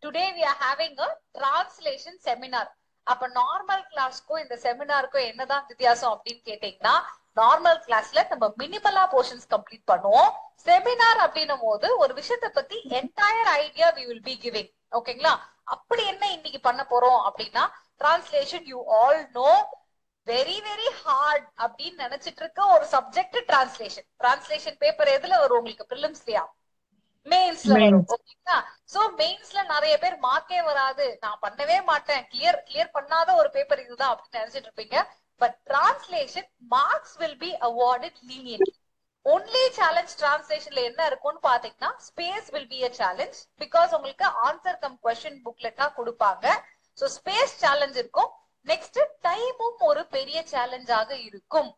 today we are having a translation seminar. அப்ப normal கிளாஸ்க்கும் இந்த செமினாருக்கும் என்னதான் வித்தியாசம் அப்படின்னு கேட்டீங்கன்னா, நார்மல் கிளாஸ்ல நம்ம மினிமலா போர்ஷன்ஸ் கம்ப்ளீட் பண்ணுவோம். செமினார் அப்படின்னும் போது ஒரு விஷயத்தை பத்தி entire idea we will be giving. ஓகேங்களா? அப்படி என்ன இன்னைக்கு பண்ண போறோம் அப்படின்னா, translation you all know very very hard அப்படின்னு நினைச்சிட்டு இருக்க ஒரு சப்ஜெக்ட் டிரான்ஸ்லேஷன். டிரான்ஸ்லேஷன் பேப்பர் எதுல வரும் உங்களுக்கு? பிரிலிம்ஸ்லயா மெயின்ஸ்ல வரும். ஓகேங்களா? சோ மெயின்ஸ்ல நிறைய பேர் மார்க்கே வராது, நான் பண்ணவே மாட்டேன், கிளியர் பண்ணாத ஒரு பேப்பர் இதுதான் அப்படின்னு நினைச்சிட்டு இருப்பீங்க. But translation marks will be awarded leniently. Only challenge டிரான்ஸ்லேஷன்ல என்ன இருக்கும்னு பாத்தீங்கன்னா, space will be a challenge. Because உங்களுக்கு ஆன்சர் கம் கொஸ்டின் புக்லெட்டா கொடுப்பாங்க. சோ ஸ்பேஸ் சேலஞ்ச் இருக்கும். நெக்ஸ்ட் டைமும் ஒரு பெரிய சேலஞ்சாக இருக்கும்.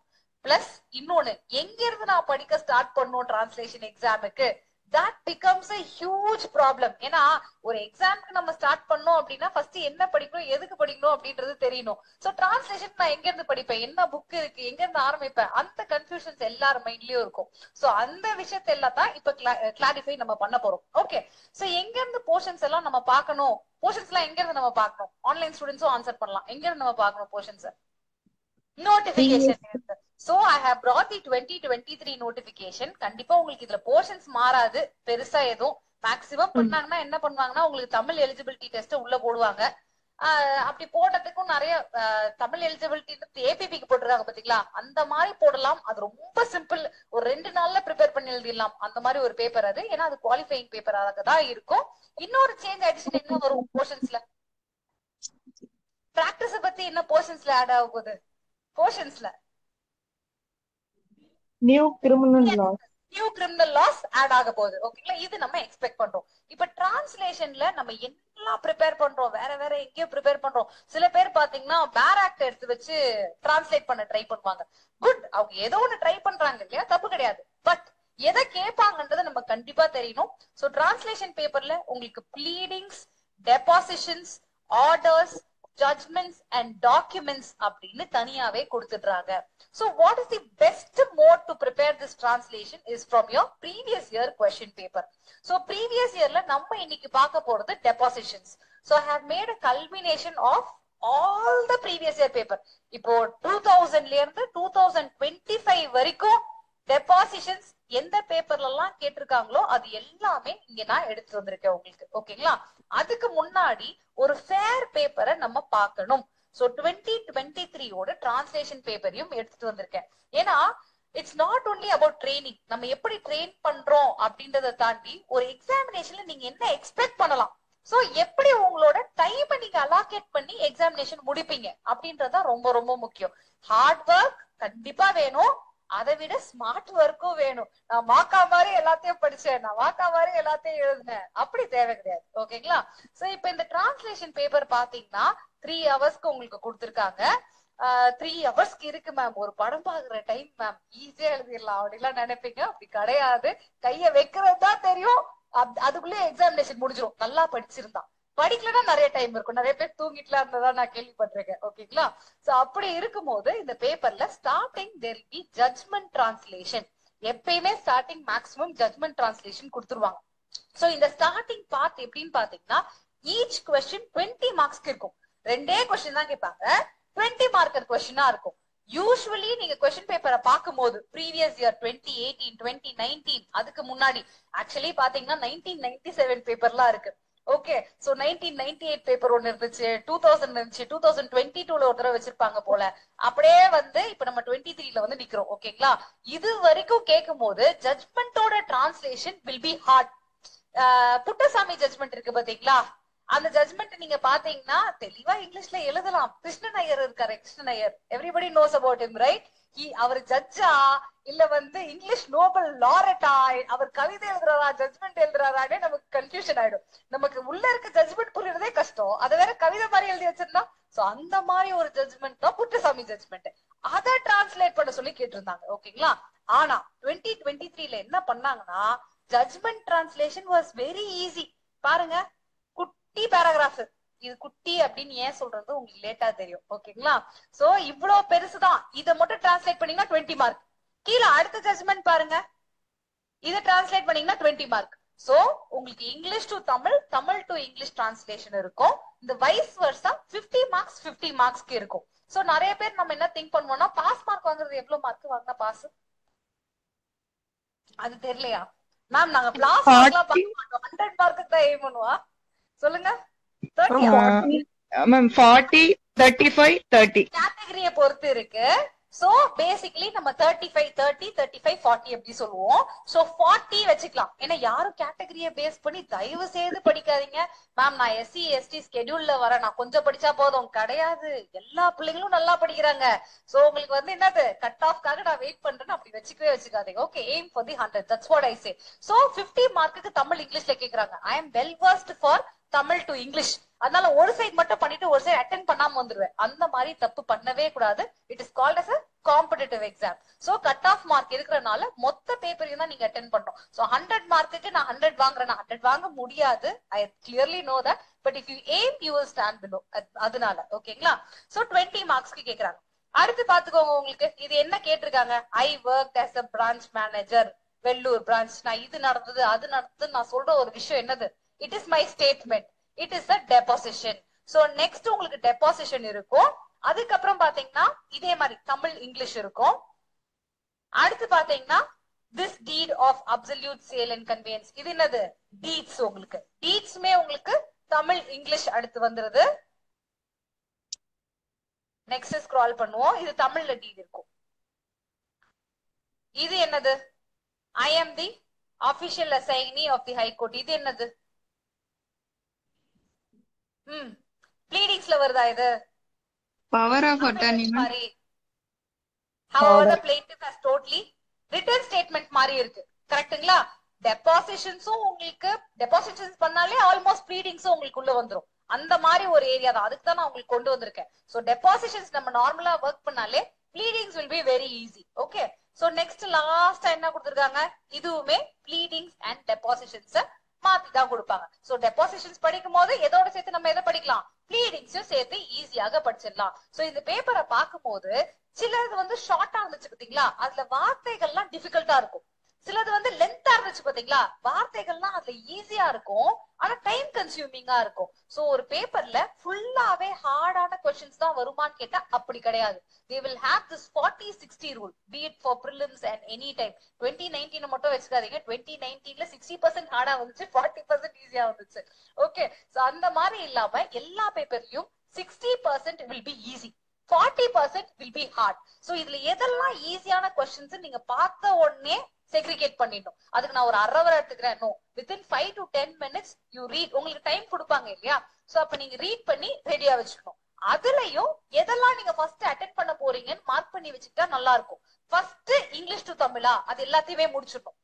பிளஸ் இன்னொன்னு, எங்க இருந்து நான் படிக்க ஸ்டார்ட் பண்ணும் டிரான்ஸ்லேஷன் எக்ஸாமுக்கு, that becomes a huge problem. ஏன்னா ஒரு எக்ஸாம்க்கு நம்ம ஸ்டார்ட் பண்ணோம் அப்படின்னா ஃபர்ஸ்ட் என்ன படிக்கணும், எதுக்கு படிக்கணும் அப்படின்றது தெரியணும். சோ டிரான்ஸ்லேஷன் நான் எங்க இருந்து படிப்பேன், என்ன புக் இருக்கு, எங்க இருந்து ஆரம்பிப்பேன், அந்த கன்ஃபியூஷன்ஸ் எல்லார் மைண்ட்லயும் இருக்கும். சோ அந்த விஷயத்தை எல்லாம் தான் இப்ப கிளாரிஃபை நம்ம பண்ண போறோம். ஓகே, சோ எங்க இருந்து போர்ஷன்ஸ் எல்லாம் நம்ம பார்க்கணும், போர்ஷன்ஸ் எல்லாம் எங்க இருந்து நம்ம பார்க்கணும், ஆன்லைன் ஸ்டூடெண்ட்ஸும் ஆன்சர் பண்ணலாம். எங்க இருந்து நம்ம பார்க்கணும் portions? Notification. So I have brought the 2023 notification. கண்டிப்பா உங்களுக்கு இதுல போர்ஷன்ஸ் மாறாது பெருசா எதுவும். மேக்ஸிமம் பண்ணாங்கன்னா என்ன பண்ணுவாங்கன்னா, உங்களுக்கு தமிழ் எலிஜிபிலிட்டி டெஸ்ட் உள்ள போடுவாங்க. அப்படி போடுறதுக்கும் நிறைய தமிழ் எலிஜிபிலிட்டி ஏபிபிக்கு போட்டுருக்காங்க பாத்தீங்களா, அந்த மாதிரி போடலாம். அது ரொம்ப சிம்பிள், ஒரு 2 நாள்ல ப்ரிப்பேர் பண்ணி எழுதிடலாம். அந்த மாதிரி ஒரு பேப்பர் அது. ஏன்னா அது குவாலிஃபைங் பேப்பராக தான் இருக்கும். இன்னொரு சேஞ்ச் ஆயிடுச்சுன்னு என்ன வரும் போர்ஷன்ஸ்ல? பிராக்டிஸ் பத்தி என்ன போர்ஷன்ஸ்ல ஆட் ஆக போகுது? போர்ஷன்ஸ்ல நியூ கிரிமினல் லாஸ் ஆட் ஆக போகுது. ஓகேங்களா? இது நம்ம எக்ஸ்பெக்ட் பண்றோம். இப்ப டிரான்ஸ்லேஷன்ல நம்ம என்னெல்லாம் ப்ரிப்பேர் பண்றோம், வேற வேற எங்கேயோ ப்ரிப்பேர் பண்றோம். சில பேர் பாத்தீங்கன்னா பேர் ஆக்ட் எடுத்து வச்சு டிரான்ஸ்லேட் பண்ண ட்ரை பண்ணுவாங்க. குட், அவங்க ஏதோ ஒண்ணு ட்ரை பண்றாங்க இல்லையா, தப்பு கிடையாது. பட் எதை கேட்பாங்கன்றத நம்ம கண்டிப்பா தெரியணும். சோ டிரான்ஸ்லேஷன் பேப்பர்ல உங்களுக்கு bleedings, depositions, orders, judgments and documents அப்படின்னு தனியாவே கொடுத்துடுறாங்க. So what is the best mode to prepare this translation is from your previous year question paper. So previous yearல நம்ம இன்னைக்கு பார்க்க போறது depositions. So I have made a culmination of all the previous year paper. இப்போ 2000ல இருந்து 2025 வரைக்கும் depositions எந்த பேப்பர்ல எல்லாம் கேட்டிருக்காங்களோ அது எல்லாமே இங்க நான் எடுத்து வந்திருக்கேன் உங்களுக்கு. ஓகேங்களா? அதுக்கு முன்னாடி ஒரு ஃபேர் பேப்பரை நம்ம பார்க்கணும். சோ 2023 டிரான்ஸ்லேஷன் பேப்பரையும் எடுத்துட்டு வந்திருக்கேன். ஏன்னா it's not only about training, நம்ம எப்படி ட்ரெயின் பண்றோம் அப்படின்றத தாண்டி ஒரு எக்ஸாமினேஷன்ல நீங்க என்ன எக்ஸ்பெக்ட் பண்ணலாம், சோ எப்படி உங்களோட டைமை நீங்க அலாகேட் பண்ணி எக்ஸாமினேஷன் முடிப்பீங்க அப்படின்றத ரொம்ப ரொம்ப முக்கியம். ஹார்ட் ஒர்க் கண்டிப்பா வேணும், அதை விட ஸ்மார்ட் ஒர்க்கும் வேணும். நான் வாக்கா மாதிரி எல்லாத்தையும் படிச்சேன், நான் வாக்கா மாதிரி எல்லாத்தையும் எழுதினேன், அப்படி தேவை கிடையாது. ஓகேங்களா? சோ இப்ப இந்த டிரான்ஸ்லேஷன் பேப்பர் பாத்தீங்கன்னா 3 ஹவர்ஸ்க்கு உங்களுக்கு கொடுத்திருக்காங்க. 3 ஹவர்ஸ்க்கு இருக்கு மேம், ஒரு படம் பாக்குற டைம் மேம், ஈஸியா எழுதிடலாம் அப்படிலாம் நினைப்பீங்க. அப்படி கிடையாது. கைய வைக்கிறது தான் தெரியும், அதுக்குள்ளே எக்ஸாமினேஷன் முடிஞ்சிடும் நல்லா படிச்சிருந்தா. படிக்கலன்னா நிறைய டைம் இருக்கும், நிறைய பேர் தூங்கிட்டுலாம் இருந்ததா நான் கேள்விப்பட்டிருக்கேன். ஓகேங்களா? சோ அப்படி இருக்கும்போது இந்த பேப்பர்ல starting there will be judgment translation. எப்பயுமே ஸ்டார்டிங் மேக்ஸிமம் ஜட்மெண்ட் டிரான்ஸ்லேஷன் கொடுத்துருவாங்க. சோ இந்த ஸ்டார்டிங் பார்ட் எப்படின்னு பாத்தீங்கன்னா, ஈச் கொஸ்டின் 20 மார்க்ஸ்க்கு இருக்கும். 2 கொஸ்டின் தான் கேட்பாங்க, 20 மார்க்கர் கொஸ்டினா இருக்கும். யூஸ்வலி நீங்க கொஸ்டின் பேப்பரை பார்க்கும்போது ப்ரீவியஸ் இயர் 2018, 2019, அதுக்கு முன்னாடி ஆக்சுவலி பாத்தீங்கன்னா 1997 பேப்பர்லாம் இருக்கு. ஓகே, சோ 1998 பேப்பர் ஒன்னு இருந்துச்சு, 2000 இருந்துச்சு, 2022ல ஒரு தடவை வச்சிருப்பாங்க போல. அப்படியே வந்து இப்ப நம்ம 23ல வந்து நிக்கிறோம். ஓகேங்களா? இது வரைக்கும் கேட்கும் போது ஜட்மெண்டோட translation will be hard. Puttaswamy judgment இருக்கு பாத்தீங்களா, அந்த ஜட்மெண்ட் நீங்க பாத்தீங்கன்னா தெளிவா இங்கிலீஷ்ல எழுதலாம். கிருஷ்ணன் ஐயர் இருக்காரு, Krishnan Iyer, everybody knows about him right? அவர் ஜட்ஜா இல்ல வந்து இங்கிலீஷ் நோபல் லாரட்டா, அவர் கவிதை எழுதுறாரா ஜட்மெண்ட் எழுதுறாரானே நமக்கு கன்ஃபியூஷன் ஆயிடும். நமக்கு உள்ள இருக்க ஜட்மெண்ட் புரியறதே கஷ்டம், அதை வேற கவிதை மாதிரி எழுதி வச்சிருந்தா. சோ அந்த மாதிரி ஒரு ஜட்மெண்ட் தான் புட்டசாமி ஜட்மெண்ட். அதை டிரான்ஸ்லேட் பண்ண சொல்லி கேட்டிருந்தாங்க. ஓகேங்களா? ஆனா 2023ல என்ன பண்ணாங்கன்னா, judgment translation was very easy. பாருங்க, குட்டி பேராகிராஃப். இது குட்டி அப்படின்னு ஏன் சொல்றது உங்களுக்கு லேட்டா தெரியும். ஓகேங்களா? சோ இவ்வளவு பெருசுதான். இதை மட்டும் டிரான்ஸ்லேட் பண்ணீங்கன்னா 20 மார்க். கீழே அடுத்த ஜட்மெண்ட் பாருங்க, இதை டிரான்ஸ்லேட் பண்ணீங்கன்னா 20 மார்க். சோ உங்களுக்கு English to Tamil, Tamil to English translation இருக்கும். இந்த வைஸ் வர்சா 50 மார்க்ஸ் 50 மார்க்ஸ்க்கு இருக்கும். சோ நிறைய பேர் நம்ம என்ன திங்க் பண்ணுவோம்னா பாஸ் மார்க் வாங்குறது எவ்வளவு மார்க் வாங்கினா பாஸ், அது தெரியலையா மேம்? நாங்க பாஸ் மார்க்லாம் பார்க்க மாட்டோம், 100 மார்க்குக்கு தான் எய்ம் பண்ணுவா. சொல்லுங்க. 30 மேம் 40 35 30 கேட்டகரியை பொறுத்து இருக்கு. சோ பேசிக்கலி நம்ம 35 30 35 40 எப்படி சொல்லுவோம். சோ 40 வச்சுக்கலாம். ஏன்னா யாரும் கேட்டகரியை பேஸ் பண்ணி தயவு செய்து படிக்காதீங்க மேம் நான் எஸ்சி எஸ்டி ஸ்கெடியூல்ல வர நான் கொஞ்சம் படிச்சா போதும் கிடையாது. எல்லா பிள்ளைங்களும் நல்லா படிக்கிறாங்க. சோ உங்களுக்கு வந்து என்னது கட் ஆஃப்காக நான் வெயிட் பண்றேன்னு அப்படி வச்சுக்கவே வச்சுக்காதீங்க. Okay, aim for the 100. That's what I say. So 50 மார்க்குக்கு தமிழ் இங்கிலீஷ்ல கேக்குறாங்க. I am well versed for Tamil to English. அதனால ஒரு சைடு மட்டும் பண்ணிட்டு ஒரு சைடு அட்டென்ட் பண்ணாம வந்துருவேன். அந்த மாதிரி தப்பு பண்ணவே கூடாது. It is called as a competitive exam. So cut off mark இருக்கிறனால மொத்த பேப்பரையும் தான் நீங்க அட்டென்ட் பண்றோம். சோ 100 மார்க்குக்கு நான் 100 வாங்குறேன், 100 வாங்க முடியாது. I clearly know that. But if you aim you will stand below. அதனால ஓகேங்களா. சோ 20 மார்க்ஸ்க்கு கேக்குறாங்க. அடுத்து பாத்துக்கோங்க, உங்களுக்கு இது என்ன கேட்டிருக்காங்க. I work as a branch manager Vellur branch. நான் இது நடந்தது அது நடந்தது நான் சொல்ற ஒரு விஷயம் என்னது, it is my statement. It is a deposition. So next உங்களுக்கு டெபாசிஷன் இருக்கும். அதுக்கப்புறம் பாத்தீங்கன்னா இதே மாதிரி தமிழ் இங்கிலீஷ் இருக்கும். அடுத்து பாத்தீங்கன்னா this deed of absolute sale and conveyance. இது என்னது deeds. உங்களுக்கு deedsமே உங்களுக்கு தமிழ் இங்கிலீஷ் அடுத்து வந்துருது. நெக்ஸ்ட் ஸ்க்ரால் பண்ணுவோம். இது தமிழ்ல deed இருக்கும். இது என்னது I am the official assignee of the high court. இது என்னது ப்ளீடிங்ஸ்ல வருதா இது? Power of attorney. However the plaintiff has totally written statement மாதிரி இருக்கு. கரெக்ட்டுங்களா? டெபாசிஷன்ஸும் உங்களுக்கு டெபாசிஷன்ஸ் பண்ணாலே ஆல்மோஸ்ட் ப்ளீடிங்ஸும் உங்களுக்கு உள்ள வந்துரும். அந்த மாதிரி ஒரு ஏரியா தான். அதுக்கு தான் நான் உங்களுக்கு கொண்டு வந்திருக்கேன். சோ டெபாசிஷன்ஸ் நம்ம நார்மலா ஒர்க் பண்ணாலே bleedings will be very easy. Okay. So next லாஸ்டா என்ன கொடுத்திருக்காங்க, இதுவுமே ப்ளீடிங்ஸ் அண்ட் டெபாசிஷன்ஸ் மாத்தி தான் கொடுப்பாங்க. சோ டெபாசிஷன்ஸ் படிக்கும் போது எதோட சேர்த்து நம்ம எதை படிக்கலாம், ப்ளீடிங்ஸையும் சேர்த்து ஈஸியாக படிச்சிடலாம். சோ இந்த பேப்பரை பார்க்கும்போது சிலது வந்து ஷார்ட்டா இருந்துச்சு பாத்தீங்களா, அதுல வார்த்தைகள்லாம் டிஃபிகல்ட்டா இருக்கும். சிலது வந்து லென்த்தா இருந்துச்சு பாத்தீங்களா, வார்த்தைகள்லாம் அதுல ஈஸியா இருக்கும், ஆனா டைம் கன்சியூமிங்கா இருக்கும். சோ ஒரு பேப்பர்ல ஃபுல்லாவே ஹார்டான கொஸ்டின்ஸ் தான் வருமான்னு கேட்டா அப்படி கிடையாது. they will have this 40-60 rule, be it for prelims and any time. 2019 மட்டும் வச்சுக்காதீங்க. 2019ல 60% ஹார்டா வந்துச்சு, 40% ஈஸியா வந்துச்சு. ஓகே. சோ அந்த மாதிரி இல்லாம எல்லா பேப்பர்லயும் 60% will be easy, 40% will be hard. So இதுல எதெல்லாம் ஈஸியான கொஸ்டின்ஸ் நீங்க பார்த்த உடனே செக்ரிகேட் பண்ணிடணும். அதுக்கு நான் ஒரு அரை எடுத்துக்கிறேன். No, within 5 to 10 minutes you read. உங்களுக்கு டைம் கொடுப்பாங்க இல்லையா, சோ அப்ப நீங்க ரீட் பண்ணி ரெடியா வச்சுக்கணும். அதுலயும் எதெல்லாம் நீங்க ஃபர்ஸ்ட் அட்டென்ட் பண்ண போறீங்கன்னு மார்க் பண்ணி வச்சுக்கிட்டா நல்லா இருக்கும். ஃபர்ஸ்ட் இங்கிலீஷ் டு தமிழா அது எல்லாத்தையுமே முடிச்சிடணும்.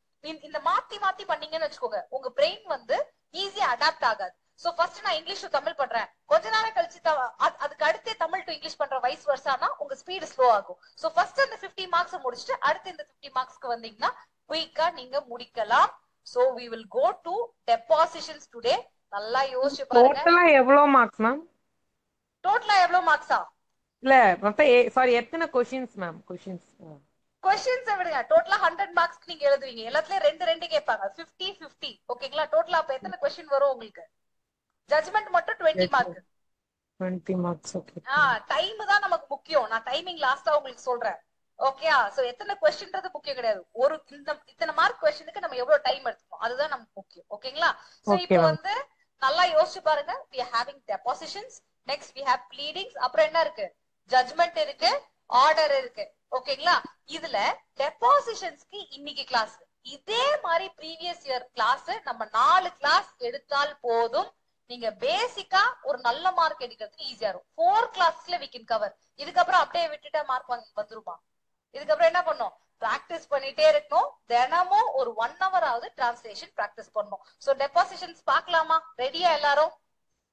இந்த மாத்தி மாத்தி பண்ணீங்கன்னு வச்சுக்கோங்க, உங்க பிரெயின் வந்து ஈஸியா அடாப்ட் ஆகாது. சோ ஃபர்ஸ்ட் நான் இங்கிலீஷ் டு தமிழ் பண்றேன், கொஞ்ச நேரம் கழிச்சு அதுக்கு அடுத்து தமிழ் டு இங்கிலீஷ் பண்ற வைஸ் வர்சானா உங்க ஸ்பீடு ஸ்லோ ஆகும். சோ ஃபர்ஸ்ட் அந்த 50 மார்க்ஸ் முடிச்சுட்டு அடுத்து இந்த 50 மார்க்ஸ்க்கு வந்தீங்கன்னா குயிக்கா நீங்க முடிக்கலாம். So we will go to depositions today. நல்லா யோசிச்சு பாருங்க. டோட்டலா எவ்வளவு மார்க்ஸ் மேம்? டோட்டலா எவ்வளவு மார்க்ஸா? இல்ல மொத்தம் சாரி எத்தனை क्वेश्चंस மேம்? क्वेश्चंस விடுங்க. டோட்டலா 100 மார்க்ஸ்க்கு நீங்க எழுதுவீங்க. எல்லாத்துலயும் ரெண்டு ரெண்டு கேட்பாங்க. 50 50. ஓகேங்களா? டோட்டலா அப்ப எத்தனை क्वेश्चन வரும் உங்களுக்கு? ஜட்ஜ்மென்ட் மட்டும் 20 மார்க். 20 மார்க்ஸ். ஓகே. டைம் தான் நமக்கு முக்கியம். நான் டைமிங் லாஸ்டா உங்களுக்கு சொல்றேன். ஓகேயா? சோ எத்தனை क्वेश्चनன்றது முக்கியம் கிடையாது. ஒரு இத்தனை மார்க் क्वेश्चनக்கு நம்ம எவ்வளவு டைம் எடுத்துக்கணும் அதுதான் நமக்கு முக்கியம். ஓகேங்களா? சோ இப்போ வந்து நல்லா யோசிச்சு பாருங்க. we are having depositions, next we have pleadings, அப்புறம் என்ன இருக்கு, ஜட்ஜ்மென்ட் இருக்கு, ஆர்டர் இருக்கு. ஓகேங்களா? இதுல டெபாசிஷன்ஸ்க்கு இன்னைக்கு கிளாஸ், இதே மாதிரி ப்ரீவியஸ் இயர் கிளாஸ் நம்ம 4 கிளாஸ் எடுத்தால் போதும். நீங்க பேசிக்கா ஒரு நல்ல மார்க் எடுக்கிறதுக்கு ஈஸியா இருக்கும். 4 கிளாஸ்ல we can cover. இதுக்கப்புறம் அப்படியே விட்டுட்டா மார்க் வாங்கி வந்துருமா? இதுக்கப்புறம் என்ன பண்ணும், பிராக்டிஸ் பண்ணிட்டே இருக்கணும். தினமும் ஒரு 1 hour ஆவது டிரான்ஸ்லேஷன் பிராக்டிஸ் பண்ணணும். சோ டெபாசிஷன்ஸ் பார்க்கலாமா? ரெடியா எல்லாரும்?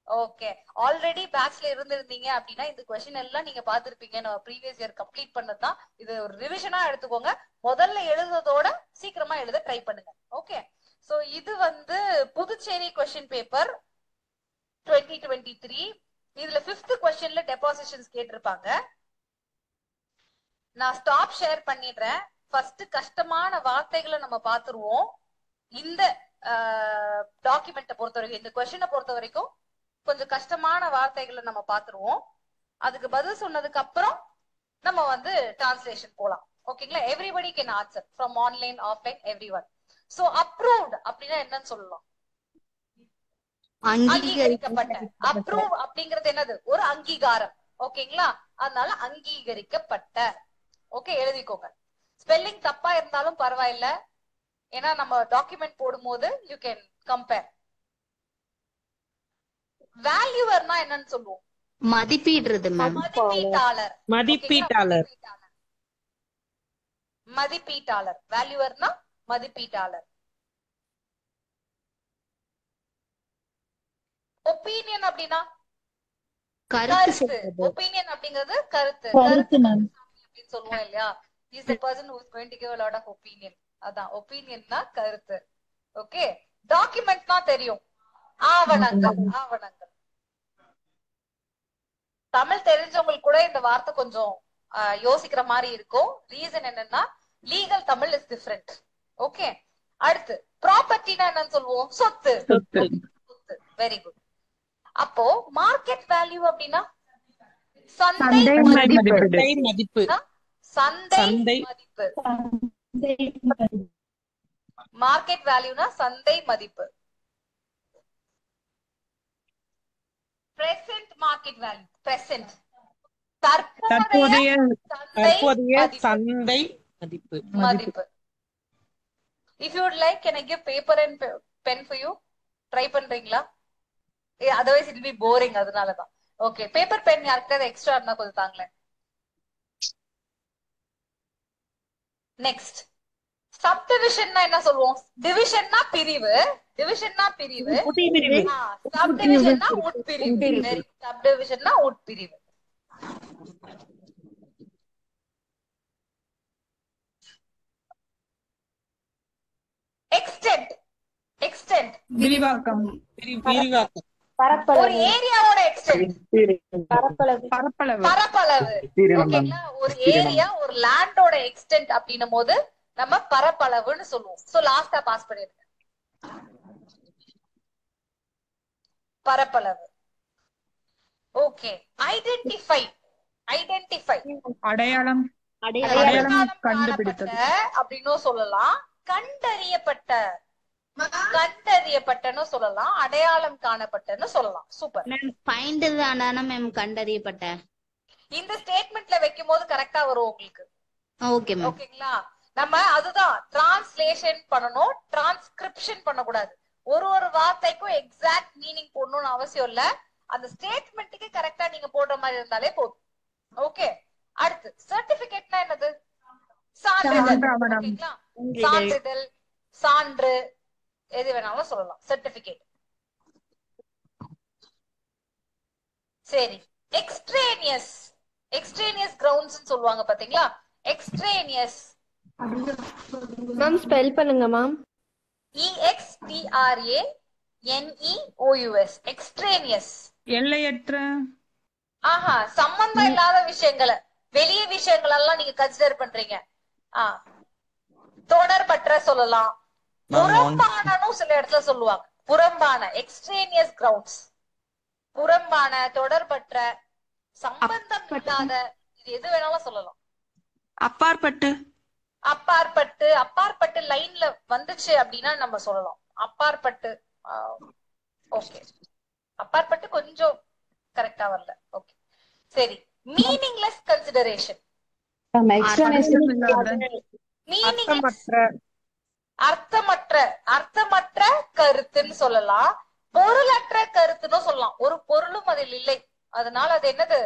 ஓகே. ஆல்ரெடி பேட்ச்ல இருந்திருந்தீங்க அப்படின்னா இந்த क्वेश्चन எல்லாம் நீங்க பாத்துருப்பீங்க. நம்ம ப்ரீவியஸ் இயர் கம்ப்ளீட் பண்ணதான். இது ஒரு ரிவிஷனா எடுத்துக்கோங்க. முதல்ல எழுதுறதோட சீக்கிரமா எழுத ட்ரை பண்ணுங்க. ஓகே. சோ இது வந்து புதுச்சேரி क्वेश्चन பேப்பர் 2023. இதுல 5th क्वेश्चनல டெபாசிஷன்ஸ் கேட்டிருப்பாங்க. நான் ஸ்டாப் ஷேர் பண்ணிடுறேன். ஃபர்ஸ்ட் கஷ்டமான வார்த்தைகளை நம்ம பாத்துருவோம். இந்த டாக்குமெண்ட்டை பொறுத்த வரைக்கும், இந்த கொஸ்டினை பொறுத்த வரைக்கும் கொஞ்சம் கஷ்டமான வார்த்தைகளை நம்ம பாத்துருவோம். அதுக்கு பதில் சொன்னதுக்கு அப்புறம் நம்ம வந்து டிரான்ஸ்லேஷன் போலாம். ஓகேங்களா? Everybody can answer from online offline every one. So approved அப்படின்னா என்னன்னு சொல்லலாம்? அங்கீகரிக்கப்பட்ட. அப்ரூவ் அப்படிங்கிறது என்னது? ஒரு அங்கீகாரம். ஓகேங்களா? அதனால அங்கீகரிக்கப்பட்ட. ஓகே, எழுதிக்கோங்க. ஸ்பெல்லிங் தப்பா இருந்தாலும் பரவாயில்ல, ஏன்னா நம்ம டாக்குமெண்ட் போடும்போது யூ கேன் கம்பேர். வேல்யூவர்னா என்னன்னு சொல்லுவோம்? மதிப்பீடுறது மேம். மதிப்பீட்டாளர். மதிப்பீட்டாளர். மதிப்பீட்டாளர். வேல்யூவர்னா மதிப்பீட்டாளர். ஒப்பீனியன் அப்படின்னா கருத்து. ஒப்பீனியன் அப்படிங்கிறது கருத்து. கருத்து அப்படின்னு சொல்லுவோம் இல்லையா? Is the person who is going to give a lot of opinion. அதான் ஒப்பீனியன்னா கருத்து. ஓகே. டாக்குமெண்ட்னா தெரியும், ஆவணங்கள். ஆவணங்கள். தமிழ் தெரிஞ்சவங்களுக்கு கூட இந்த வார்த்தை கொஞ்சம் யோசிக்கிற மாதிரி இருக்கும். ரீசன் என்னன்னா legal Tamil is different. Okay. அடுத்து ப்ராப்பர்ட்டினா என்னன்னு சொல்லுவோம்? சொத்து. சொத்து. Very good. அப்போ மார்க்கெட் வேல்யூ அப்படின்னா சந்தை மதிப்பு. சந்தை மதிப்பு. மார்க்கெட் வேல்யூனா சந்தை மதிப்பு. Present market value. பிரசன்ட் தற்போதைய சந்தை மதிப்பு. If you would like, can I give paper and pen for you? Try பண்றீங்களா? Otherwise it will be boring. அதனாலதான். ஓகே, பேப்பர் பென் யாருக்காவது எக்ஸ்ட்ரா இருந்தா கொஞ்சம் தாங்களேன். நெக்ஸ்ட், சப்டிவிஷன்னா என்ன சொல்லுவோம்? டிவிஷன்னா பிரிவு. டிவிஷன்னா பிரிவு. சப்டிவிஷன்னா உட்பிரிவு. சப்டிவிஷன்னா உட்பிரிவு. எக்ஸ்டென்ட். எக்ஸ்டென்ட் விரிவாக்கம். ஒரு ஏரியாவோட எக்ஸ்டென்ட். பரப்பளவு. ஓகேங்களா? ஒரு ஏரியா, ஒரு லேண்டோட எக்ஸ்டென்ட் அப்படின்னும் போது நம்ம பரப்பளவுன்னு சொல்லுவோம். சோ லாஸ்டா பாஸ் பண்ணிருங்க. பரப்பளவு. ஓகே. ஐடென்டிஃபை. ஐடென்டிஃபை அடையாளம். கண்டுபிடித்தல் அப்படின்னும் சொல்லலாம். கண்டறியப்பட்ட. கண்டறியப்பட்டன்னு சொல்லலாம். அடையாளம் காணப்பட்டன்னு சொல்லலாம். சூப்பர். ஃபைண்ட் தானா மேம் கண்டறியப்பட்ட? இந்த ஸ்டேட்மெண்ட்ல வைக்கும் போது கரெக்டா வரும் உங்களுக்கு. Okay ma'am. ஓகேங்களா? நம்ம அதுதான் டிரான்ஸ்லேஷன் பண்ணணும், டிரான்ஸ்கிரிப்ஷன் பண்ணக்கூடாது. ஒரு ஒரு வார்த்தைக்கும் எக்ஸாக்ட் மீனிங் போடணும்னு அவசியம் இல்ல. அந்த ஸ்டேட்மெண்ட்டுக்கு கரெக்டா நீங்க போடுற மாதிரி இருந்தாலே போதும். ஓகே. அடுத்து சர்டிபிகேட்னா என்னது? சான்றிதழ். ஓகேங்களா? சான்றிதழ், சான்று, எது வேணாலும் சொல்லலாம். சர்டிபிகேட். சரி. எக்ஸ்ட்ரேனியஸ். எக்ஸ்ட்ரேனியஸ் கிரவுண்ட்ஸ் சொல்லுவாங்க பாத்தீங்களா? எக்ஸ்ட்ரேனியஸ் மேம் ஸ்பெல் பண்ணுங்க மேம். EXTRANEOUS. எக்ஸ்ட்ரேனியஸ். எல்லையற்ற. ஆஹா, சம்பந்தம் இல்லாத விஷயங்களை, வெளிய விஷயங்கள் எல்லாம் நீங்க கன்சிடர் பண்றீங்க. தொடர்பற்ற சொல்லலாம். புறம்பானும் சில இடத்துல சொல்லுவாங்க. புறம்பான. எக்ஸ்ட்ரேனியஸ் கிரவுண்ட்ஸ். புறம்பான, தொடர்பற்ற, சம்பந்தம் இல்லாத, இது எது வேணாலும் சொல்லலாம். அப்பாற்பட்டு. அப்பாற்பட்டு. அப்பாற்பட்டு லைன்ல வந்துச்சு அப்படின்னா நம்ம சொல்லலாம் அப்பாற்பட்டு. ஓகே. அப்பாற்பட்டு கொஞ்சம் கரெக்டா வரல. ஓகே. சரி. Meaningless consideration. அர்த்தமற்ற. அர்த்தமற்ற கருத்துன்னு சொல்லலாம். பொருளற்ற கருத்துன்னு சொல்லலாம். ஒரு பொருளும் அதில் இல்லை, அதனால அது என்னது?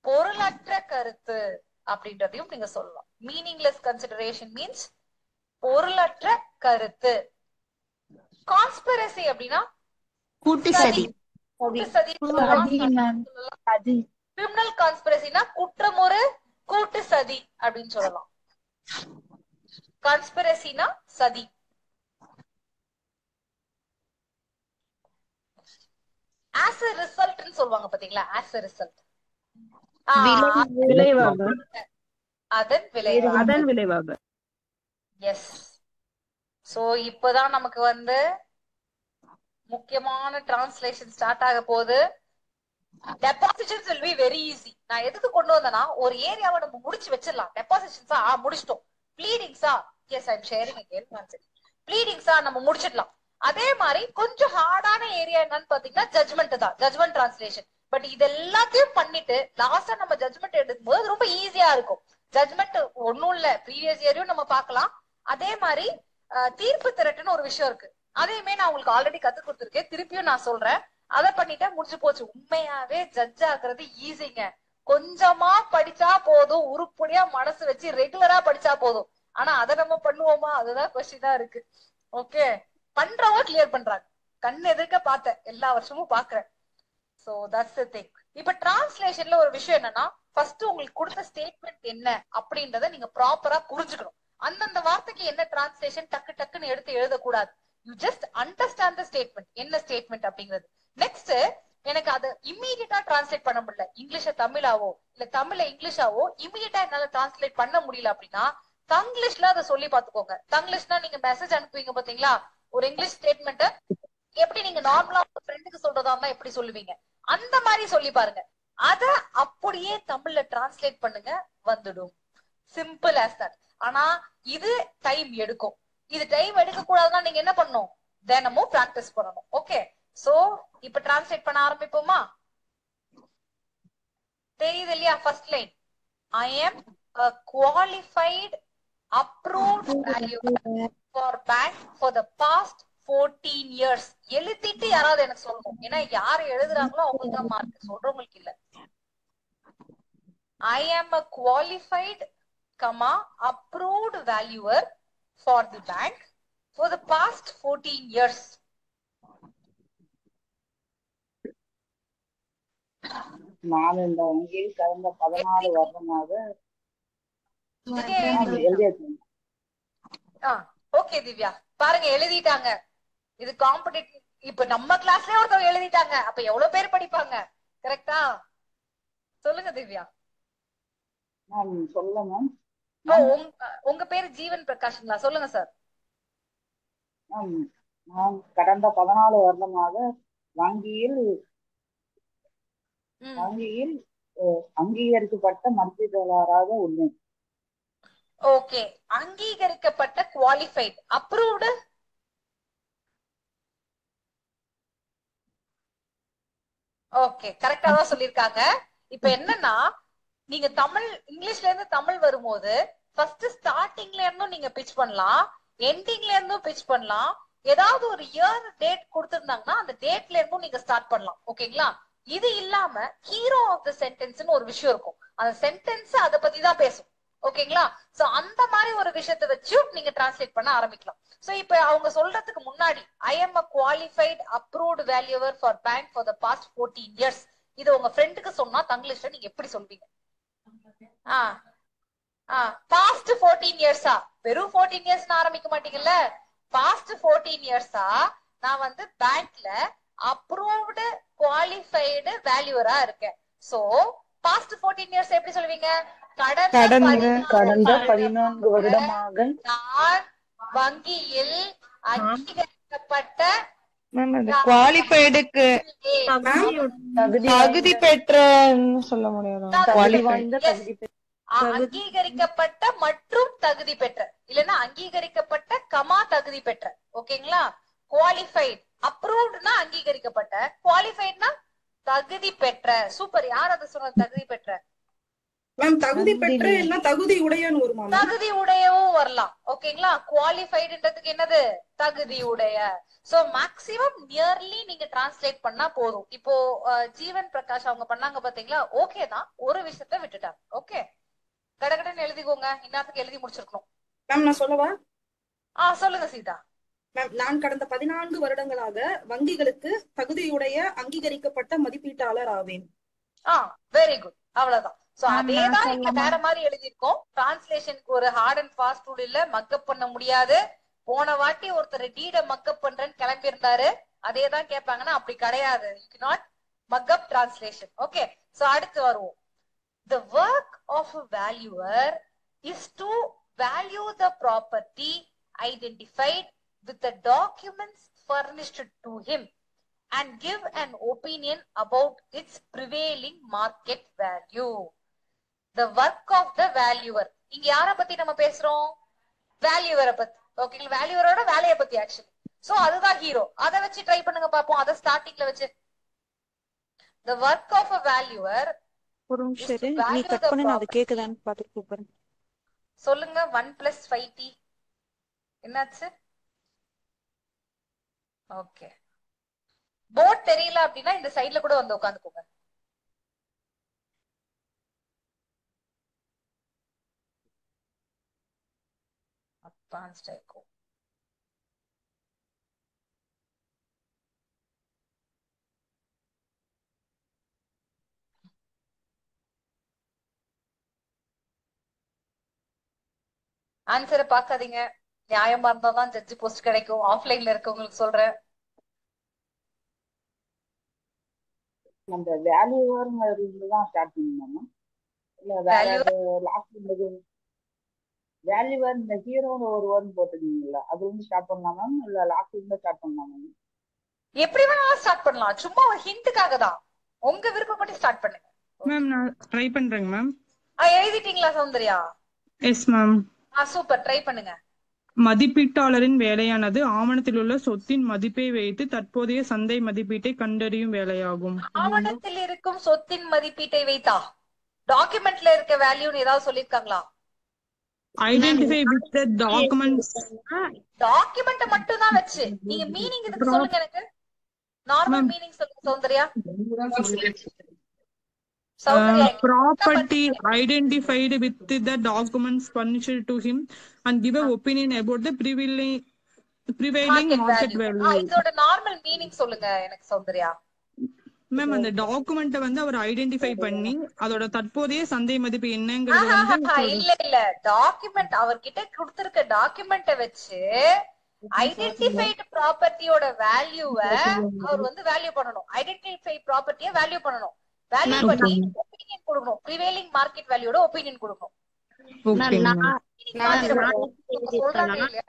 பொருளற்ற கருத்து அப்படின்றதையும் நீங்க சொல்லலாம். மீனிங்லெஸ் கன்சிடரேஷன் மீன்ஸ் பொருளற்ற கருத்து. கான்ஸ்பிரசி அப்படின்னா கூட்டு சதி. கிரிமினல் கான்ஸ்பிரசினா குற்றமுறு கூட்டு சதி அப்படின்னு சொல்லலாம். கான்ஸ்பிரசினா சதி. as a result ன்னு சொல்லுவாங்க பாத்தீங்களா? as a result. அதன் விளைவாக. அதன் விளைவாக. எஸ். சோ இப்பதான் நமக்கு வந்து முக்கியமான டிரான்ஸ்லேஷன் ஸ்டார்ட் ஆக போகுது. Depositions will be very easy. நான் எதுக்கு கொண்டு வந்தேன்னா ஒரு ஏரியாவை நம்ம முடிச்சு வச்சிடலாம். டெபாசிஷன்ஸா முடிச்சிட்டோம். ப்ளீடிங்ஸா yes I am sharing again one second. ப்ளீடிங்ஸா நம்ம முடிச்சிடலாம். அதே மாதிரி கொஞ்சம் ஹார்டான ஏரியா என்னன்னு பாத்தீங்கன்னா ஜட்ஜ்மெண்ட் தான், ஜட்ஜ்மெண்ட் டிரான்ஸ்லேஷன். பட் இது எல்லாத்தையும் பண்ணிட்டு லாஸ்டா நம்ம ஜட்ஜ்மெண்ட் எடுக்கும்போது அது ரொம்ப ஈஸியா இருக்கும். ஜட்ஜ்மெண்ட் ஒன்னும் இல்ல, ப்ரீவியஸ் இயரையும் நம்ம பார்க்கலாம். அதே மாதிரி தீர்ப்பு திரட்டுன்னு ஒரு விஷயம் இருக்கு. அதையுமே நான் உங்களுக்கு ஆல்ரெடி கத்து கொடுத்துருக்கேன், திருப்பியும் நான் சொல்றேன். அதை பண்ணிட்டா முடிஞ்சு போச்சு. உண்மையாவே ஜட்ஜ் ஆகுறது ஈஸிங்க. கொஞ்சமா படிச்சா போதும், உருப்படியா மனசு வச்சு ரெகுலரா படிச்சா போதும். ஆனா அதை நம்ம பண்ணுவோமா, அதுதான் கொஸ்டினா இருக்கு. ஓகே, பண்றவங்க கிளியர் பண்றாங்க. கண் எதிர்க்க பார்த்தேன், எல்லா வருஷமும் பாக்குறேன். So that's the thing. இப்ப டிரான்ஸ்லேஷன்ல ஒரு விஷயம் என்னன்னா, ஃபர்ஸ்ட் உங்களுக்கு கொடுத்த ஸ்டேட்மெண்ட் என்ன அப்படின்றத நீங்க ப்ராப்பரா புரிஞ்சுக்கணும். அந்தந்த வார்த்தைக்கு என்ன டிரான்ஸ்லேஷன் டக்கு டக்குன்னு எடுத்து எழுதக்கூடாது. You just understand the statement, என்ன ஸ்டேட்மெண்ட் அப்படிங்கிறது. நெக்ஸ்ட், எனக்கு அதை இம்மீடியட்டா டிரான்ஸ்லேட் பண்ண முடியல, இங்கிலீஷ தமிழாவோ இல்ல தமிழ இங்கிலீஷாவோ இம்மீடியட்டா என்னால டிரான்ஸ்லேட் பண்ண முடியல அப்படின்னா தங்கிலீஷ்ல அதை சொல்லி பாத்துக்கோங்க. தங்கிலீஷ்னா நீங்க மெசேஜ் அனுப்புவீங்க பாத்தீங்களா, ஒரு இங்கிலீஷ் ஸ்டேட்மெண்ட் எப்படி நீங்க நார்மலா உங்க ஃப்ரெண்டுக்கு சொல்றதா இருந்தா எப்படி சொல்லுவீங்க, அந்த மாதிரி சொல்லி பாருங்க. அத அப்படியே தமிழ்ல டிரான்ஸ்லேட் பண்ணுங்க, வந்துடும். Simple as that. ஆனா இது டைம் எடுக்கும். இது டைம் எடுக்க கூடாதுன்னா நீங்க என்ன பண்ணணும், தினமும் பிராக்டிஸ் பண்ணணும். ஓகே, சோ இப்ப டிரான்ஸ்லேட் பண்ண ஆரம்பிப்போமா? தெரியுது இல்லையா? First line, I am a qualified approved valuer for bank for the past 14 years. எழுதிட்டு யாராவது எனக்கு சொல்லணும், ஏன்னா யார் எழுதுறாங்களோ அவங்களுக்கு தான் மார்க், சொல்றவங்களுக்கு இல்ல. I am a qualified, approved valuer for the bank for the past 14 years. நான் இந்த வங்கியில் கடந்த 14 வருடமாக ஓகே திவ்யா, பாருங்க எழுதிட்டாங்க. இது காம்படிட்டிவ். இப்ப நம்ம கிளாஸ்லயே ஒருத்தவங்க எழுதிட்டாங்க, அப்ப எவ்வளவு பேர் படிப்பாங்க? கரெக்டா? சொல்லுங்க திவ்யா. சொல்ல மேம். உங்க பேரு ஜீவன் பிரகாஷ்ங்களா? சொல்லுங்க சார். நான் கடந்த 14 வருடமாக வங்கியில் அங்கீகரிக்கப்பட்ட மதிப்பீட்டாளராக உள்ளேன். ஓகே, அங்கீகரிக்கப்பட்ட குவாலிஃபைட், அப்ரூவ்டு ஓகே, கரெக்டா தான் சொல்லிருக்காங்க. இப்ப என்னன்னா, நீங்க தமிழ் இங்கிலீஷ்ல இருந்து தமிழ் வரும்போது ஃபர்ஸ்ட் ஸ்டார்டிங்ல இருந்தும் நீங்க பிச் பண்ணலாம், எண்டிங்ல இருந்தும் பிச் பண்ணலாம். ஏதாவது ஒரு இயர் டேட் கொடுத்திருந்தாங்கன்னா அந்த டேட்ல இருந்தும் நீங்க ஸ்டார்ட் பண்ணலாம். ஓகேங்களா? இது இல்லாம ஹீரோ ஆஃப் த சென்டென்ஸ்னு ஒரு விஷயம் இருக்கும். அந்த சென்டென்ஸ் அதை பத்தி தான் பேசும். ஓகேங்களா? சோ அந்த மாதிரி ஒரு விஷயத்தை வச்சு நீங்க டிரான்ஸ்லேட் பண்ண ஆரம்பிக்கலாம். சோ இப்ப அவங்க சொல்றதுக்கு முன்னாடி I am a qualified approved valuer for bank for the past 14 years, இது உங்க ஃப்ரெண்டுக்கு சொன்னா தங்கிலீஷ்ல நீங்க எப்படி சொல்வீங்க? பாஸ்ட் 14 years-ஆ? வெறும் 14 years ஆரம்பிக்க மாட்டீங்கல்ல. பாஸ்ட் 14 years-ஆ நான் வந்து பேங்க்ல அப்ரூவ்டு குவாலிஃபைடு வேல்யூவரா இருக்கேன். சோ பாஸ்ட் 14 years எப்படி சொல்வீங்க? கடந்த 14 வருடமாக நான் வங்கியில் அங்கீகரிக்கப்பட்ட குவாலிஃபைடுக்கு தகுதி பெற்றன்னு சொல்ல முடியாது. அங்கீகரிக்கப்பட்ட மற்றும் தகுதி பெற்ற, இல்லன்னா அங்கீகரிக்கப்பட்ட தகுதி பெற்ற. ஓகேங்களா? குவாலிஃபைட், அப்ரூவ்ட்னா அங்கீகரிக்கப்பட்ட, குவாலிஃபைட்னா தகுதி பெற்ற. சூப்பர். யார் அதை சொன்ன? தகுதி பெற்ற மேம். தகுதி பெற்ற இல்ல தகுதி உடையன்னு வருமா? தகுதி உடையவும் வரலாம். ஓகேங்களா? குவாலிஃபைடுன்றதுக்கு என்னது? தகுதி உடைய. சோ மேக்ஸிமம் நியர்லி நீங்க டிரான்ஸ்லேட் பண்ணா போதும். இப்போ ஜீவன் பிரகாஷ் அவங்க பண்ணாங்க பாத்தீங்களா? ஓகே தான், ஒரு விஷயத்த விட்டுட்டாங்க. ஓகே, கடகடன்னு எழுதிக்கோங்க, இன்னத்துக்கு எழுதி முடிச்சிருக்கணும். மேம் நான் சொல்லவா? சொல்லுங்க சீதா. மேம், நான் கடந்த 14 வருடங்களாக வங்கிகளுக்கு தகுதியுடைய அங்கீகரிக்கப்பட்ட மதிப்பீட்டாளர் ஆவேன். வெரி குட், அவ்வளவுதான். சோ அதேதான் இங்க வேற மாதிரி எழுதிருக்கோம். டிரான்ஸ்லேஷனுக்கு ஒரு ஹார்ட் அண்ட் ஃபாஸ்ட் ரூல் இல்ல, மக்கப் பண்ண முடியாது. போன வாட்டி ஒருத்தர் டீட மக்கப் பண்றேன்னு கிளம்பி இருந்தாரு, அதேதான் கேட்பாங்கன்னா அப்படி கிடையாது. You cannot mug up translation. Okay, so அடுத்து வருவோம். The work of a valuer is to value the property identified with the documents furnished to him and give an opinion about its prevailing market value. The work of the valuer. இங்க யார பத்தி நம்ம பேசுறோம்? வேல்யூவரை பத்தி. Okay, வேல்யூவரோட வேலையை பத்தி actually. So அதுதான் hero. அதை வச்சு ட்ரை பண்ணுங்க பாப்போம். அதை ஸ்டார்டிங்ல வச்சு. The work of a valuer. ஒரு நிமிஷம் இரு. நீ கட் பண்ணு, நான் அது கேக்குதான்னு பாத்துட்டு கூப்பிடுறேன். சொல்லுங்க. 1 + 5t என்னாச்சு? ஓகே, போர்ட் தெரியல அப்படின்னா இந்த சைடுல கூட வந்து உட்காந்துக்கோங்க. அட்வான்ஸ்ட் ஆயிக்கோ. ஆன்சரை பாக்காதீங்க. நியாயமா இருந்தாதான் ஜட்ஜி போஸ்ட் கிடைக்கும். ஆஃப்லைன்ல இருக்கவங்களுக்கு சொல்றேன். அந்த வேல்யூவர்ங்கிறது தான் ஸ்டார்ட் பண்ணணுமா? இல்ல வேற லாஸ்ட் வேல்யூவர் இந்த ஹீரோன்னு ஒரு வேர்டு போட்டுருக்கீங்களா, அது வந்து ஸ்டார்ட் பண்ணலாமா இல்ல லாஸ்ட் இருந்து ஸ்டார்ட் பண்ணலாமா? எப்படி வேணாலும் ஸ்டார்ட் பண்ணலாம். சும்மா ஒரு ஹிண்ட்டுக்காக தான். உங்க விருப்பப்படி ஸ்டார்ட் பண்ணுங்க. மேம் நான் ட்ரை பண்றேங்க மேம். எழுதிட்டீங்களா Soundarya? Yes ma'am. Super, try பண்ணுங்க. மதிப்பீட்டாளரின் வேலையானது ஆவணத்தில் உள்ள சொத்தின் மதிப்பை வைத்து தற்போதைய சந்தை மதிப்பீட்டை கண்டறியும் வேலையாகும். ஆவணத்தில் இருக்கும் சொத்தின் மதிப்பீட்டை வைத்தா டாக்குமெண்ட்ல இருக்க வேல்யூன்னு ஏதாவது சொல்லிருக்காங்களா? Identify with the documents. Document மட்டும் தான் வச்சு நீங்க மீனிங் இதுக்கு சொல்லுங்க. எனக்கு நார்மல் மீனிங் சொல்லுங்க Soundarya. Property identified with the documents furnished to him and give an opinion about the prevailing market value. இதோட நார்மல் மீனிங் சொல்லுங்க எனக்கு சௌந்தர்யா. மேம் அந்த டாக்குமெண்ட்டை வந்து அவர் ஐடென்டிஃபை பண்ணி அதோட தற்போதைய சந்தை மதிப்பு என்னங்கிறது வந்து இல்ல டாக்குமெண்ட் அவர்கிட்ட கொடுத்திருக்க டாக்குமெண்ட்டை வச்சு ஐடென்டிஃபைட் ப்ராப்பர்ட்டியோட வேல்யூவை அவர் வந்து வேல்யூ பண்ணணும். ஐடென்டிஃபைட் ப்ராப்பர்ட்டியை வேல்யூ பண்ணணும். வேல்யூ பண்ணி ஒபினியன் கொடுக்கணும். ப்ரிவேலிங் மார்க்கெட் வேல்யூட ஒபினியன் கொடுக்கணும்.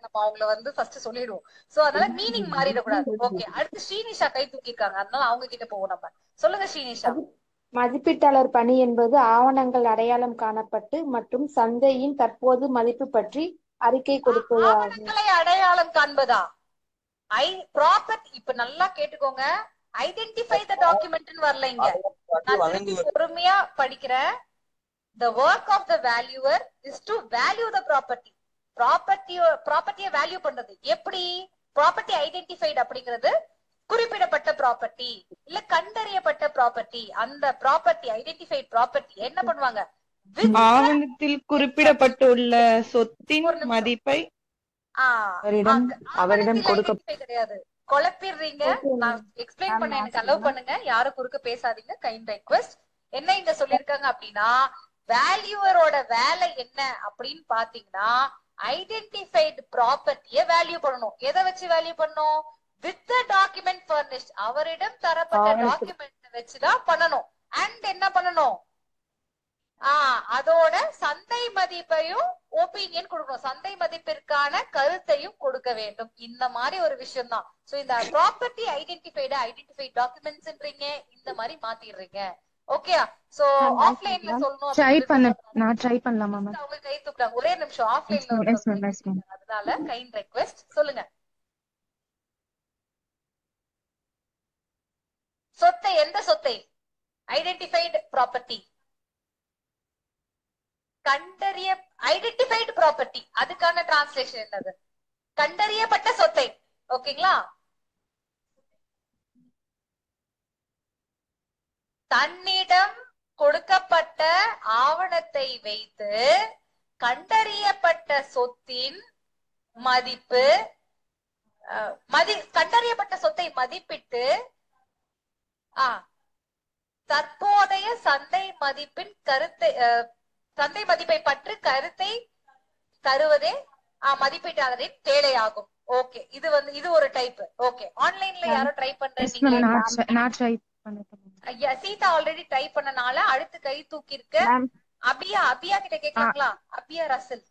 நம்ம அவங்கள வந்து ஃபர்ஸ்ட் சொல்லிடுவோம். சோ அதனால மீனிங் மாறிடக்கூடாது. ஓகே, அடுத்து ஸ்ரீனிஷா கை தூக்கிருக்காங்க. அதனால அவங்க கிட்ட போவோம் நம்ம. சொல்லுங்க ஸ்ரீனிஷா. மதிப்பீட்டாளர் பணி என்பது ஆவணங்கள் அடையாளம் காணப்பட்டு மற்றும் சந்தையின் தற்போது மதிப்பு பற்றி அறிக்கை கொடுப்பது. ஆவணங்களை அடையாளம் காண்பதா? ப்ராப்பர்ட்டி. இப்ப நல்லா கேட்டுக்கோங்க. ஐடென்டிஃபை த டாக்குமெண்ட்னு வரல இங்க. நான் பொறுமையா படிக்கிறேன். The work of the valuer is to value the property. ப்ராப்பர்ட்டியை வேல்யூ பண்றது எப்படி? ப்ராப்பர்ட்டி ஐடென்டிஃபைட் அப்படிங்கிறது குறிப்பிடப்பட்ட ப்ராப்பர்ட்டி இல்ல கண்டறியப்பட்ட ப்ராப்பர்ட்டி. அந்த ப்ராப்பர்ட்டி ஐடென்டிஃபைட் ப்ராப்பர்ட்டி என்ன பண்ணுவாங்க? ஆவணத்தில் குறிப்பிடப்பட்டுள்ள சொத்தின் மதிப்பை அவரிடம் கொடுக்க கிடையாது. குழப்பிடுறீங்க. நான் எக்ஸ்பிளைன் பண்ண எனக்கு அலோவ் பண்ணுங்க. யாரும் குறுக்க பேசாதீங்க. Kind request. என்ன இங்க சொல்லிருக்காங்க அப்படின்னா, வேல்யூவரோட வேலை என்ன அப்படின்னு பாத்தீங்கன்னா ஐடென்டிஃபைட் ப்ராப்பர்ட்டியை வேல்யூ பண்ணணும். எதை வச்சு வேல்யூ பண்ணணும்? With the document furnished. அவரிடம் தரப்பட்ட டாக்குமெண்ட் வச்சுதான் பண்ணணும். அண்ட் என்ன பண்ணணும்? அதோட சந்தை மதிப்பையும் ஒப்பீனியன் கொடுக்கணும். சந்தை மதிப்பிற்கான கருத்தையும் கொடுக்க வேண்டும். இந்த மாதிரி ஒரு விஷயம் தான். சோ இந்த ப்ராப்பர்ட்டி ஐடென்டிஃபைட் டாக்குமெண்ட்ஸ்ன்றீங்க, இந்த மாதிரி மாத்திடுறீங்க. ஓகே, சோ ஆஃப்லைன்ல சொல்லணும். நான் ட்ரை பண்ணலாமா மேம்? அவங்க கை தூக்குறாங்க. ஒரே நிமிஷம். ஆஃப்லைன்ல அதனால கைண்ட் ரெக்வெஸ்ட் சொல்லுங்க. சொத்தை, எந்த சொத்தை? Identified property. ஐடென்டிஃபைட் ப்ராப்பர்ட்டி அதுக்கான டிரான்ஸ்லேஷன் என்னது? கண்டறியப்பட்ட சொத்தை. ஓகேங்களா? தன்னிடம் கொடுக்கப்பட்ட ஆவணத்தை வைத்து கண்டறியப்பட்ட சொத்தின் மதிப்பு கண்டறியப்பட்ட சொத்தை மதிப்பிட்டு தற்போதைய சந்தை மதிப்பின் கருத்தை சந்தை மதிப்பை பற்றி கருத்தை தருவதே மதிப்பீட்டாளரின் வேலையாகும். ஓகே, இது ஒரு டைப். ஓகே, ஆன்லைன்ல யாரும் ட்ரை பண்றீங்க? சீதா ஆல்ரெடி ட்ரை பண்ணனால அடுத்து கை தூக்கி இருக்க. அபியா கிட்ட கேட்கலாங்களா? அபியா ரசல்.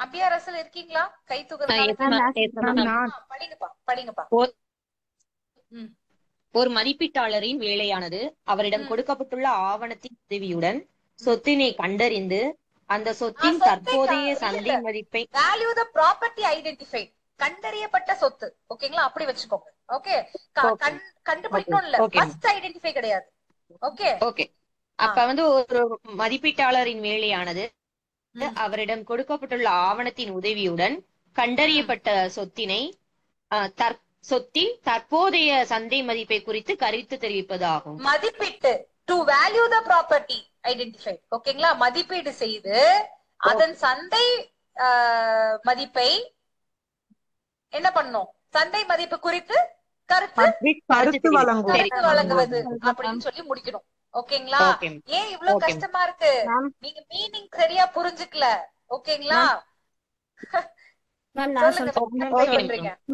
அம்பியா ரசல் இருக்கீங்களா? கை Yes, தூக்குறதுனால ma'am. Yes, ma'am ma'am. நான் படிங்கப்பா படிங்கப்பா. ஒரு ம் ஒரு மதிப்பீட்டாளரின் வேலையானது அவரிடம் ம் கொடுக்கப்பட்டுள்ள ஆவணத்தின் உதவியுடன் சொத்தினை கண்டறிந்து அந்த சொத்தின் சொத்தை தற்போதைய இல்ல சந்தை மதிப்பை வேல்யூ த ப்ராப்பர்ட்டி ஐடென்டிஃபைட், கண்டறியப்பட்ட சொத்து. ஓகேங்களா? அப்படி வச்சுக்கோங்க. ஓகே, ஓகே கண்டுபிடிக்கணும் இல்ல, ஓகே மஸ்ட் ஐடென்டிஃபை கிடையாது. ஓகே. ஓகே. அப்ப ஒரு மதிப்பீட்டாளரின் வேலையானது அவரிடம் கொடுக்கப்பட்டுள்ள ஆவணத்தின் உதவியுடன் கண்டறியப்பட்ட சொத்தினை சொத்தின் தற்போதைய சந்தை மதிப்பை குறித்து கருத்து தெரிவிப்பதாகும். மதிப்பீட்டு to value the property identified. ஓகேங்களா? மதிப்பீடு செய்து அதன் சந்தை மதிப்பை என்ன பண்ணும்? சந்தை மதிப்பு குறித்து கருத்து வழங்குவது அப்படின்னு சொல்லி முடிக்கணும். ஓகேங்களா? ஏன் இவ்வளவு கஷ்டமா இருக்கு? நீங்க மீனிங் சரியா புரிஞ்சுக்கல. ஓகேங்களா?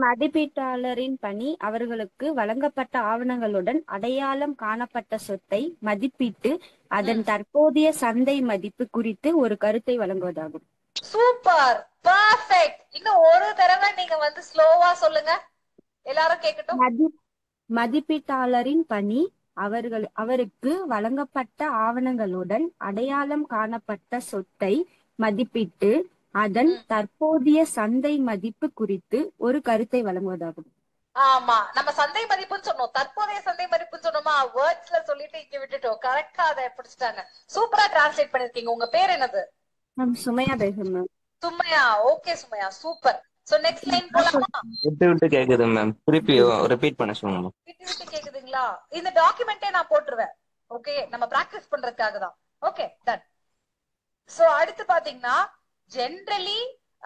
மதிப்பீட்டாளரின் பணி அவர்களுக்கு வழங்கப்பட்ட ஆவணங்களுடன் அடையாளம் காணப்பட்ட சொத்தை மதிப்பிட்டு அதன் தற்போதைய சந்தை மதிப்பு குறித்து ஒரு கருத்தை வழங்குவதாகும். Super, perfect. இன்னும் ஒரு தடவை நீங்க ஸ்லோவா சொல்லுங்க, எல்லாரும் கேட்கட்டும். மதிப்பீட்டாளரின் பணி அவருக்கு வழங்கப்பட்ட ஆவணங்களுடன் அடையாளம் காணப்பட்ட சொத்தை மதிப்பிட்டு அதன் தற்போதைய சந்தை மதிப்பு குறித்து ஒரு கருத்தை வழங்குவதாகும். ஆமா, நம்ம சந்தை மதிப்புன்னு சொன்னோம், தற்போதைய சந்தை மதிப்புன்னு சொன்னோமா? வேர்ட்ஸ்ல சொல்லிட்டு இங்க விட்டுட்டோம். கரெக்டா அதை பிடிச்சிட்டாங்க. சூப்பரா டிரான்ஸ்லேட் பண்ணிருக்கீங்க. உங்க பேர் என்னது? சுமையா பேசும் மேம். சுமையா. ஓகே சுமையா, சூப்பர். சோ நெக்ஸ்ட் லைன் போலாமா? விட்டு கேக்குது மேம், திருப்பி ரிப்பீட் பண்ண சொல்லுங்க. விட்டு கேக்குதுங்களா? இந்த டாக்குமெண்டே நான் போட்டுருவேன். ஓகே, நம்ம பிராக்டிஸ் பண்றதுக்காக தான். Okay, ton. சோ அடுத்து பாத்தீங்கன்னா, generally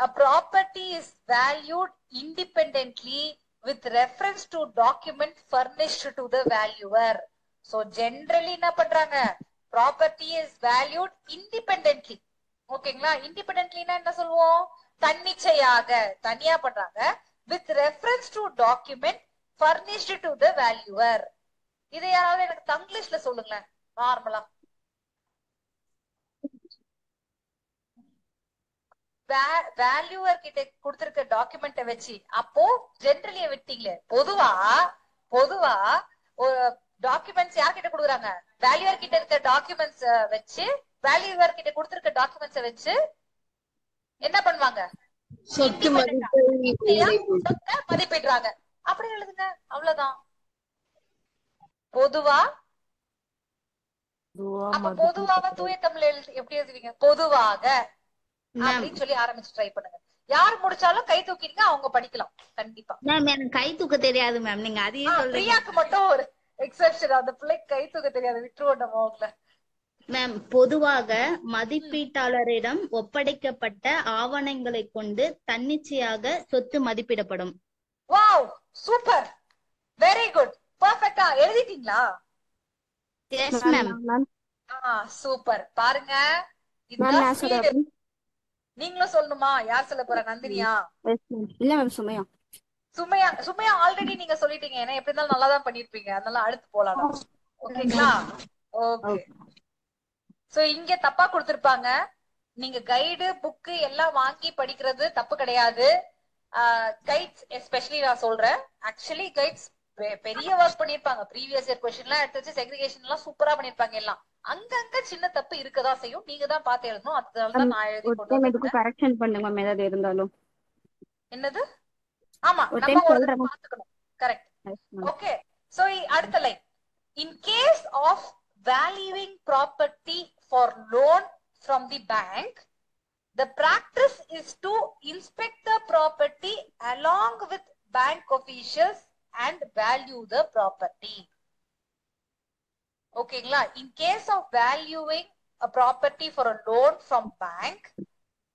a property is valued independently with reference to document furnished to the valuer. So generally என்ன பண்றாங்க? Property is valued independently. ஓகேங்களா? இண்டிபெண்டன்ட்லினா என்ன சொல்லுவோம்? தன்னிச்சையாக, தனியா பண்றாங்க. With reference to document furnished to the valuer. இதை யாராவது எனக்கு தங்கிலீஷ்ல சொல்லுங்களேன் நார்மலா. வேல்யூவர் கிட்ட கொடுத்திருக்க டாக்குமெண்ட்டை வச்சு, அப்போ ஜெனரலிய விட்டீங்களே, பொதுவா ஒரு டாக்குமெண்ட்ஸ் யார்கிட்ட கொடுக்குறாங்க? வேல்யூவர் கிட்ட இருக்க டாக்குமெண்ட்ஸ் வச்சு, வேல்யூவர் கிட்ட கொடுத்திருக்க டாக்குமெண்ட்ஸை வச்சு என்ன பண்ணுவாங்க? சொத்தை மதிப்பிடுறாங்க. அப்படி எழுதுங்க, அவ்வளவுதான். பொதுவா. அப்ப பொதுவாக தூய தமிழ் எப்படி எழுதுவீங்க? பொதுவாக அப்படின்னு சொல்லி ஆரம்பிச்சு ட்ரை பண்ணுங்க. யார் முடிச்சாலும் கை தூக்கிடுங்க, அவங்க படிக்கலாம் கண்டிப்பா. மேம் எனக்கு கை தூக்க தெரியாது மேம், நீங்க அதையே சொல்றீங்க. பிரியாக்கு மட்டும் ஒரு எக்ஸெப்ஷன், அந்த பிள்ளைக்கு கை தூக்க தெரியாது, விட்டுருவோம் நம்ம அவங்கள. மேம் பொதுவாக மதிப்பீட்டாளரிடம் ஒப்படைக்கப்பட்ட ஆவணங்களை கொண்டு தன்னிச்சையாக சொத்து மதிப்பிடப்படும். வாவ், சூப்பர், வெரி குட், பெர்ஃபெக்ட்டா எழுதிட்டீங்களா? S ma'am. சூப்பர். பாருங்க, இதுதான் ஸ்பீடு. நீங்களும் சொல்லணுமா? யார் சொல்ல போற? நந்தினியா? இல்ல மேம், சுமையா. சுமையா ஆல்ரெடி நீங்க சொல்லிட்டீங்க. ஏன்னா எப்படி இருந்தாலும் நல்லா தான் பண்ணிருப்பீங்க, அதனால அடுத்து போலாம். ஓகேங்களா? ஓகே. சோ இங்க தப்பா கொடுத்திருப்பாங்க. நீங்க கைடு புக்கு எல்லாம் வாங்கி படிக்கிறது தப்பு கிடையாது. கைட்ஸ் எஸ்பெஷலி நான் சொல்றேன், ஆக்சுவலி கைட்ஸ் பெரிய ஒர்க் பண்ணிருப்பாங்க. ப்ரீவியஸ் இயர் கொஸ்டின் எல்லாம் எடுத்து வச்சு செக்ரிகேஷன் எல்லாம் சூப்பரா பண்ணிருப்பாங்க. எல்லாம் அங்கங்க சின்ன தப்பு இருக்கதான் செய்யும், நீங்க தான் பாத்து எழுதணும். அதனாலதான் நான் எழுதி கொண்டு கரெக்ஷன் பண்ணுங்க மேம், ஏதாவது இருந்தாலும். என்னது? ஆமா, நம்ம ஒரு பாத்துக்கணும். கரெக்ட். ஓகே. சோ அடுத்த line, in case of valuing property for loan from the bank, the practice is to inspect the property along with bank officials and value the property. ஓகேங்களா? in case of valuing a property for a loan from bank,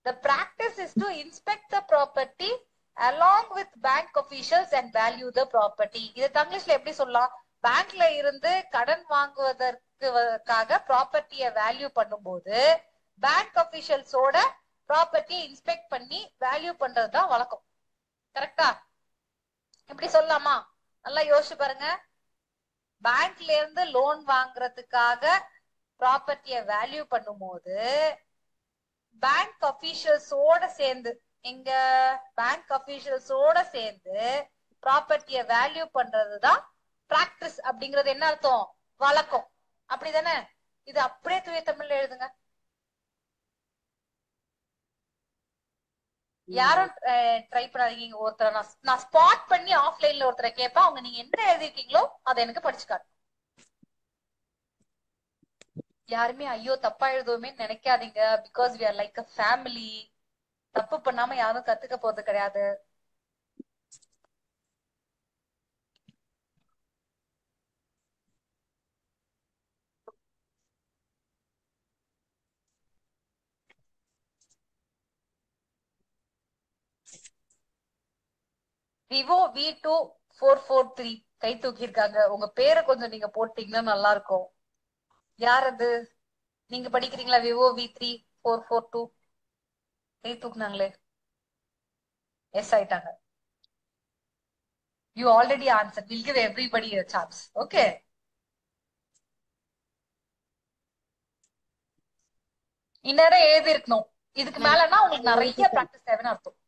the practice is to inspect the property along with bank officials and value the property. இது தங்கிலீஷ்ல எப்படி சொல்லலாம்? பேங்க்ல இருந்து கடன் வாங்குவதற்காக ப்ராப்பர்ட்டியை value பண்ணும்போது பேங்க் அபிஷியல்ஸோட ப்ராப்பர்ட்டியை இன்ஸ்பெக்ட் பண்ணி வேல்யூ பண்றதுதான் வழக்கம். கரெக்டா? இப்படி சொல்லலாமா? நல்லா யோசிச்சு பாருங்க. பேங்க்ல இருந்து லோன் வாங்குறதுக்காக ப்ராப்பர்ட்டியை வேல்யூ பண்ணும்போது பேங்க் அபிஷியல்ஸோட சேர்ந்து எங்க பேங்க் அபிஷியல்ஸோட சேர்ந்து ப்ராப்பர்ட்டிய வேல்யூ பண்றதுதான் பிராக்டிஸ். அப்படிங்கறது என்ன அர்த்தம்? வழக்கம். அப்படிதானே? இது அப்படியே தூய தமிழ்ல எழுதுங்க. யாரும் ட்ரை பண்ணாதீங்க. ஒருத்தரை நான் ஸ்பாட் பண்ணி ஆஃப்லைன்ல ஒருத்தரை கேட்பேன். அவங்க நீங்க என்ன எழுதிருக்கீங்களோ அதை எனக்கு படிச்சு காட்டு. யாருமே ஐயோ தப்பா எழுதுவோமே நினைக்காதீங்க. Because we are like a family. தப்பு பண்ணாம யாரும் கத்துக்க போறது கிடையாது. விவோ V2443 கை தூக்கி இருக்காங்க. உங்க பேரை கொஞ்சம் நீங்க போட்டீங்கன்னா நல்லா இருக்கும். யார் அது? நீங்க படிக்கிறீங்களா? விவோ V3442 கை தூக்குனாங்களே. எஸ் ஆயிட்டாங்க. You already answer. Will give everybody a chance. Okay, இந்நேரம் எழுதி இருக்கணும். இதுக்கு மேலனா உங்களுக்கு நிறைய பிராக்டிஸ் தேவைன்னு அர்த்தம்.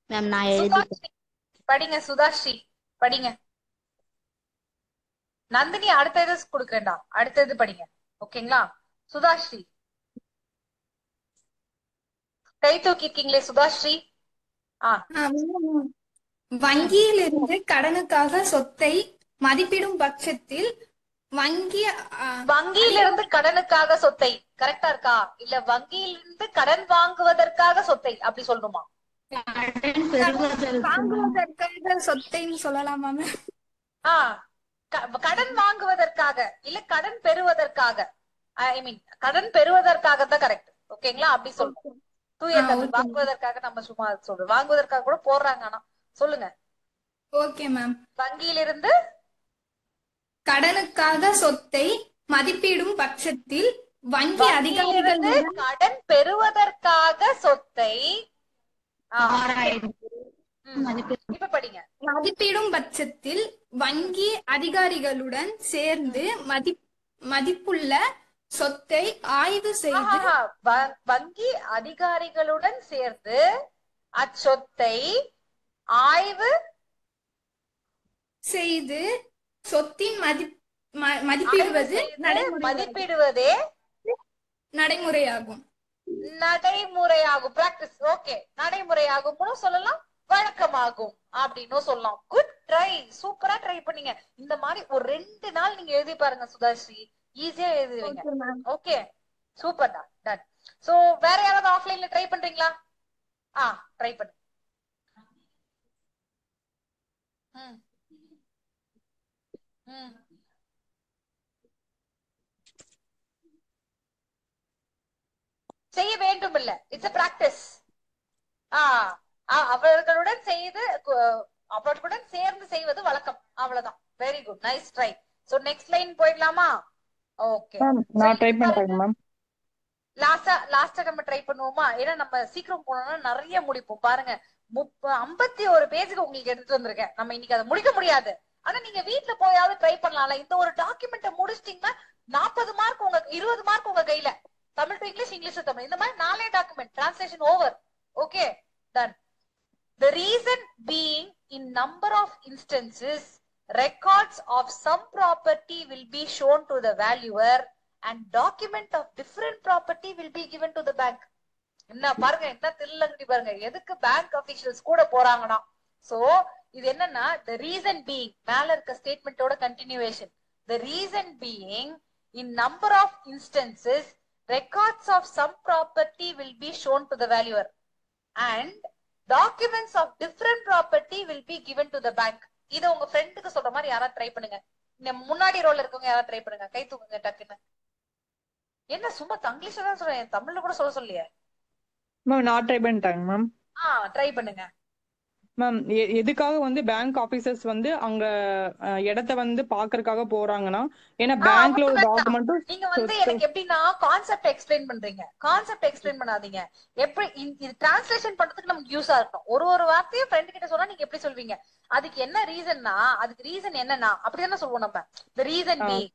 மேம் நான் எழுதிட்டேன். படிங்க சுதாஸ்ரீ, படிங்க. நந்தினி அடுத்த இது கொடுக்கண்டா, அடுத்தது படிங்க. ஓகேங்களா? சுதாஸ்ரீ கை தூக்கி இருக்கீங்களே சுதாஸ்ரீ. வங்கியிலிருந்து கடனுக்காக சொத்தை மதிப்பிடும் பட்சத்தில் வங்கியிலிருந்து கடனுக்காக சொத்தை கரெக்டா இருக்கா? இல்ல வங்கியிலிருந்து கடன் வாங்குவதற்காக சொத்தை அப்படி சொல்லணுமா? வாங்குவதற்காக சொத்தைன்னு சொல்லலாமா மேம்? கடன் வாங்குவதற்காக இல்ல கடன் பெறுவதற்காக. ஐ மீன் கடன் பெறுவதற்காக தான் கரெக்ட். ஓகேங்களா? அப்படி சொல்லுங்க. தூய தமிழ். வாங்குவதற்காக நம்ம சும்மா சொல்றோம். வாங்குவதற்காக கூட போடுறாங்க. ஆனா சொல்லுங்க. Okay ma'am. வங்கியிலிருந்து கடனுக்காக சொத்தை மதிப்பிடும் பட்சத்தில் வங்கி அதிகாரிகள் கடன் பெறுவதற்காக சொத்தை இப்ப படிங்க. மதிப்பிடும் பட்சத்தில் வங்கி அதிகாரிகளுடன் சேர்ந்து மதிப்புள்ள சொத்தை ஆய்வு செய்து வங்கி அதிகாரிகளுடன் சேர்ந்து அச்சொத்தை ஆய்வு செய்து சொத்தின் மதிப்பிடுவதே நடைமுறையாகும். நடைமுறையாகும். பிராக்டிஸ். ஓகே, நடைமுறையாகும் சொல்லலாம், வழக்கமாகும் அப்படின்னு சொல்லலாம். Good try. சூப்பரா ட்ரை பண்ணீங்க. இந்த மாதிரி ஒரு 2 நாள் நீங்க எழுதி பாருங்க சுதாஸ்ரீ. ஈஸியா எழுதுவீங்க. ஓகே, சூப்பர் தான். டன். சோ வேற யாராவது ஆஃப்லைன்ல ட்ரை பண்றீங்களா? ட்ரை பண்ணு. செய்ய வேண்டும் இல்ல, இட்ஸ் a practice. அவர்களுடன் அவர்களுடன் சேர்ந்து செய்வது வழக்கம். அவ்வளவுதான். Very good, nice try. So next line போயிடலாமா? ஓகே, நான் ட்ரை பண்றேன் மேம். லாஸ்டா நம்ம ட்ரை பண்ணுவோமா? ஏன்னா நம்ம சீக்கிரம் போனோம்னா நிறைய முடிப்போம். பாருங்க 51 பேஜுக்கு உங்களுக்கு எடுத்துட்டு வந்திருக்கேன். நம்ம இன்னைக்கு அதை முடிக்க முடியாது. ஆனா நீங்க வீட்டுல போயாவது ட்ரை பண்ணலாம்ல. இந்த ஒரு டாக்குமெண்ட்டை முடிச்சிட்டீங்கன்னா 40 மார்க் 20 மார்க் உங்க கையில. Tamil to English, English to Tamil. இந்த மாதிரி 4 document. Translation over. Okay, done. The reason being, in number of instances, records of some property will be shown to the valuer and document of different property will be given to the bank. என்ன பாருங்க, என்ன தில்லங்கடி பாருங்க. எதுக்கு bank officials கூட போறாங்கன்னா, so இது என்னன்னா the reason being மேல இருக்க ஸ்டேட்மெண்டோட continuation. The reason being, in number of instances, records of some property will be shown to the valuer and documents of different property will be given to the bank. இத உங்க ஃப்ரெண்டுக்கு சொல்ற மாதிரி யாராவது try பண்ணுங்க. முன்னாடி ரோல்ல இருக்கவங்க யாராவது ட்ரை பண்ணுங்க. கை தூக்குங்க டக்குன்னு. என்ன சும்மா தங்கிலீஷ்ல தான் சொல்றேன், தமிழ்ல கூட சொல்ல சொல்லியே. மேம் நான் ட்ரை பண்ணிட்டாங்க மேம். ட்ரை பண்ணுங்க. மேம் எதுக்காக வந்து பேங்க் ஆபீசர்ஸ் வந்து அங்க இடத்த வந்து பாக்குறதுக்காக போறாங்கன்னா, ஏன்னா பேங்க்ல ஒரு டாக்குமெண்ட்டும் நீங்க வந்து எனக்கு எப்படின்னா கான்செப்ட் எக்ஸ்பிளைன் பண்றீங்க. கான்செப்ட் எக்ஸ்பிளைன் பண்ணாதீங்க. எப்படி இது டிரான்ஸ்லேஷன் பண்றதுக்கு நமக்கு யூஸா இருக்கும். ஒரு வார்த்தையை ஃப்ரெண்ட் கிட்ட சொன்னா நீங்க எப்படி சொல்வீங்க? அதுக்கு என்ன ரீசன்னா, அதுக்கு ரீசன் என்னன்னா அப்படிதானே சொல்லுவோம் நம்ம. the reason being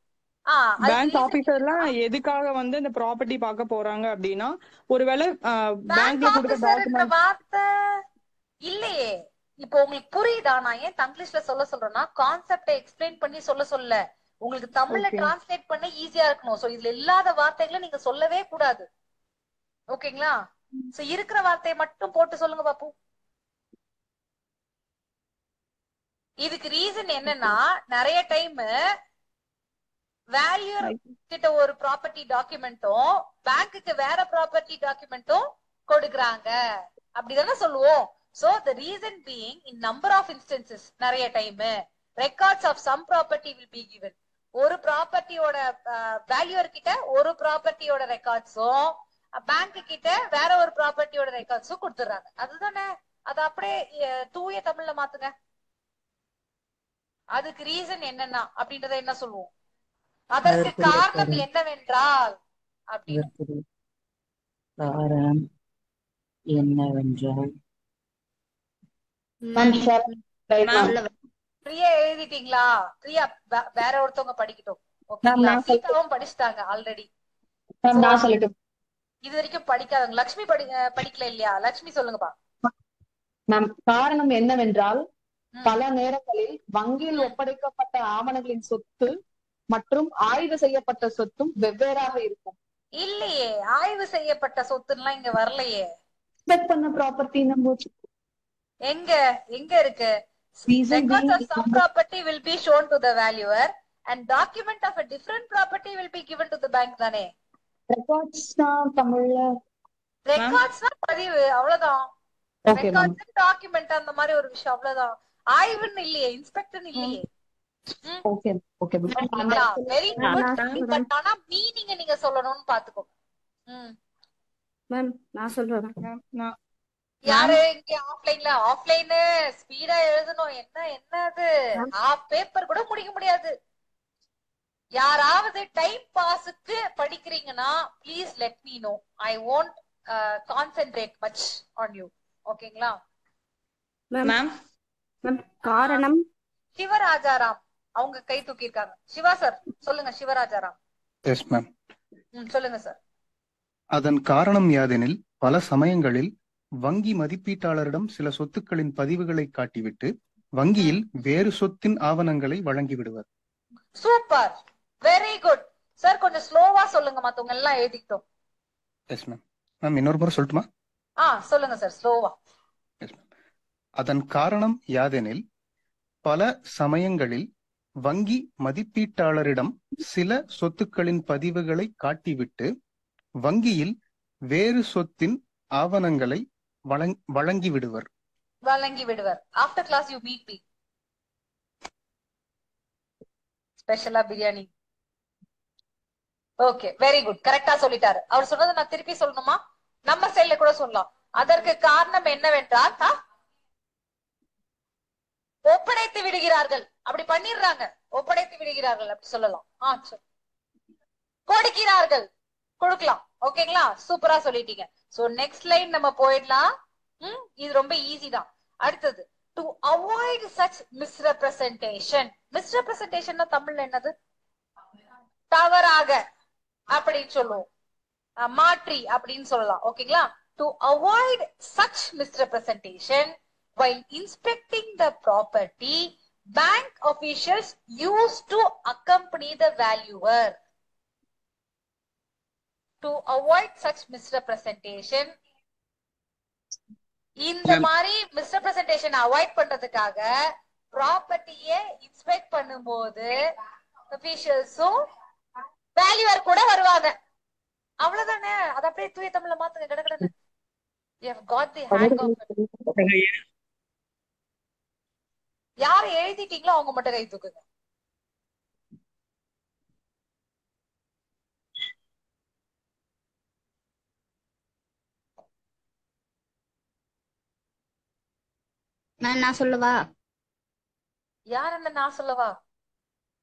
பேங்க் ஆபீசர்லாம் எதுக்காக வந்து இந்த ப்ராப்பர்ட்டி பார்க்க போறாங்க அப்படின்னா, ஒருவேளை பேங்க்ல கொடுத்த டாக்குமெண்ட் வார்த்தை இல்லையே. இப்போ உங்களுக்கு புரியுதா நான் ஏன் தங்கிலீஷ்ல சொல்றேன்னா, கான்செப்டை எக்ஸ்பிளைன் பண்ணி சொல்ல உங்களுக்கு தமிழ்ல டிரான்ஸ்லேட் பண்ண ஈஸியா இருக்கணும். சோ இதுல இல்லாத வார்த்தைகளை நீங்க சொல்லவே கூடாது. ஓகேங்களா? சோ இருக்கிற வார்த்தையை மட்டும் போட்டு சொல்லுங்க பாப்பு. இதுக்கு ரீசன் என்னன்னா, நிறைய டைம் வேல்யூர் கிட்ட ஒரு ப்ராப்பர்ட்டி டாக்குமெண்ட்டும் பேங்க்குக்கு வேற ப்ராப்பர்ட்டி டாக்குமெண்ட்டும் கொடுக்கறாங்க அப்படிதானே சொல்லுவோம். So the reason being, in number of instances, நிறைய time records of some property will be given. ஒரு ப்ராப்பர்ட்டியோட வேல்யூர் கிட்ட ஒரு ப்ராப்பர்ட்டியோட ரெக்கார்ட்ஸும் பேங்க் கிட்ட வேற ஒரு ப்ராப்பர்ட்டியோட ரெக்கார்ட்ஸும் கொடுத்துறாங்க. அதுதானே? அது அப்படியே தூய தமிழ்ல மாத்துங்க. அதுக்கு ரீசன் என்னன்னா அப்படின்றத என்ன சொல்லுவோம்? அதற்கு காரணம் என்னவென்றால் காரணம் என்னவென்றால் பிரியா எழுதிட்டீங்களா? பிரியா வேற ஒருத்தவங்க படிக்கட்டும். ஓகேங்களா? சீதாவும் படிச்சுட்டாங்க ஆல்ரெடி. இது வரைக்கும் படிக்காதவங்க லட்சுமி படிக்கல இல்லையா? லட்சுமி சொல்லுங்கப்பா. மேம், காரணம் என்னவென்றால் பல நேரங்களில் வங்கியில் ஒப்படைக்கப்பட்ட ஆவணங்களின் சொத்து மற்றும் ஆய்வு செய்யப்பட்ட சொத்தும் வெவ்வேறாக இருக்கும். இல்லையே, ஆய்வு செய்யப்பட்ட சொத்துலாம் இங்க வரலையே. எக்ஸ்பெக்ட் பண்ண ப்ராப்பர்ட்டி எங்க எங்க இருக்கு? Records of some property will be shown to the valuer and document of a different property will be given to the bank தானே? ரெக்கார்ட்ஸ்னா தமிழ்ல ரெக்கார்ட்ஸ்னா பதிவு, அவ்வளவுதான். ரெக்கார்ட்ஸ் டாக்குமெண்ட் அந்த மாதிரி ஒரு விஷயம், அவ்வளவுதான். ஆய்வுன்னு இல்லையே, இன்ஸ்பெக்டர்னு இல்லையே. Okay okay very good. But ஆனா மீனிங் நீங்க சொல்லணும்னு பாத்துக்கோ. மேம் நான் சொல்றேன். யாரு இங்க ஆஃப்லைன் ஸ்பீடா எழுதணும். என்னது ஹாஃப் பேப்பர் கூட முடிக்க முடியாது. யாராவது டைம் பாஸுக்கு படிக்கிறீங்கன்னா please let me know. I won't concentrate much on you. ஓகேங்களா? மேம் காரணம் சிவராஜாராம் அவங்க கை தூக்கி இருக்காங்க. சிவா சார் சொல்லுங்க. சிவராஜாராம். Yes ma'am. சொல்லுங்க சார். அதன் காரணம் யாதெனில் பல சமயங்களில் வங்கி மதிப்பீட்டாளரிடம் சில சொத்துக்களின் பதிவுகளை காட்டிவிட்டு வங்கியில் வேறு சொத்தின் ஆவணங்களை வழங்கி விடுவர். Super, very good sir. கொஞ்சம் ஸ்லோவா சொல்லுங்க, மத்தவங்க எல்லாம் எழுதிட்டோம். Yes ma'am. மேம் இன்னொரு முறை சொல்லட்டுமா? சொல்லுங்க சார், ஸ்லோவா. Yes ma'am. அதன் காரணம் யாதெனில் பல சமயங்களில் வங்கி மதிப்பீட்டாளரிடம் சில சொத்துக்களின் பதிவுகளை காட்டிவிட்டு வங்கியில் வேறு சொத்தின் ஆவணங்களை வழங்கி விடுவர். After class you meet me. ஸ்பெஷலா பிரியாணி. Okay, very good. கரெக்டா சொல்லிட்டாரு. அவர் சொன்னதை நான் திருப்பி சொல்லணுமா? நம்ம சைடுல கூட சொல்லலாம். அதற்கு காரணம் என்னவென்றால் ஒப்படைத்து விடுகிறார்கள். அப்படி பண்ணிடுறாங்க. ஒப்படைத்து விடுகிறார்கள் அப்படி சொல்லலாம். கொடுக்கிறார்கள், கொடுக்கலாம். ஓகேங்களா? சூப்பரா சொல்லிட்டீங்க. சோ நெக்ஸ்ட் லைன் நம்ம போயிடலாம். இது ரொம்ப ஈஸி தான். அடுத்தது, to avoid such misrepresentation. Misrepresentation தமிழ்ல என்னது? தவறாக அப்படின்னு சொல்லுவோம். மாற்றி அப்படின்னு சொல்லலாம். ஓகேங்களா? To avoid such misrepresentation while inspecting the property, bank officials used to accompany the valuer. To avoid such misrepresentation, இந்த மாதிரி மிஸ்ரெப்ரசன்டேஷன் அவாய்ட் பண்றதுக்காக ப்ராப்பர்ட்டியை இன்ஸ்பெக்ட் பண்ணும்போது officialsம் வேல்யூவர் கூட வருவாங்க. அவ்வளவுதானே? அது அப்படியே தூய தமிழ்ல மாத்துங்க கடகடன்னு. You have got the hang of it. யாரு எழுதிட்டீங்களோ அவங்க மட்டும் கை தூக்குங்க. நான் சொல்லவா? யார் என்ன நான் சொல்லவா?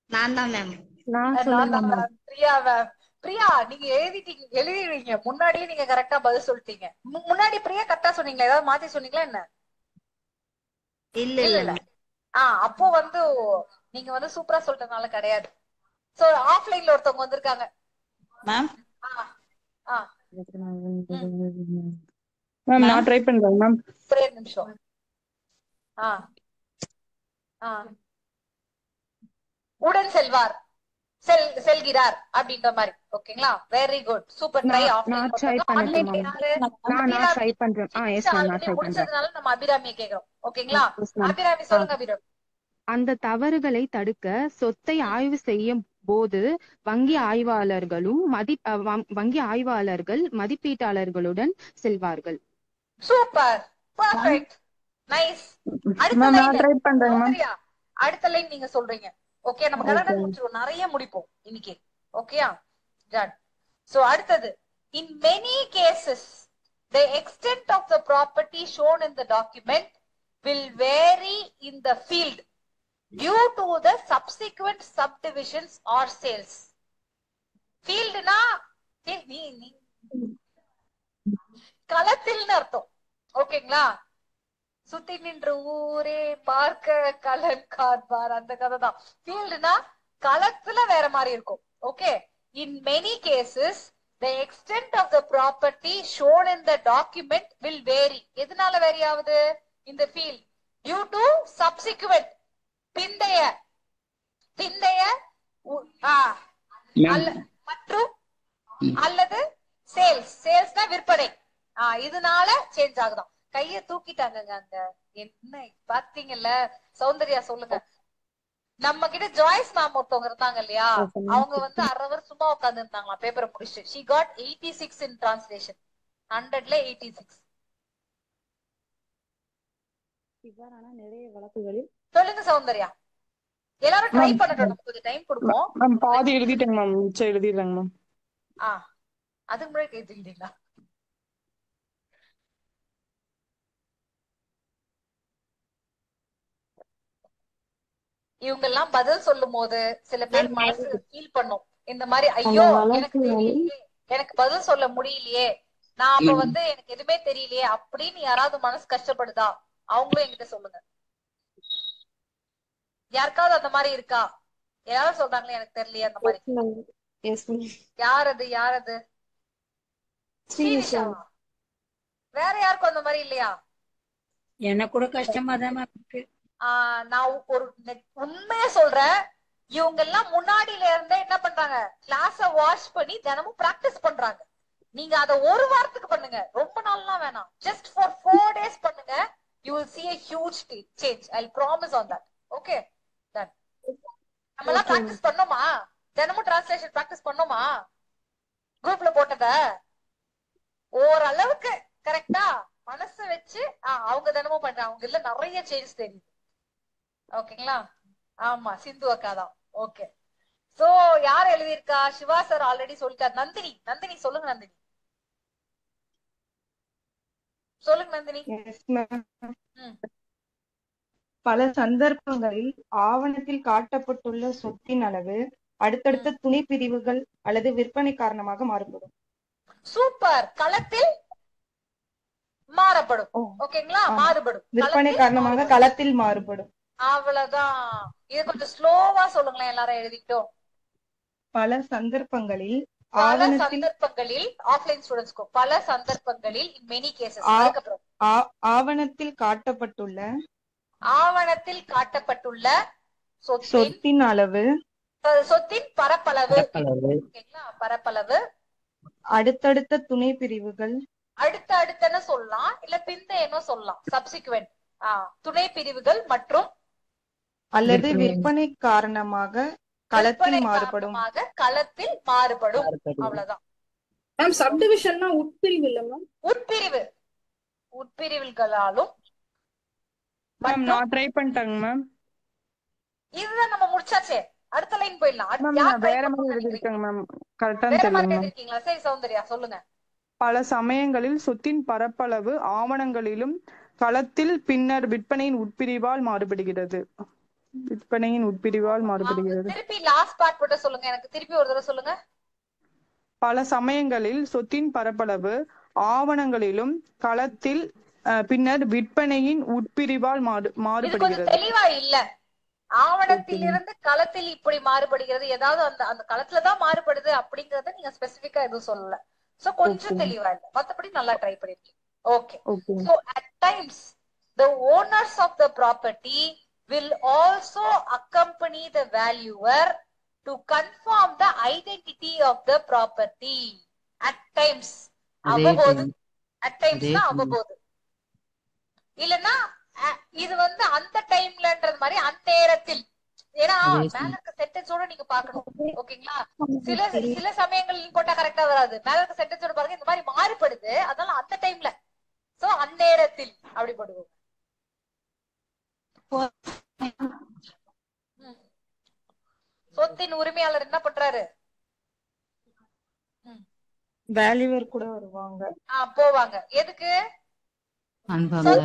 நான் தான் மேம். நான் நான் சொல்லுங்க தான் ma'am. ma'am. Priya ma'am. Priya நீங்க எழுதிடுவீங்க, முன்னாடியே நீங்க கரெக்டா பதில் சொல்லிட்டீங்க. முன்னாடி பிரியா கரெக்டா சொன்னீங்களா? ஏதாவது மாத்தி சொன்னீங்களா என்ன? இல்ல இல்ல இல்ல இல்ல. அப்போ வந்து நீங்க வந்து சூப்பரா சொல்றதுனால கிடையாது. சோ ஆஃப்லைன்ல ஒருத்தவங்க வந்திருக்காங்க மேம். மேம் நான் ட்ரை பண்றேன் மேம். ஒரே நிமிஷம். உடன் செல்வார், செல்கிறார் அப்படின்ற மாதிரி. ஓகேங்களா, வெரி குட், சூப்பர். ட்ரை நான் ட்ரை பண்ணட்டும் மேம். நான் ட்ரை பண்றேன். எஸ் மேம், நான் ட்ரை பண்றேன். முடிச்சதுனால நம்ம அபிராமியை கேக்குறோம். ஓகேங்களா, எஸ் மேம். அபிராமி சொல்லுங்க. அபிராமி, அந்த தவறுகளை தடுக்க சொத்தை ஆய்வு செய்யும் போது வங்கி ஆய்வாளர்கள் மதிப்பீட்டாளர்களுடன் செல்வார்கள். Super, perfect, nice. அடுத்த லைன் நீங்க சொல்றீங்க. ஓகே, நம்ம கடனை முடிச்சிருவோம், நிறைய முடிப்போம் இன்னைக்கு. ஓகேயா, டன். சோ அடுத்தது, in many cases the extent of the property shown in the document will vary in the field due to the subsequent subdivisions or sales. Field na நீ களத்தில்னு அர்த்தம். ஓகேங்களா, சுத்தி நின்று ஊரே பார்க்க கலன் காண்பார், அந்த கதை தான். ஃபீல்டுனா களத்துல வேற மாதிரி இருக்கும். Okay, in many cases the extent of the property shown in the document will vary. எதனால வேரி ஆகுது? in the field due to subsequent, பிந்தைய மற்றும் அல்லது சேல்ஸ்னா விற்பனை. இதனால சேஞ்ச் ஆகுதான். கைய தூக்கிட்டாங்க அங்க. என்ன பாத்தீங்கல்ல? சௌந்தர்யா சொல்லுங்க. நம்ம கிட்ட ஜாய்ஸ் மேம் ஒருத்தவங்க இருந்தாங்க இல்லையா, அவங்க வந்து 1/2 hour சும்மா உட்கார்ந்து இருந்தாங்களா பேப்பரை முடிச்சு. she got 86 in translation, 100ல 86. நிறைய வழக்குகளில் சொல்லுங்க சௌந்தர்யா. எல்லாரும் ட்ரை பண்ணட்டும், நமக்கு கொஞ்சம் டைம் கொடுப்போம். மேம் பாதி எழுதிட்டேங்க மேம், மிச்சம் எழுதிடுறேங்க மேம். அதுக்கு முன்னாடி கேட்டுக்கிட்டீங்களா? இவங்க எல்லாம் பதில் சொல்லும் போது சில பேர் மனசு ஃபீல் பண்ணும் இந்த மாதிரி, ஐயோ எனக்கு தெரியலையே, எனக்கு பதில் சொல்ல முடியலையே, நான் அப்ப வந்து எனக்கு எதுவுமே தெரியலையே அப்படின்னு யாராவது மனசு கஷ்டப்படுதா? அவங்களும் என்கிட்ட சொல்லுங்க. யாருக்காவது அந்த மாதிரி இருக்கா? யாராவது சொல்றாங்களே எனக்கு தெரியலையே அந்த மாதிரி. யார் அது? ஸ்ரீனிஷாவா? வேற யாருக்கும் அந்த மாதிரி இல்லையா? எனக்கு கூட கஷ்டமா தான் இருக்கு. நான் ஒரு உண்மையா சொல்றேன், இவங்க எல்லாம் முன்னாடில இருந்தே என்ன பண்றாங்க, கிளாஸ வாஷ் பண்ணி தினமும் பிராக்டிஸ் பண்றாங்க. நீங்க அத ஒரு வாரத்துக்கு பண்ணுங்க, ரொம்ப நாள்லாம் வேணாம். ஜஸ்ட் ஃபார் 4 days பண்ணுங்க, you will see a huge change. I'll promise on that. Okay, done. நம்ம எல்லாம் பிராக்டிஸ் பண்ணோமா? தினமும் டிரான்ஸ்லேஷன் பிராக்டிஸ் பண்ணோமா? குரூப்ல போட்டத ஓரளவுக்கு கரெக்டா மனசு வச்சு அவங்க தினமும் பண்றாங்க. அவங்க இல்ல நிறைய சேஞ்ச் தெரியுது. ஓகேங்களா? ஆமா, சிந்து அக்கா தான். ஓகே, சோ யார் எழுதியிருக்கா? சிவா சார் ஆல்ரெடி சொல்லிட்டார். நந்தினி சொல்லுங்க. நந்தினி சொல்லுங்க. நந்தினி. பல சந்தர்ப்பங்களில் ஆவணத்தில் காட்டப்பட்டுள்ள சொத்தின் அளவு அடுத்தடுத்த துணை பிரிவுகள் அல்லது விற்பனை காரணமாக மாறுபடும். சூப்பர். களத்தில் மாறுபடும். ஓகேங்களா, மாறுபடும். விற்பனை காரணமாக களத்தில் மாறுபடும். அவ்வளவுதான். இது கொஞ்சம் ஸ்லோவா சொல்லுங்களேன், எல்லாரும் எழுதிட்டோம். பல சந்தர்ப்பங்களில் ஆஃப்லைன் ஸ்டூடண்ட்ஸ்க்கும் பல சந்தர்ப்பங்களில் in many cases ஆவணத்தில் காட்டப்பட்டுள்ள சொத்தின் அளவு, சொத்தின் பரப்பளவு, பரப்பளவு, அடுத்தடுத்த துணை பிரிவுகள், அடுத்தடுத்தன்னு சொல்லலாம், இல்ல பிந்தையன்னு சொல்லலாம், சப்சிக்வெண்ட் துணை பிரிவுகள் மற்றும் அல்லது விற்பனை காரணமாக களத்தில் மாறுபடும். களத்தில் மாறுபடும். அவ்வளவுதான். மேம் சப்டிவிஷன்னா உட்பிரிவு இல்ல மேம்? உட்பிரிவுகளாலும் நான் ட்ரை பண்ணிட்டேங்க மேம். இதுதான் நம்ம முடிச்சாச்சே. அடுத்த லைன் போயிடலாம். வேற மாதிரி எழுதிருக்கேங்க மேம். கரெக்ட்டா தெரியல. சரி சௌந்தர்யா சொல்லுங்க. பல சமயங்களில் சொத்தின் பரப்பளவு ஆவணங்களிலும் களத்தில் பின்னர் விற்பனையின் உட்பிரிவால் மாறுபடுகிறது. விற்பனையின் உட்பிரிவால் மாறுபடுகிறது. திருப்பி லாஸ்ட் பார்ட் மட்டும் சொல்லுங்க, எனக்கு திருப்பி ஒரு தடவை சொல்லுங்க. பல சமயங்களில் சொத்தின் பரப்பளவு ஆவணங்களிலும் களத்தில் பின்னர் விற்பனையின் உட்பிரிவால் மாறுபடுகிறது. தெளிவா இல்ல. ஆவணத்திலிருந்து களத்தில் இப்படி மாறுபடுகிறது, ஏதாவது அந்த அந்த களத்துலதான் மாறுபடுது அப்படிங்கறத நீங்க ஸ்பெசிபிக்கா எதுவும் சொல்லல. சோ கொஞ்சம் தெளிவா இல்ல, மத்தபடி நல்லா ட்ரை பண்ணிருக்கீங்க. Okay. So at times the owners of the property will also accompany the valuer to confirm the identity of the property. At times அவ்வப்போது, at times தான் அவ்வப்போது, இல்லன்னா இது வந்து அந்த டைம்லன்றது மாதிரி அந்நேரத்தில். ஏன்னா மேல இருக்க சென்டென்ஸோட நீங்க பாக்கணும். ஓகேங்களா? சில சமயங்கள் போட்டா கரெக்டா வராது. மேல இருக்க சென்டென்ஸோட பாருங்க, இந்த மாதிரி மாறுபடுது, அதனால அந்த டைம்ல, சோ அந்நேரத்தில் அப்படி போடுவோம். சொத்தின் உரிமையாளர் என்ன பண்றாரு? வேல்யூவர் கூட வருவாங்க. போவாங்க. எதுக்கு?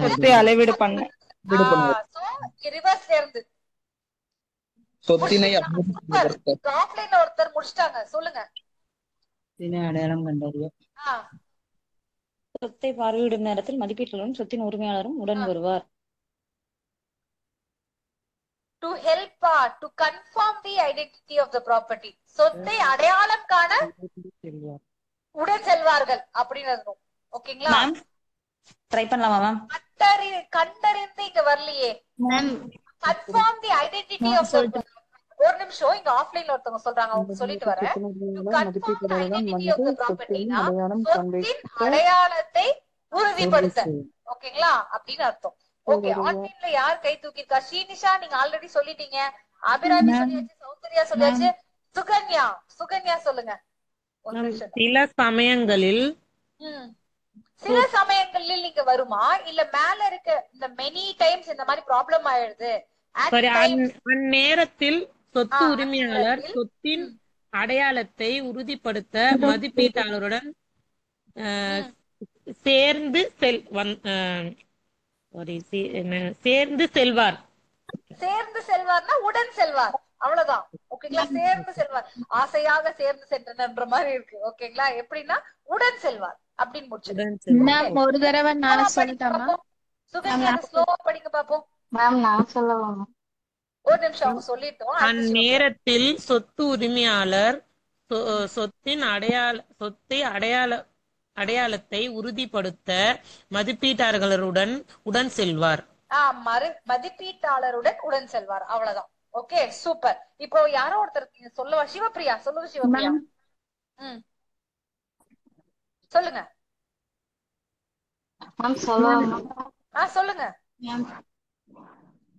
சொத்தை அளவீடு பண்ண. ரிவர்ஸ்ல இருந்து சொத்தினை ஆஃப்லைன்ல ஒருத்தர் முடிச்சிட்டாங்க. சொல்லுங்க. அடையாளம் கண்டறிய சொத்தை பார்வையிடும் நேரத்தில் மதிப்பீட்டாளரும் சொத்தின் உரிமையாளரும் உடன் வருவார். To help to confirm the identity of the property. சொத்தை அடையாளம் காண உடன் செல்வார்கள் அப்படின்னு இருக்கும். ஓகேங்களா? ட்ரை பண்ணலாமா மேம்? கண்டறிந்து இங்க வரலையே. confirm the identity of the, ஒரு நிமிஷம், இங்க ஆஃப்லைன்ல ஒருத்தவங்க சொல்றாங்க, அவங்க சொல்லிட்டு வரேன். அடையாளத்தை உறுதிப்படுத்த. ஓகேங்களா? அப்படின்னு அர்த்தம். ஓகே, ஆன்லைன்ல யார் கை தூக்கிருக்கா? ஸ்ரீனிஷா நீங்க ஆல்ரெடி சொல்லிட்டீங்க, அபிராமி சொல்லியாச்சு, சௌந்தர்யா சொல்லியாச்சு, சுகன்யா சொல்லுங்க. சில சமயங்களில் நீங்க வருமா, இல்ல மேல இருக்க இந்த மெனி டைம்ஸ் இந்த மாதிரி ப்ராப்ளம் ஆயிடுது. அந்நேரத்தில் சொத்து உரிமையாளர் சொத்தின் அடையாளத்தை உறுதிப்படுத்த மதிப்பீட்டாளருடன் சேர்ந்து செல்வார். சேர்ந்து செல்வார்னா உடன் செல்வார், அவ்வளவுதான். ஓகேங்களா? சேர்ந்து செல்வார், ஆசையாக சேர்ந்து சென்றன்ற மாதிரி இருக்கு. ஓகேங்களா? எப்படின்னா உடன் செல்வார் அப்படின்னு முடிச்சு. ஒரு தடவை நான் சொல்லட்டாமா? சுகன்யா ஸ்லோவா படிங்க பாப்போம். மேம் நான் சொல்லலாம். ஒரு நிமிஷம், அவங்க சொல்லிட்டோம். அந்நேரத்தில் சொத்து உரிமையாளர் சொத்தின் அடையாளத்தை உறுதிப்படுத்த மதிப்பீட்டாளர்களுடன் உடன் செல்வார். மதிப்பீட்டாளருடன் உடன் செல்வார், அவ்வளவுதான். Okay, super. இப்போ யாரோ ஒருத்தர் சொல்லுவா. சிவப்பிரியா சொல்லுங்க. சிவப்பிரியா சொல்லுங்க. சொல்லுங்க.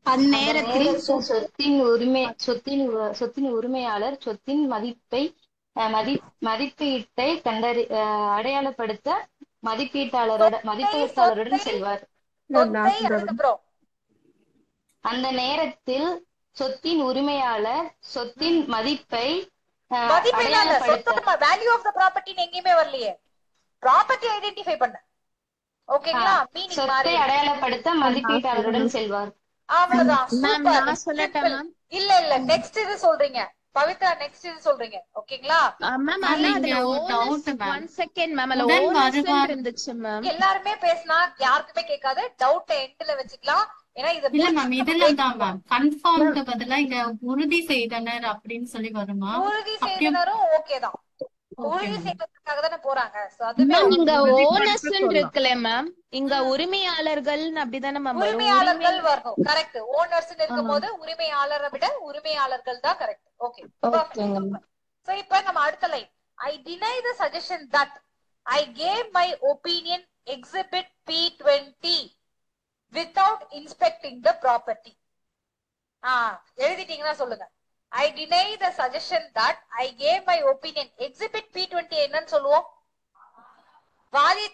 அந்நேரத்தில் சொத்தின் உரிமையாளர் சொத்தின் மதிப்பீட்டை அடையாளப்படுத்த மதிப்பீட்டாளருடன் செல்வார். அந்த நேரத்தில் சொத்தின் உரிமையாளர் சொத்தின் மதிப்பை வேல்யூ ஆஃப் தி ப்ராப்பர்ட்டி எங்கேயுமே வரலையே. ப்ராப்பர்ட்டி ஐடென்டிஃபை பண்ண. ஓகேங்களா? மீனிங் சொத்தை அடையாளப்படுத்த மதிப்பீட்டாளருடன் செல்வார். அவ்வளவுதான். இல்ல நெக்ஸ்ட் இது சொல்றீங்க பவித்ரா, நெக்ஸ்ட் இது சொல்றீங்க. ஓகேங்களா? எல்லாருமே பேசினா யாருக்குமே கேட்காது. டவுட் எண்ட்ல வச்சுக்கலாம். ஏன்னா உறுதி செய்தனர் அப்படின்னு சொல்லி வருமா? உறுதி செய்தனரும் ஓகேதான். உறுதி செய்வதற்காக தானே போறாங்க. இங்க ஓனர்ஸ் இருக்குல்ல மேம், இங்க உரிமையாளர்கள் அப்படிதானே மேம்? உரிமையாளர்கள் வரணும். கரெக்ட். ஓனர்ஸ் இருக்கும்போது உரிமையாளரை விட உரிமையாளர்கள் தான் கரெக்ட். ஓகே. சோ இப்போ நம்ம அடுத்த line. I deny the suggestion that I gave my opinion exhibit P20 without inspecting the property. எழுதிட்டீங்கன்னா சொல்லுங்க. I deny the suggestion that I gave my opinion. Exhibit P20 என்னன்னு சொல்லுவோம்? வாதி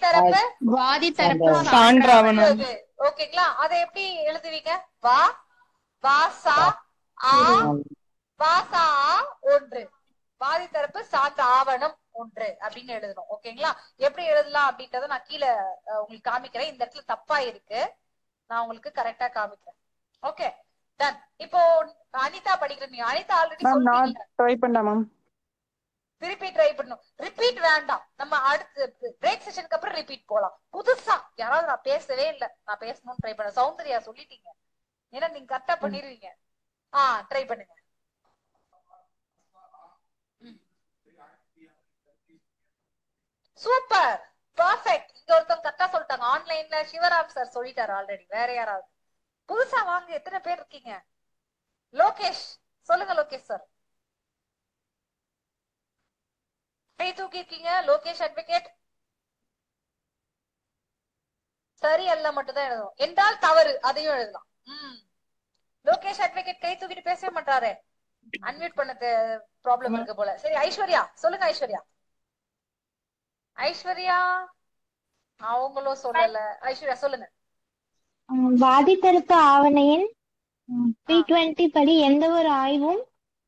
தரப்பு சான்றாவணம். ஓகேங்களா? அதை எப்படி எழுதுவீங்க? ஒன்று, வாதி தரப்பு சான்று ஆவணம் ஒன்று அப்படின்னு எழுதணும். ஓகேங்களா? எப்படி எழுதலாம் அப்படின்றத நான் கீழே உங்களுக்கு காமிக்கிறேன். இந்த இடத்துல தப்பா இருக்கு. நான் உங்களுக்கு கரெக்டா காமிக்கிறேன். Okay done. இப்போ அனிதா படிக்கிறேன். நீங்க அனிதா ஆல்ரெடி மேம் நான் சொல்லிட்டீங்க. ட்ரை பண்ணேன் மேம். திருப்பி ட்ரை பண்ணணும். ரிப்பீட் வேண்டாம். நம்ம அடுத்து பிரேக் செஷனுக்கு அப்புறம் ரிப்பீட் போலாம். புதுசா யாராவது நான் பேசவே இல்ல, நான் பேசணும்னு ட்ரை பண்ண. சௌந்தர்யா சொல்லிட்டீங்க, ஏன்னா நீங்க கரெக்டா பண்ணிருவீங்க. ட்ரை பண்ணுங்க. Super, perfect. இங்க ஒருத்தவங்க கரெக்டா சொல்லிட்டாங்க. ஆன்லைன்ல சிவராம் சார் சொல்லிட்டாரு ஆல்ரெடி. வேற யாராவது புதுசா வாங்க? எத்தனை பேர் இருக்கீங்க? லோகேஷ் சொல்லுங்க. லோகேஷ் சார் கை தூக்கி இருக்கீங்க. லோகேஷ் அட்வொகேட். சரி அல்ல மட்டும் தான் எழுதணும். என்றால் தவறு அதையும் எழுதலாம். லோகேஷ் அட்வொகேட் கை தூக்கிட்டு பேசவே மாட்டாரே. அன்மியூட் பண்ணது ப்ராப்ளம் இருக்கு போல. சரி ஐஸ்வர்யா சொல்லுங்க. ஐஸ்வர்யா ஐஸ்வர்யா அவங்களும் சொல்லல. ஐஸ்வர்யா சொல்லுங்க. வாதித்தரப்பு ஆவணையின் P20 படி எந்த ஒரு ஆய்வும்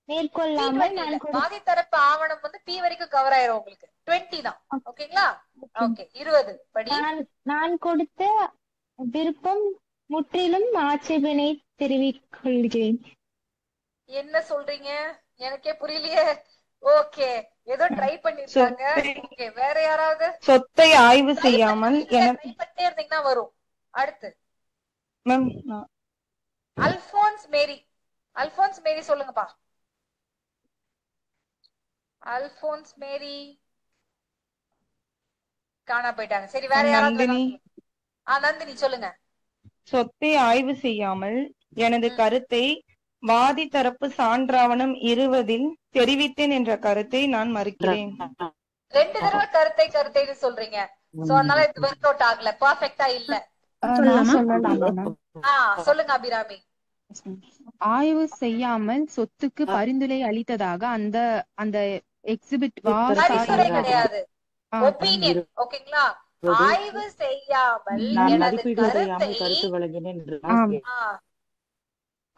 மேற்கொள்ளாமல் வாதித்தரப்பு ஆவணம் வந்து P வரைக்கும் கவர் ஆயிரும். உங்களுக்கு 20 தான். ஓகேங்களா? ஓகே 20 படி. நான் கொடுத்த விருப்பம் முற்றிலும் ஆட்சேபனை தெரிவிக்கிறேன். என்ன சொல்றீங்க? எனக்கே புரியலையே. ஓகே ஏதோ ட்ரை பண்ணிருக்காங்க. ஓகே வேற யாராவது? சொத்தை ஆய்வு செய்யாமல் ட்ரை பண்ணிட்டே இருந்தீங்கன்னா வரும். அடுத்து மேம் அல்போன்ஸ் மேரி. அல்போன்ஸ் மேரி சொல்லுங்கப்பா. அல்போன்ஸ் மேரி காணா போயிட்டாங்க. சரி வேற யாராவது? நந்தினி சொல்லுங்க. சொத்தை ஆய்வு செய்யாமல் எனது கருத்தை வாதி தரப்பு சான்றாவணம் 20 தெரிவித்தேன் என்ற கருத்தை நான் மறுக்கிறேன். 2 தடவை கருத்தைன்னு சொல்றீங்க. சோ அதனால இது ஒர்க் அவுட் ஆகல. பெர்ஃபெக்ட்டா இல்ல. சொல்லுங்க அபிராமி. ஆய்வு செய்யாமல் சொத்துக்கு பரிந்துரை அளித்ததாக அந்த எக்ஸிபிட் பரிந்துரை கிடையாது, ஒப்பீனியன். ஓகேங்களா? ஆய்வு செய்யாமல் எனது கருத்தை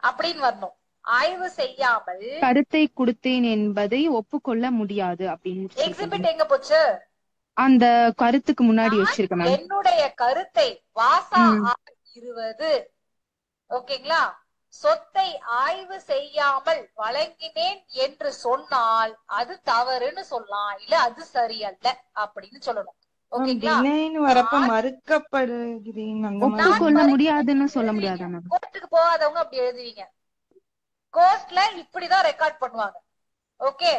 அப்படின்னு வரணும். ஆய்வு செய்யாமல் கருத்தை கொடுத்தேன் என்பதை ஒப்புக்கொள்ள முடியாது அப்படின்னு. எக்ஸிபிட் எங்க போச்சு? அந்த கருத்துக்கு முன்னாடி வச்சிருக்கேன். என்னுடைய கருத்தை வாசா 20 ஓகேங்களா சொத்தை ஆய்வு செய்யாமல் வழங்கினேன் என்று சொன்னால் அது தவறுன்னு சொல்லலாம், இல்ல அது சரியல்ல அப்படின்னு சொல்லணும். வரப்ப மறுக்கப்படுகிறேன் ஒப்புக்கொள்ள முடியாதுன்னு சொல்ல முடியாது. கோர்ட்டுக்கு போகாதவங்க அப்படி எழுதுவீங்க. கோர்ட்ல இப்படிதான் ரெக்கார்ட் பண்ணுவாங்க. ஓகே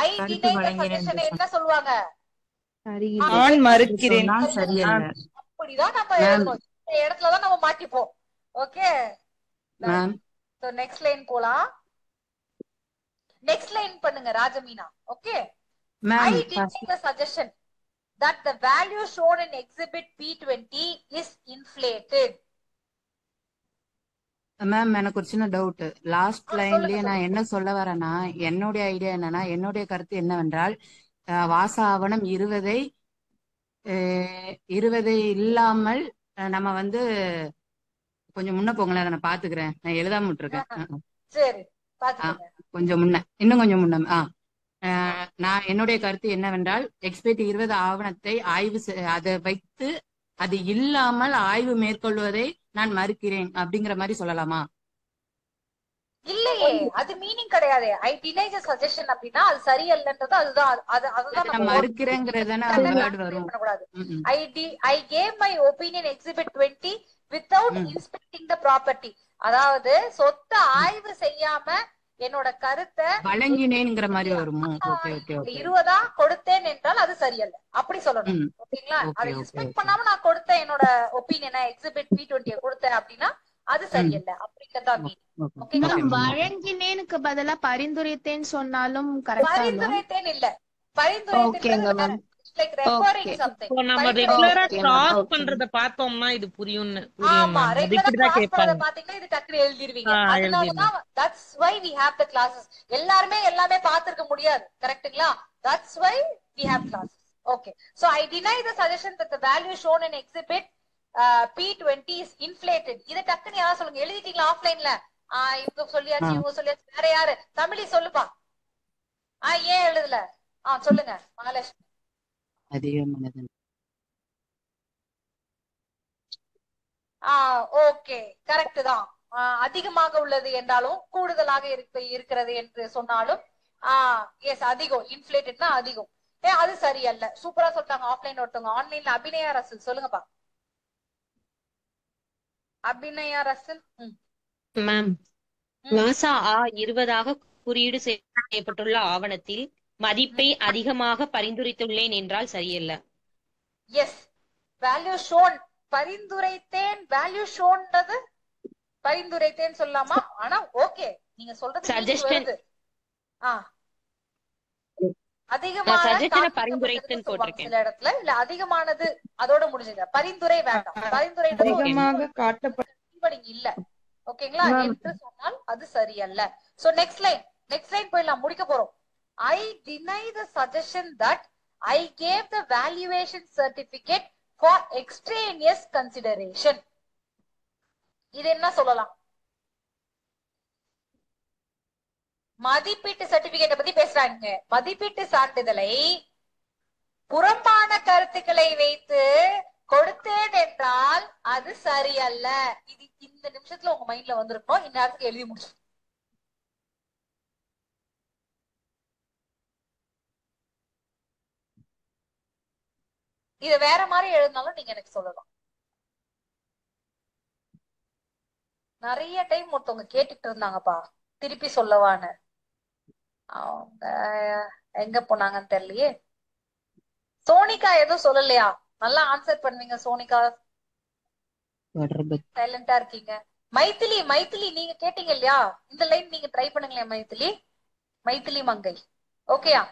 ஐ டினை சஜஷன் என்ன சொல்லுவாங்க? நான் மறுக்கிறேன். அப்படிதான் நம்ம எழுதணும். இந்த இடத்துலதான் நம்ம மாட்டிப்போம். ஓகே சோ நெக்ஸ்ட் லைன் போலாம். நெக்ஸ்ட் லைன் பண்ணுங்க Rajameena. Okay I did the suggestion that the value shown in exhibit P20 is inflated. Ma'am எனக்கு ஒரு சின்ன டவுட். லாஸ்ட் லைன்லயே நான் என்ன சொல்ல வரேன்னா, என்னுடைய ஐடியா என்னன்னா, என்னுடைய கருத்து என்னவென்றால் வாச ஆவணம் 20 இல்லாமல் நம்ம வந்து கொஞ்சம் முன்ன போங்களேன், அதை நான் பாத்துக்கிறேன். நான் எழுதாம விட்டுருக்கேன். சரி கொஞ்சம் முன்ன, இன்னும் கொஞ்சம் முன்ன. நான் என்னுடைய கருத்து என்னவென்றால் எக்ஸ்பெக்ட் 20 ஆவணத்தை அதை வைத்து அது இல்லாமல் ஆய்வு மேற்கொள்வதை நான் மறுக்கிறேன் அப்படிங்கிற மாதிரி சொல்லலாமா? இல்லையே, அது மீனிங் கிடையாது. ஐ டினை தி சஜஷன் அப்படின்னா அது சரியல்லன்றது அதுதான். அதுதான் நான் மறுக்கிறேங்கிறதானே வேர்ட் வரும். I gave my opinion exhibit 20 without inspecting the property. அதாவது சொத்தை ஆய்வு செய்யாம என்னோட கருத்தை வழங்கினேங்கிற மாதிரி வருமோ? 20 கொடுத்தேன் என்றால் அது சரியல்ல அப்படி சொல்லணும். ஓகேங்களா? அதை இன்ஸ்பெக்ட் பண்ணாம நான் கொடுத்தேன் என்னோட ஒப்பீனியனை எக்ஸிபிட் P20 கொடுத்தேன் அப்படின்னா அது சரியல்ல அப்படிங்கறதா மீனிங். வழங்கினேனுக்கு பதிலா பரிந்துரைத்தேன்னு சொன்னாலும் கரெக்டா? பரிந்துரைத்தேன் இல்ல, பரிந்துரைத்தேன் நம்ம ரெகுலரா கிராஸ் பண்றத பார்த்தோம்னா இது புரியும்னு. ஆமா, ரெகுலரா கிராஸ் பண்றத பாத்தீங்கன்னா இது டக்குனு எழுதிடுவீங்க. அதனாலதான் that's why we have the classes. எல்லாமே பார்த்திருக்க முடியாது, கரெக்ட்டுங்களா? that's why we have classes. Okay, so I deny the suggestion that the value shown in exhibit P20 is inflated. இத டக்குனு யாரா சொல்லுங்க. எழுதிட்டீங்களா ஆஃப்லைன்ல? இவங்க சொல்லியாச்சு, இவங்க சொல்லியாச்சு. வேற யாரு? தமிழி சொல்லுப்பா. ஏன் எழுதல? சொல்லுங்க அதிகமானது. ஓகே கரெக்ட் தான். அதிகமாக உள்ளது என்றாலும் கூடுதலாக இருக்கிறது என்று சொன்னாலும் எஸ் அதிகம். இன்ஃபிளேட்டட்னா அதிகம். அது சரியல்ல. சூப்பரா சொல்லிட்டாங்க. ஆஃப்லைன் ஒருத்தவங்க. ஆன்லைன்ல அபிநயா ரசல் சொல்லுங்கப்பா. அபிநயா ரசல். மேம், வாசா 20 குறியீடு செய்யப்பட்டுள்ள ஆவணத்தில் மதிப்பை அதிகமாக பரிந்துரைத்துள்ளேன் என்றால் சரியல்ல. Yes, value shown. பரிந்துரைத்தேன் வேல்யூ ஷோன்றது பரிந்துரைத்தேன் சொல்லலாமா? ஆனா ஓகே நீங்க சொல்றது சஜஷன் அதிகமான பரிந்துரைத்தேன் போட்டிருக்கேன் சில இடத்துல. இல்ல அதிகமானது அதோட முடிஞ்சுங்க. பரிந்துரை வேண்டாம். பரிந்துரைன்றது இல்ல. ஓகேங்களா? என்று சொன்னால் அது சரியல்ல. சோ நெக்ஸ்ட் லைன் போயிடலாம். முடிக்க போறோம். I deny the suggestion that I gave the valuation certificate for extraneous consideration. இது என்ன சொல்லலாம்? மதிப்பீட்டு சர்டிபிகேட்டை பத்தி பேசுறாங்க. மதிப்பீட்டு சான்றிதழை புறம்பான கருத்துக்களை வைத்து கொடுத்தேன் என்றால் அது சரியல்ல. இது இந்த நிமிஷத்துல உங்க மைண்ட்ல வந்திருக்கணும். இந்நேரத்துக்கு எழுதி முடிச்சு. இத வேற மாதிரி எழுதினாலும் நீங்க எனக்கு சொல்லலாம். நிறைய டைம் ஒருத்தவங்க கேட்டுட்டு இருந்தாங்கப்பா, திருப்பி சொல்லவான்னு. அவங்க எங்க போனாங்கன்னு தெரியலையே. சோனிகா எதுவும் சொல்லலையா? நல்லா ஆன்சர் பண்ணுவீங்க சோனிகா. சைலண்டா இருக்கீங்க. மைத்திலி நீங்க கேட்டீங்க இல்லையா? இந்த லைன் நீங்க ட்ரை பண்ணுங்களேன். மைத்திலி மங்கை. ஓகேயா?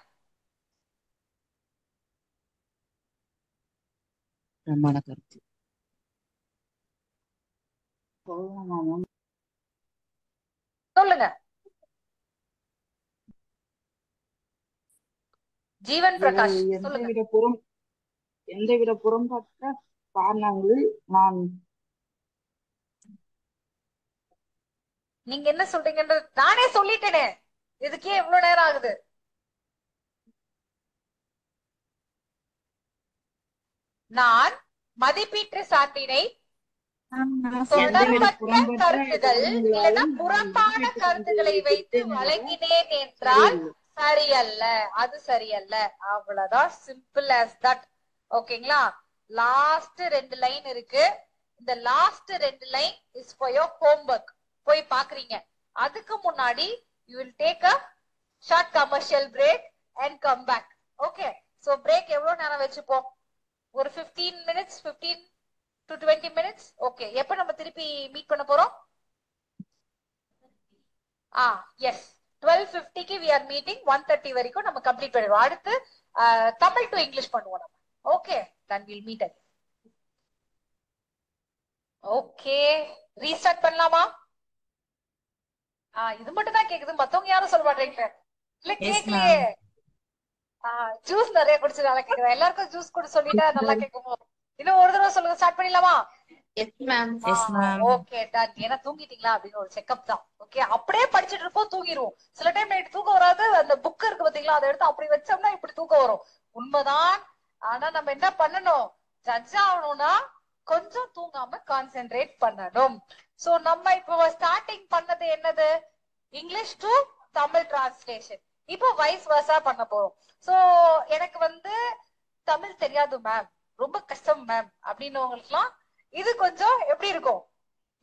சொல்லுங்க. ஜீவன் பிரகாஷ் சொல்லுங்க. எந்தவித புறம்பற்ற காரணங்களில் நான் நீங்க என்ன சொல்றீங்கன்றது நானே சொல்லிட்டேனே. இதுக்கே எவ்வளவு நேரம் ஆகுது? நான் மதிப்பீட்டு சான்றினை தொடர்பற்ற கருத்துகள் இல்லைன்னா புறம்பான கருத்துக்களை வைத்து வழங்கினேன் என்றால் சரியல்ல. அது சரியல்ல. அவ்வளவுதான். Simple as that. ஓகேங்களா? லாஸ்ட் 2 லைன் இருக்கு. இந்த last 2 line is for your homework. போய் பாக்குறீங்க. அதுக்கு முன்னாடி you will take a short commercial break and come back. Okay, so break எவ்வளவு நேரம் வச்சுப்போம்? ஒரு 15 minutes, 15 to 20 minutes. ஓகே, எப்ப நம்ம திருப்பி மீட் பண்ண போறோம்? எஸ், 12:50க்கு we are meeting. 1:30 வரைக்கும் நம்ம கம்ப்ளீட் பண்ணிடுவோம். அடுத்து தமிழ் டு இங்கிலீஷ் பண்ணுவோம் நம்ம. Okay, then we'll meet again. Okay, restart பண்ணலாமா? இது மட்டும் தான் கேக்குது. மத்தவங்க யாரும் சொல்ல மாட்டேங்க. இல்ல கேக்கலையே. ஜூஸ் நிறைய குடிச்சு நல்லா கேக்குதா? எல்லாருக்கும் ஜூஸ் குடி சொல்லிட்டா நல்லா கேக்குமோ? இன்னும் ஒரு தடவை சொல்லுங்க. ஸ்டார்ட் பண்ணிடலாமா? Okay done. ஏன்னா தூங்கிட்டீங்களா அப்படின்னு ஒரு செக்அப் தான். ஓகே, அப்படியே படிச்சுட்டு இருப்போம், தூங்கிடுவோம். சில டைம் நைட் தூக்கம் வராது. அந்த புக் இருக்கு பாத்தீங்களா, அதை எடுத்து அப்படி வச்சோம்னா இப்படி தூக்கம் வரும். உண்மைதான். ஆனா நம்ம என்ன பண்ணணும்? ஜட்ஜ் ஆகணும்னா கொஞ்சம் தூங்காம கான்சென்ட்ரேட் பண்ணணும். சோ நம்ம இப்போ ஸ்டார்டிங் பண்ணது என்னது? English to Tamil translation. இப்போ வைஸ் வர்சா பண்ண போறோம். சோ எனக்கு தமிழ் தெரியாது மேம், ரொம்ப கஷ்டம் மேம் அப்படின்னவங்களுக்குலாம் இது கொஞ்சம் எப்படி இருக்கும்?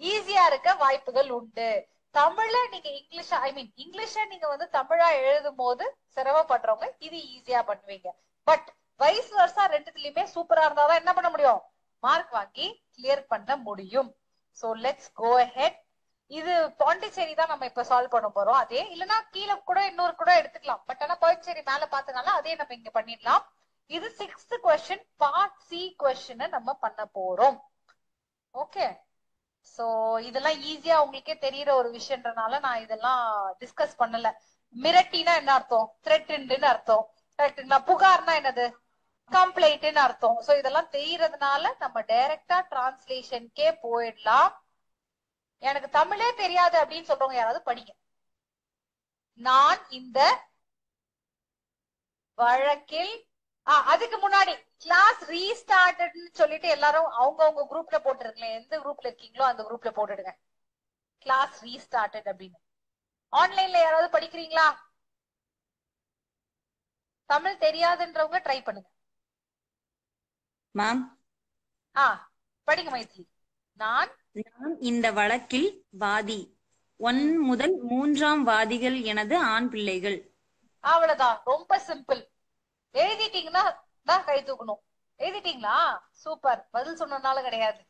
ஈஸியா இருக்க வாய்ப்புகள் உண்டு. தமிழ்ல நீங்க இங்கிலீஷ நீங்க தமிழா எழுதும் போது சிரமப்படுறவங்க இது ஈஸியா பண்ணுவீங்க. பட் வைஸ் வர்சா ரெண்டுத்துலயுமே சூப்பரா இருந்தாதான் என்ன பண்ண முடியும்? மார்க் வாங்கி கிளியர் பண்ண முடியும். So let's go ahead. இது பாண்டிச்சேரி தான் நம்ம இப்ப சால்வ் பண்ண போறோம். அதே இல்லைன்னா கீழே கூட இன்னொரு கூட எடுத்துக்கலாம். பட் ஆனா பாண்டிச்சேரி மேல பார்த்தனால அதே நம்ம இங்க பண்ணிடலாம். இது 6th question, part C question நம்ம பண்ண போறோம். ஓகே, சோ இதெல்லாம் ஈஸியா உங்களுக்கே தெரியற ஒரு விஷயம்ன்றனால நான் இதெல்லாம் டிஸ்கஸ் பண்ணல. மிரட்டினா என்ன அர்த்தம்? த்ரெட்ன்னு அர்த்தம். கரெக்ட்டுங்களா? புகார்னா என்னது? கம்ப்ளைண்ட்னு அர்த்தம். சோ இதெல்லாம் தெரியறதுனால நம்ம டைரக்டா டிரான்ஸ்லேஷன்கே போயிடலாம். எனக்கு தமிழே தெரியாது அப்படின்னு சொல்றவங்க யாராவது படிங்க. நான் இந்த வழக்கில் அதுக்கு முன்னாடி கிளாஸ் ரீஸ்டார்ட்னு சொல்லிட்டு எல்லாரும் அவங்க குரூப்ல போட்டுருங்களேன். எந்த குரூப்ல இருக்கீங்களோ அந்த குரூப்ல போட்டுடுங்க கிளாஸ் ரீஸ்டார்டட் அப்படின்னு. ஆன்லைன்ல யாராவது படிக்கிறீங்களா? தமிழ் தெரியாதுன்றவங்க ட்ரை பண்ணுங்க. மேம் படிங்க மைத்லி. நான் இந்த வழக்கில் வாதி 1 முதல் 3ஆம் வாதிகள் எனது ஆண் பிள்ளைகள். அவ்வளவுதான், ரொம்ப சிம்பிள். எழுதிட்டீங்கன்னா தான் கை தூக்கணும். எழுதிட்டீங்களா? சூப்பர். பதில் சொன்னனால கிடையாது.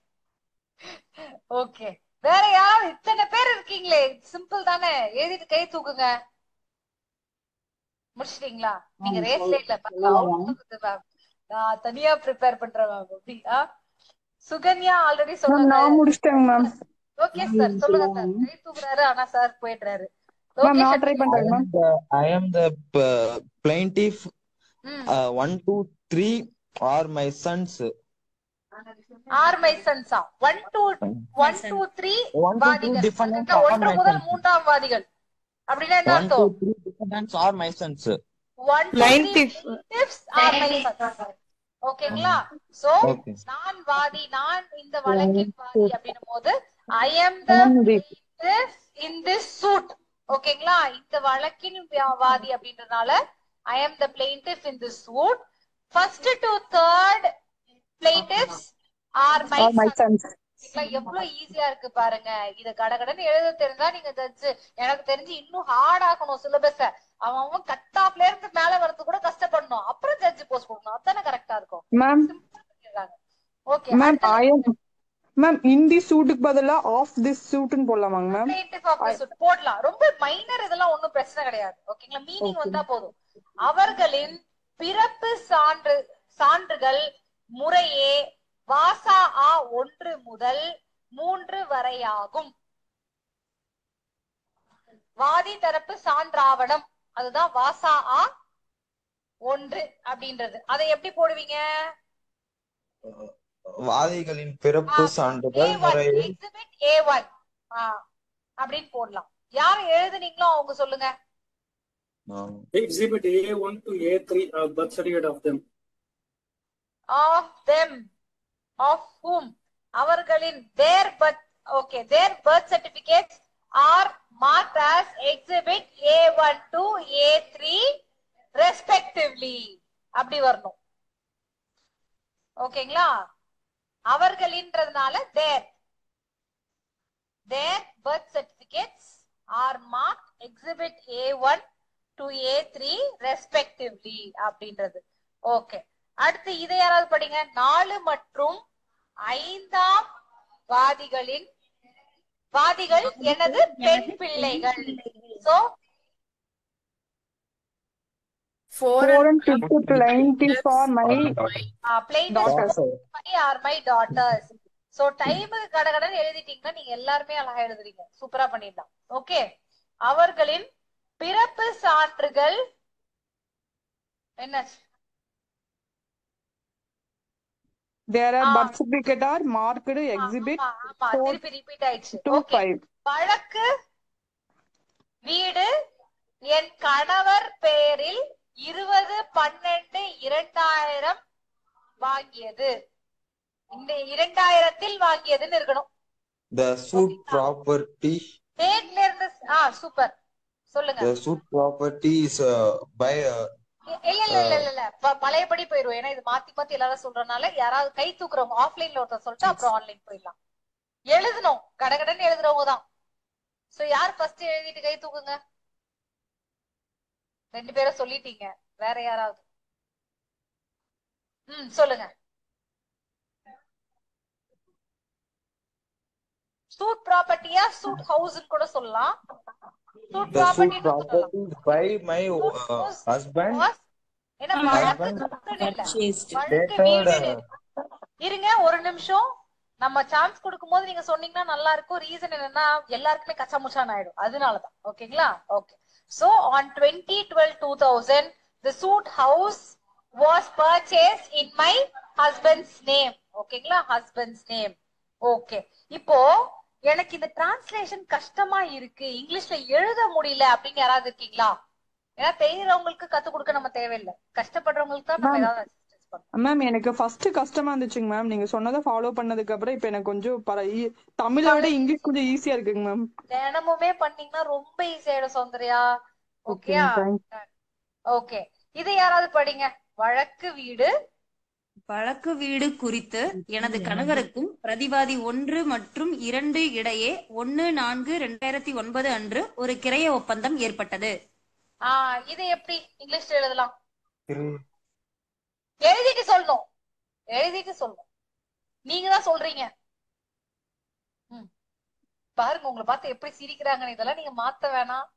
ஓகே, வேற யாராவது? இத்தனை பேர் இருக்கீங்களே, சிம்பிள் தானே. எழுதிட்டு கை தூக்குங்க. முடிச்சிட்டீங்களா? நீங்க ரேஸ்ல இல்ல, நான் தனியா ப்ரிப்பேர் பண்றேன். சுகன்யா ஆல்ரெடி சொன்னாங்க. நான் முடிச்சிட்டேன் மேம். ஓகே சார், சொல்லுங்க சார். கை தூக்குறாரு ஆனா சார் போயிடுறாரு. மேம் நான் ட்ரை பண்றேன் ma'am. I am the plaintiff. 1 2 3 are my sons. Are my sons. 1 2 3 வாதிகள். 1 முதல் 3ஆம் வாதிகள் அப்படின்னா என்ன அர்த்தம்? 1 2 3 defendants are my sons. 1 2 3 plaintiffs are my sons. ஓகேங்களா? சோ நான் வாதி, நான் இந்த வழக்கின் வாதி அப்படின்னும் போது I am the plaintiff in this suit. ஓகேங்களா? இந்த வழக்கின் வாதி அப்படின்றனால I am the plaintiff in this suit. First to third plaintiffs are my sons. எவ்வளவு ஈஸியா இருக்கு பாருங்க. இத கடகடன்னு எழுத தெரிஞ்சா நீங்க ஜட்ஜ். எனக்கு தெரிஞ்சு இன்னும் ஹார்ட் ஆக்கணும் சிலபஸ. அவன் கட் ஆஃப்ல இருந்து மேல வரது கூட கஷ்டப்படணும், அப்புறம் ஜட்ஜ் போஸ்ட் கொடுக்கணும். அதானே கரெக்டா இருக்கும். Ma'am okay ma'am I am ma'am இந்த சூட்டுக்கு பதிலா ஆஃப் திஸ் சூட்னு போடலாமாங்க ma'am? plaintiff of the suit போடலாம். ரொம்ப மைனர், இதெல்லாம் ஒண்ணும் பிரச்சனை கிடையாது. ஓகேங்களா? மீனிங் வந்தா போதும். அவர்களின் பிறப்பு சான்றுகள் முறையே வாசா ஆ 1 முதல் 3 வரையாகும். வாதி தரப்பு சான்றாவணம் அதுதான் வாசா ஆ 1 அப்படின்றது. அதை எப்படி போடுவீங்க? வாதிகளின் பிறப்பு சான்றுகள் முறையே எக்ஸிபிட் A1 அப்படின்னு போடலாம். யார் எழுதுனீங்களோ அவங்க சொல்லுங்க. Exhibit A1 to A3 are birth certificate of them. Of them. Of whom? அவர்களின் their birth certificates are marked as exhibit A1 to A3 respectively. அப்படி வரணும். ஓகேங்களா? அவர்களின்றதுனால their birth certificates are marked exhibit A1 to A3 respectively அப்படின்றது. Okay, அடுத்து இதை யாராவது படிங்க. 4 மற்றும் 5ஆம் வாதிகள் எனது பெண் பிள்ளைகள். So 4 and 5 plaintiff are my daughters. are my daughters. So டைமுக்கு கடகடன்னு எழுதிட்டீங்கன்னா நீங்க எல்லாருமே அழகா எழுதுறீங்க. சூப்பரா பண்ணிடலாம். ஓகே, அவர்களின் பிறப்பு சான்றுகள் என்ன? There are birth certificate are marked exhibit 4 திருப்பி ரிப்பீட் ஆயிடுச்சு. to 5. வழக்கு வீடு என் கணவர் பெயரில் 20/12/2000 வாங்கியது. இந்த 2000 வாங்கியதுன்னு இருக்கணும். The suit property. டேட்ல இருந்து சூப்பர் சொல்லுங்க. The suit property is by இல்ல பழையபடி போயிருவோம். ஏன்னா இது மாத்தி எல்லாரும் சொல்றதுனால யாராவது கை தூக்குறவங்க ஆஃப்லைன்ல ஒருத்தர் சொல்லிட்டு அப்புறம் ஆன்லைன் போயிடலாம். எழுதணும், கடகடன்னு எழுதுறவங்க தான். சோ யார் ஃபர்ஸ்ட் எழுதிட்டு கை தூக்குங்க. 2 பேரும் சொல்லிட்டீங்க. வேற யாராவது? சொல்லுங்க. சூட் ப்ராப்பர்ட்டியா சூட் ஹவுஸ் கூட சொல்லலாம். Suit property by my husband. என்ன இருங்க ஒரு நிமிஷம். நம்ம சான்ஸ் கொடுக்கும்போது நீங்க சொன்னீங்கன்னா நல்லா இருக்கும். ரீசன் என்னன்னா எல்லாருக்குமே கச்சாமுச்சான் ஆயிடும், அதனாலதான். ஓகேங்களா? Okay. So on 2012-2000 the suit house was purchased in my husband's name. ஓகேங்களா? husband's name. ஓகே, இப்போ எனக்கு இந்த டிரான்ஸ்லேஷன் கஷ்டமா இருக்கு, இங்கிலீஷ்ல எழுத முடியல அப்படின்னு யாராவது இருக்கீங்களா? ஏன்னா தெரியுறவங்களுக்கு கத்து கொடுக்க நம்ம தேவையில்லை, கஷ்டப்படுறவங்களுக்கு தான் நம்ம ஏதாவது அசிஸ்டன்ஸ் பண்ணணும். மேம் எனக்கு ஃபர்ஸ்ட் கஷ்டமா இருந்துச்சுங்க மேம். நீங்க சொன்னதை ஃபாலோ பண்ணதுக்கு அப்புறம் இப்ப எனக்கு கொஞ்சம் தமிழை விட இங்கிலீஷ் கொஞ்சம் ஈஸியா இருக்குங்க மேம். தினமுமே பண்ணீங்கன்னா ரொம்ப ஈஸியாயிடும் சௌந்தர்யா. ஓகேயா? ஓகே, இது யாராவது படிங்க. வழக்கு வீடு. வழக்கு வீடு குறித்து எனது கணவருக்கும் பிரதிவாதி 1 மற்றும் 2 இடையே 1/4/2009 அன்று ஒரு கிரைய ஒப்பந்தம் ஏற்பட்டது. இது எப்படி இங்கிலீஷ்ல எழுதலாம்? எழுதிட்டு சொல்லணும், எழுதிட்டு சொல்லணும். நீங்க தான் சொல்றீங்க. பாருங்க உங்களை பார்த்து எப்படி சிரிக்கிறாங்க. இதெல்லாம் நீங்க மாத்த வேணாம்.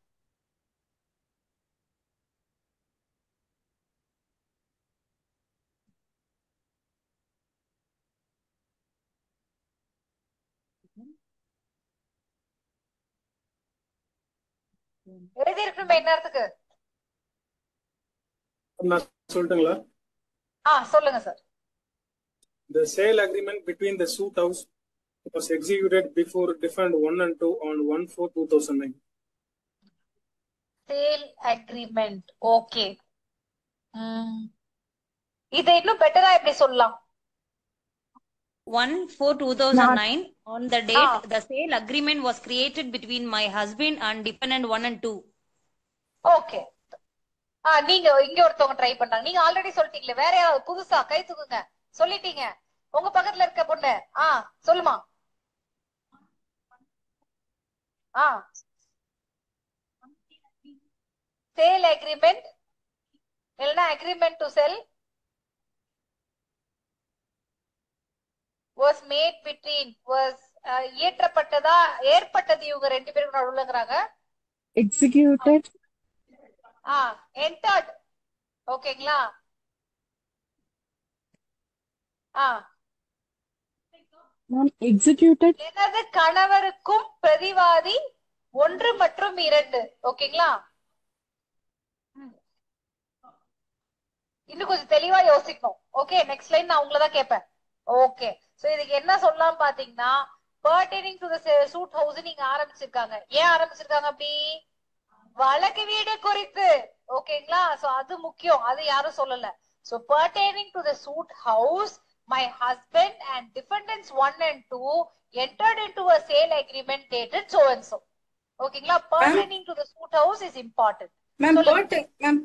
எழுதி இருக்கணும் நேரத்துக்கு. நான் சொல்லட்டுங்களா? சொல்லுங்க sir. The sale agreement between the suit house was executed before defendant 1 and 2 on 1/4/2009. Sale agreement. Okay. இதை இன்னும் பெட்டரா எப்படி சொல்லலாம்? 1/4/2009 on the date the sale agreement was created between my husband and dependent 1 and 2. Okay. நீங்க இங்க ஒருத்தவங்க try பண்றாங்க. நீங்க ஆல்ரெடி சொல்லிட்டீங்களே, வேற யாராவது புதுசா கை தூக்குங்க. சொல்லிட்டீங்க. உங்க பக்கத்துல இருக்க பொண்ணு சொல்லுமா. சேல் அக்ரிமெண்ட் இல்லனா agreement to sell was made between was ஏற்றப்பட்டதா ஏற்பட்டது இவங்க ரெண்டு பேருக்கு நடுவுலங்கறாங்க. executed entered. ஓகேங்களா? மேம் executed எனது கணவருக்கும் பிரதிவாதி 1 மற்றும் 2. ஓகேங்களா? இன்னும் கொஞ்சம் தெளிவா யோசிக்கணும். ஓகே, நெக்ஸ்ட் லைன் நான் உங்களை தான் கேட்பேன். ஓகே, சோ இதுக்கு என்ன சொல்லலாம் பாத்தீங்கன்னா, pertaining to the suit house நீங்க ஆரம்பிச்சிருக்காங்க. ஏன் ஆரம்பிச்சிருக்காங்க அப்படி? வழக்கு வீடு குறித்து. ஓகேங்களா? சோ அது முக்கியம், அது யாரும் சொல்லல. So pertaining to the suit house, my husband and defendants 1 and 2 entered into a sale agreement dated so and so. ஓகேங்களா? pertaining to the suit house is important. Ma'am,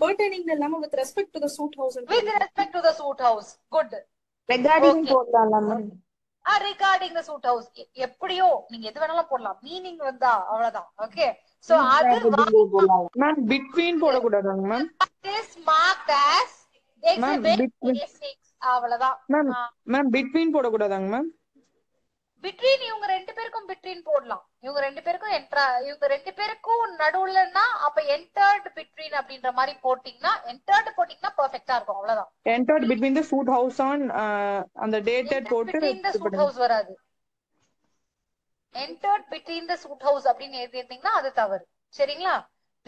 pertaining இல்லாம with respect to the suit house. With respect to the suit house. Good. regarding போடலாம் ma'am. regarding the suit house எப்படியோ நீங்க எது வேணாலும் போடலாம். Meaning வந்தா அவ்வளவுதான். ஓகே, சோ அது மேம் between போட கூடாதாங்க ma'am? is marked as exhibit A6 அவ்வளவுதான். மேம் between போட கூடாதாங்க மேம்? between இவங்க ரெண்டு பேருக்கும் between போடலாம். இவங்க ரெண்டு பேருக்கும் இவங்க ரெண்டு பேருக்கும் நடுவுலன்னா அப்ப entered between அப்படின்ற மாதிரி போட்டீங்கன்னா entered போட்டீங்கன்னா பெர்ஃபெக்ட்டா இருக்கும். அவ்வளவுதான். entered between the suit house on அந்த dated போட்டு between the suit house வராது. entered between the suit house அப்படின்னு எழுதிட்டீங்கன்னா அது தவறு. சரிங்களா?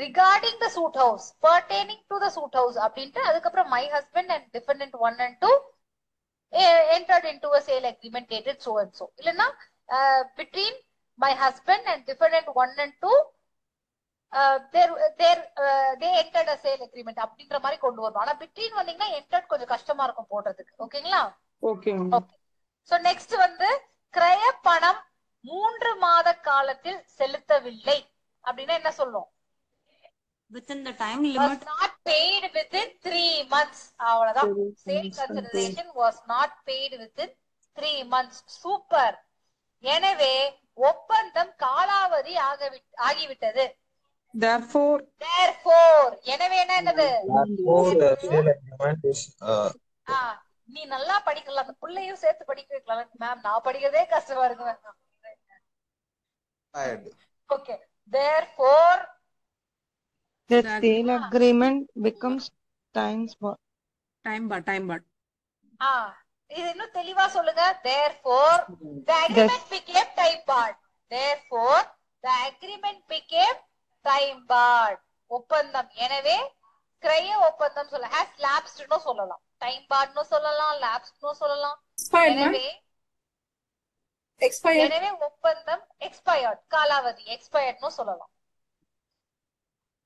regarding the suit house, pertaining to the suit house அப்படின்ட்டு அதுக்கப்புறம் my husband and defendant 1 and 2 entered into a sale agreement dated so and so. இல்லனா between my husband and defendant 1 and 2 they entered a sale agreement அப்படின்ற மாதிரி கொண்டு வரணும். ஆனா between வந்தீங்கன்னா entered கொஞ்சம் கஷ்டமா இருக்கும் போடுறதுக்கு. ஓகேங்களா? ஓகே. சோ நெக்ஸ்ட் வந்து கிரய பணம் 3 மாத காலத்தில் செலுத்தவில்லை அப்படின்னா என்ன சொல்லும்? within the time limit was not paid within 3 months. அவ்வளவுதான். sale consideration was not paid within 3 months. Super. எனவே ஒப்பந்தம் காலாவதி ஆகிவிட்டது. therefore எனவே என்னது? therefore the sale agreement is நீ நல்லா படிக்கலாம். அந்த புள்ளையும் சேர்த்து படிக்க வைக்கலாம். மேம் நான் படிக்கிறதே கஷ்டமா இருக்கு. Okay, therefore the sale agreement becomes time barred. இது இன்னும் தெளிவா சொல்லுங்க. therefore the agreement became time barred. therefore the agreement became time barred. ஒப்பந்தம் எனவே கிரய ஒப்பந்தம் சொல்ல has lapsed னு சொல்லலாம், time barred னு சொல்லலாம், lapsed னு சொல்லலாம். எனவே ஒப்பந்தம் expired, காலாவதி expired னு சொல்லலாம்.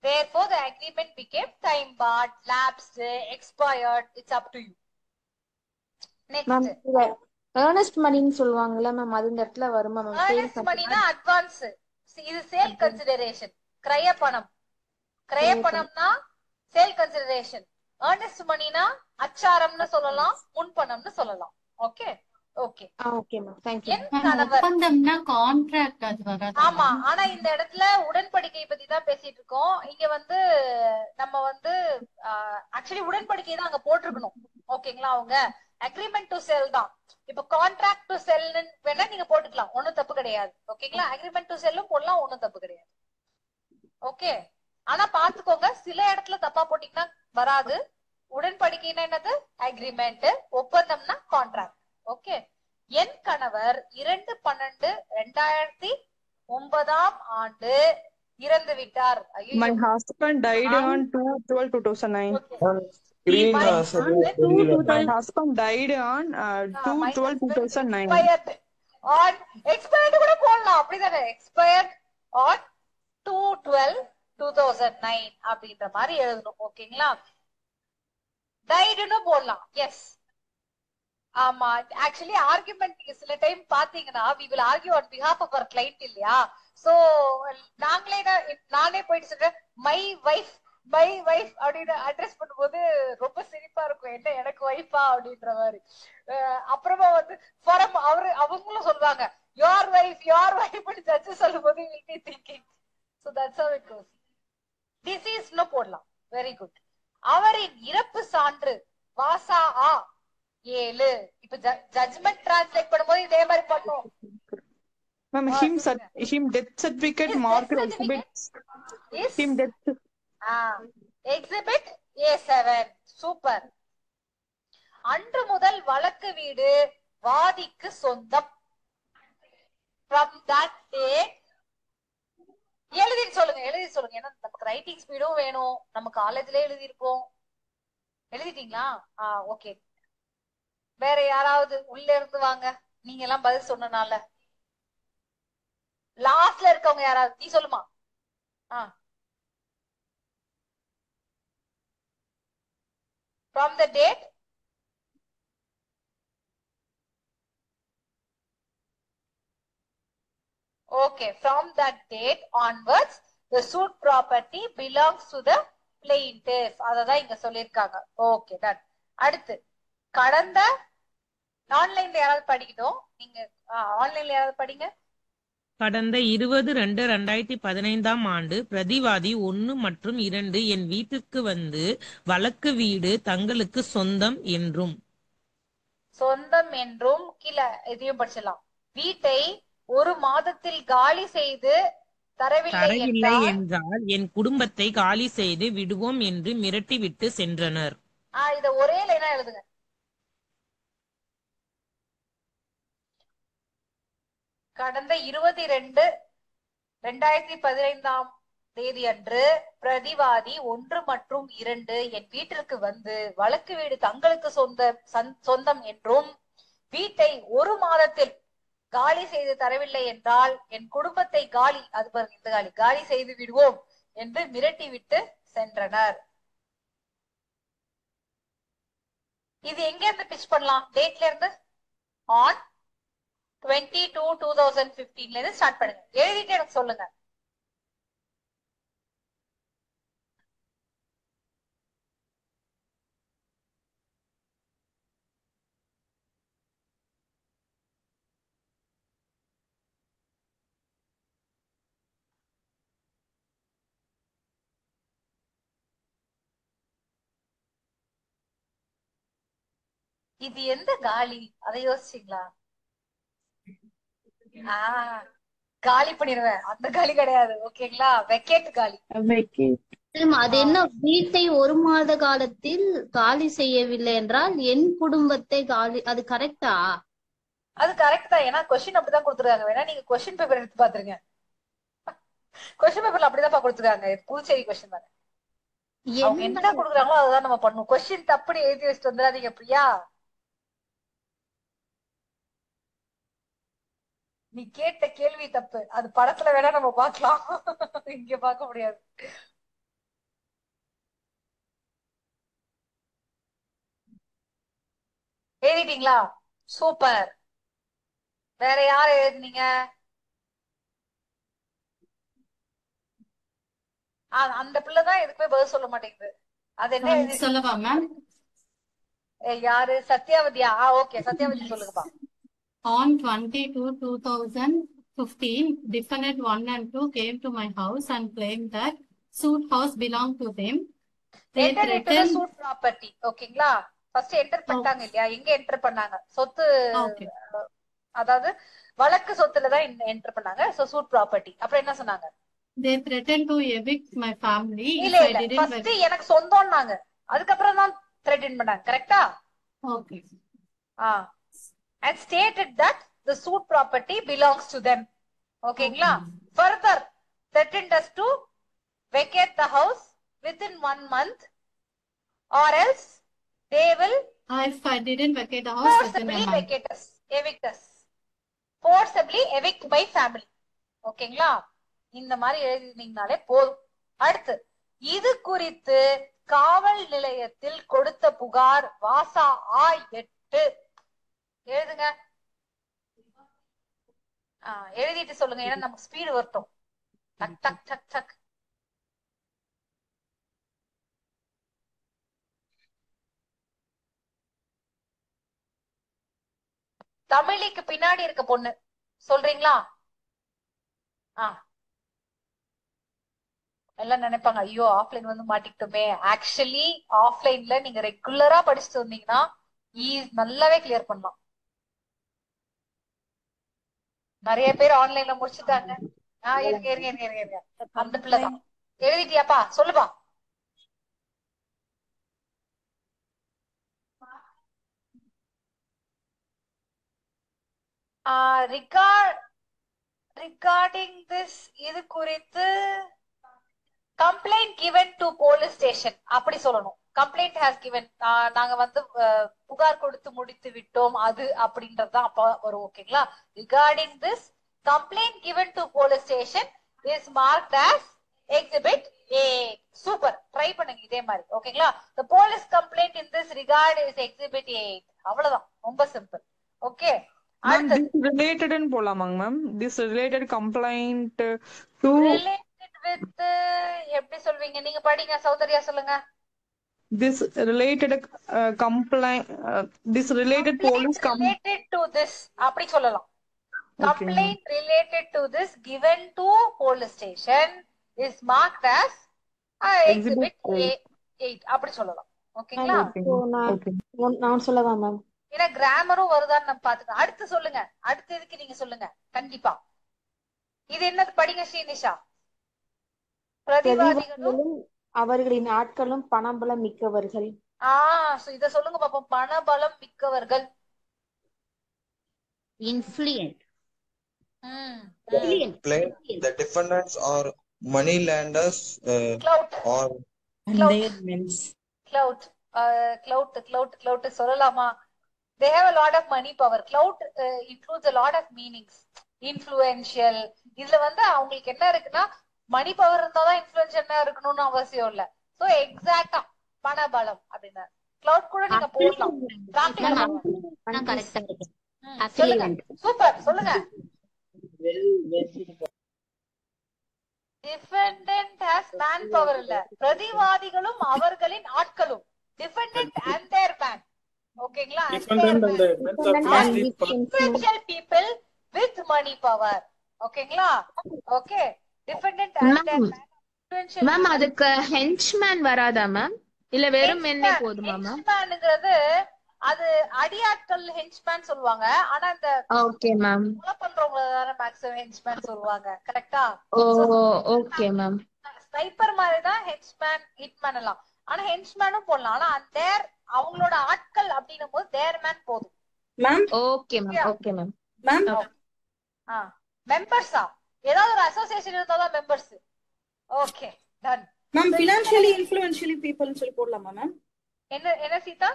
Therefore, the agreement became time barred, lapsed, expired. It's up to you. Next. Ma'am இத ஏர்னஸ்ட் மணின்னு சொல்லுவாங்கல்ல மேம், அது இந்த இடத்துல வருமா மேம்? Earnest moneyனா advance. இது சேல் கன்சிடரேஷன். கிரய பணம். கிரய பணம்னா சேல் கன்சிடரேஷன். earnest moneyனா அச்சாரம்னு சொல்லலாம், முன்பணம்னு சொல்லலாம். Okay okay okay ma'am, thank you. ஒப்பந்தம்னா கான்ட்ராக்ட் அது வராது. ஆமா, ஆனா இந்த இடத்துல உடன்படிக்கை பத்தி தான் பேசிட்டு இருக்கோம். இங்க வந்து நம்ம வந்து ஆக்சுவலி உடன்படிக்கை தான் அங்க போட்டிருக்கணும். ஓகேங்களா? அவங்க அக்ரிமெண்ட் டு செல் தான். இப்ப கான்ட்ராக்ட் டு செல்னு வேணா நீங்க போட்டுக்கலாம், ஒண்ணும் தப்பு கிடையாது. ஓகேங்களா? அக்ரிமெண்ட் டு செல்லும் போடலாம், ஒண்ணும் தப்பு கிடையாது. ஓகே, ஆனா பாத்துக்கோங்க, சில இடத்துல தப்பா போட்டீங்கன்னா வராது. உடன்படிக்கைன்னா என்னது? அக்ரிமெண்ட். ஒப்பந்தம்னா கான்ட்ராக்ட். ஓகே. என் கணவர் 2/12/2009 இறந்து விட்டார். My husband died on 2/12/2009. My husband died on 2/12/2009. On expired கூட போடலாம், அப்படிதானே? expired on 2/12/2009 அப்படின்ற மாதிரி எழுதணும். ஓகேங்களா? டைடுன்னு போடலாம். எஸ், ஆமா. ஆக்சுவலி ஆர்குமெண்ட் நீங்க சில டைம் பாத்தீங்கன்னா we will argue on behalf of our client இல்லையா? சோ நானே போயிட்டு சொல்றேன் மை வைஃப் அப்படின்னு அட்ரஸ் பண்ணும்போது ரொம்ப சிரிப்பா இருக்கும். என்ன எனக்கு வைஃபா அப்படின்ற மாதிரி. அப்புறமா வந்து ஃபாரம் அவங்களும் சொல்லுவாங்க யோர் வைஃப் ஜட்ஜ் சொல்லும் போது will be thinking. So that's how it goes. Disease னு போடலாம். Very good. அவரின் இறப்பு சான்று வாசா ஆ 7. இப்ப ஜட்ஜ்மெண்ட் டிரான்ஸ்லேட் பண்ணும்போது இதே மாதிரி பண்ணுவோம். Ma'am, him death certificate marked exhibit. Him death. Exhibit A7. Super. அன்று முதல் வழக்கு வீடு வாதிக்கு சொந்தம். From that date எழுதி சொல்லுங்க. ஏன்னா நமக்கு ரைட்டிங் ஸ்பீடும் வேணும். நம்ம காலேஜ்ல எழுதி இருப்போம். எழுதிட்டீங்களா? ஓகே. வேற யாராவது உள்ள இருந்து வாங்க. நீங்க எல்லாம் பதில் சொன்னனால லாஸ்ட்ல இருக்கவங்க யாராவது நீ சொல்லுமா? From the date okay, from that date onwards the suit property belongs to the plaintiff. அததான் இங்க சொல்லிருக்காங்க. Okay, done. அடுத்து கடந்த ஆன்லைன்ல யாராவது படிக்கட்டும். நீங்க ஆன்லைன்ல யாராவது படிங்க. கடந்த 20/2/2015 பிரதிவாதி 1 மற்றும் 2 என் வீட்டிற்கு வந்து வழக்கு வீடு தங்களுக்கு சொந்தம் என்றும் கீழே எதையும் படிச்சிடலாம். வீட்டை 1 மாதத்தில் காலி செய்து தரவில்லை என்றால் என் குடும்பத்தை காலி செய்து விடுவோம் என்று மிரட்டிவிட்டு சென்றனர். இத ஒரே லைனா எழுதுங்க. கடந்த 22/2/2015 அன்று பிரதிவாதி 1 மற்றும் 2 என் வீட்டிற்கு வந்து வழக்கு வீடு தங்களுக்கு சொந்தம் என்றும் வீட்டை 1 மாதத்தில் காலி செய்து தரவில்லை என்றால் என் குடும்பத்தை காலி செய்து விடுவோம் என்று மிரட்டிவிட்டு சென்றனர். இது எங்க இருந்து பிச் பண்ணலாம்? டேட்ல இருந்து ஆன் 22/2015 இருந்து ஸ்டார்ட் பண்ணுங்க. எழுதிட்டு எனக்கு சொல்லுங்க. இது எந்த காலி அதை யோசிச்சீங்களா? காலி பண்ணிடுவேன். அந்த காலி கிடையாது. ஓகேங்களா? வெக்கேட் காலி. அது என்ன? வீட்டை 1 மாத காலத்தில் காலி செய்யவில்லை என்றால் என் குடும்பத்தை காலி, அது கரெக்டா? அது கரெக்ட் தான். ஏன்னா கொஸ்டின் அப்படிதான் கொடுத்துருக்காங்க. வேணா நீங்க கொஸ்டின் பேப்பர் எடுத்து பாத்துருங்க. கொஸ்டின் பேப்பர்ல அப்படிதான் கொடுத்துருக்காங்க. புதுச்சேரி கொஸ்டின் தானே. அவங்க என்ன கொடுக்குறாங்களோ அதுதான் நம்ம பண்ணணும். கொஸ்டின் தப்புன்னு எழுதி வச்சுட்டு வந்துடாதீங்க பிரியா. நீ கேட்ட கேள்வி தப்பு. அது படத்துல வேணா நம்ம பாக்கலாம், இங்க பார்க்க முடியாது. எழுதிட்டீங்களா? சூப்பர். வேற யார் எழுதுனீங்க? அந்த பிள்ளைதான் எதுக்குமே பதில் சொல்ல மாட்டேங்குது. அது என்ன எழுதி சொல்லவா மேம்? யாரு? சத்யாவதியா? ஓகே, சத்யாவதி சொல்லுங்கப்பா. On 22/2015, defendant 1 and 2 came to my house and claimed that suit house belonged to them. They Enter into the threatened. suit property. ஓகேங்களா? ஃபர்ஸ்ட் என்டர் பண்ணிட்டாங்க இல்லையா? எங்க என்டர் பண்ணாங்க? சொத்து, அதாவது வழக்கு சொத்துல தான் என்டர் பண்ணாங்க. So suit property. அப்புறம் என்ன சொன்னாங்க? They threatened to evict my family if இல்ல I இல்ல, didn't ஃபர்ஸ்ட் எனக்கு சொந்தம்னாங்க, அதுக்கப்புறம் தான் த்ரெட்டன் பண்ணாங்க. கரெக்டா? Okay. And stated that the suit property belongs to them. ஓகேங்களா? Further threatened us to vacate the house within 1 month or else they will if I didn't vacate the house within a forcibly month. vacate us, evict us. Forcibly evict my family. ஓகேங்களா? இந்த மாதிரி எழுதினீங்கனாலே போதும். அடுத்து, இது குறித்து காவல் நிலையத்தில் கொடுத்த புகார் வாசா ஆ 8. எழுதுங்க. எழுதிட்டு சொல்லுங்க, ஏன்னா நமக்கு ஸ்பீடு வரட்டும். டக் டக் டக் டக். தமிழிக்கு பின்னாடி இருக்க பொண்ணு சொல்றீங்களா? எல்லாம் நினைப்பாங்க, ஐயோ ஆஃப்லைன் வந்து மாட்டிக்கிட்டோமே. ஆக்சுவலி ஆஃப்லைன்ல நீங்க ரெகுலரா படிச்சுட்டு வந்தீங்கன்னா நல்லாவே கிளியர் பண்ணலாம். நிறைய பேர் ஆன்லைன்ல முடிச்சுட்டாங்க. இருங்க. அந்த பிள்ளைதான். எழுதிட்டியாப்பா? சொல்லுப்பா. ரிகார்டிங் திஸ், இது குறித்து complaint given to police station அப்படி சொல்லணும். கம்ப்ளைண்ட் has given, நாங்க வந்து புகார் கொடுத்து முடித்து விட்டோம், அது அப்படின்றதுதான் அப்ப வரும். ஓகேங்களா? Regarding this complaint given to police station is marked as exhibit A. Super. Try பண்ணுங்க இதே மாதிரி. ஓகேங்களா? the police complaint in this regard is exhibit A. அவ்வளவுதான், ரொம்ப simple. Okay. Ma'am, this related and போலாமாங்க ma'am? This related complaint to related with, எப்படி சொல்வீங்க நீங்க? படிங்க, சௌந்தர்யா சொல்லுங்க. this related complaint, this related police related to this அப்படி சொல்லலாம். complaint related to this given to police station is marked as exhibit A8 அப்படி சொல்லலாம். ஓகேங்களா? நான் சொல்லவா மேம்? ஏன்னா கிராமரும் வருதான்னு நம்ம பாத்துக்கலாம். அடுத்து சொல்லுங்க. அடுத்து இதுக்கு நீங்க சொல்லுங்க கண்டிப்பா. இது என்னது? படிங்க ஸ்ரீனிஷா. பிரதிவாதிகளும் அவர்களின் ஆட்களும் பணபலம் மிக்கவர்கள். இத சொல்லுங்க பாப்போம். பணபலம் மிக்கவர்கள். Influent. The defendants are money lenders or clout சொல்லலாமா? They have a lot of money power. Clout includes a lot of meanings. Influential. இதுல வந்து அவங்களுக்கு என்ன இருக்குன்னா, மணி பவர் இருந்தாதான் இன்ஃபுளுன்ஷியலா இருக்கணும்னு அவசியம் இல்ல. சோ எக்ஸாக்டா பணபலம் அப்படின்னா கிளவுட் கூட நீங்க போடலாம். சூப்பர். சொல்லுங்க. டிஃபெண்டன்ட் ஹஸ் மேன் பவர் இல்ல, பிரதிவாதிகளும் அவர்களின் ஆட்களும். Defendant and their man. ஓகேங்களா? influential people with money power. ஓகேங்களா? Okay. Defendant and their man. Ma'am அதுக்கு ஹென்ச்மேன் வராதா மேம்? இல்ல வெறும் மென்னே போதுமா மேம்? ஹென்ச்மேன்ங்கிறது அது அடியாட்கள் ஹென்ச்மேன் சொல்லுவாங்க. ஆனா இந்த ஓகே மேம் ஃபாலோ பண்றவங்க தான மேக்ஸிமம் ஹென்ச்மேன் சொல்லுவாங்க. கரெக்ட்டா? Okay ma'am. ஸ்னைப்பர் மாதிரி தான் ஹென்ச்மேன், ஹிட்மேன் எல்லாம். ஆனா ஹென்ச்மேனும் போடலாம். ஆனா தேர் அவங்களோட ஆட்கள் அப்படின்னும் போது தேர் மேன் போதும். Ma'am okay ma'am. Okay ma'am. Ma'am மெம்பர்ஸா? ஏதாவது ஒரு அசோசியேஷன் இருந்தா தான் members. Okay done. Ma'am financially influentially பீப்பிள்னு சொல்லி போடலாமா மேம்? என்ன சீதா?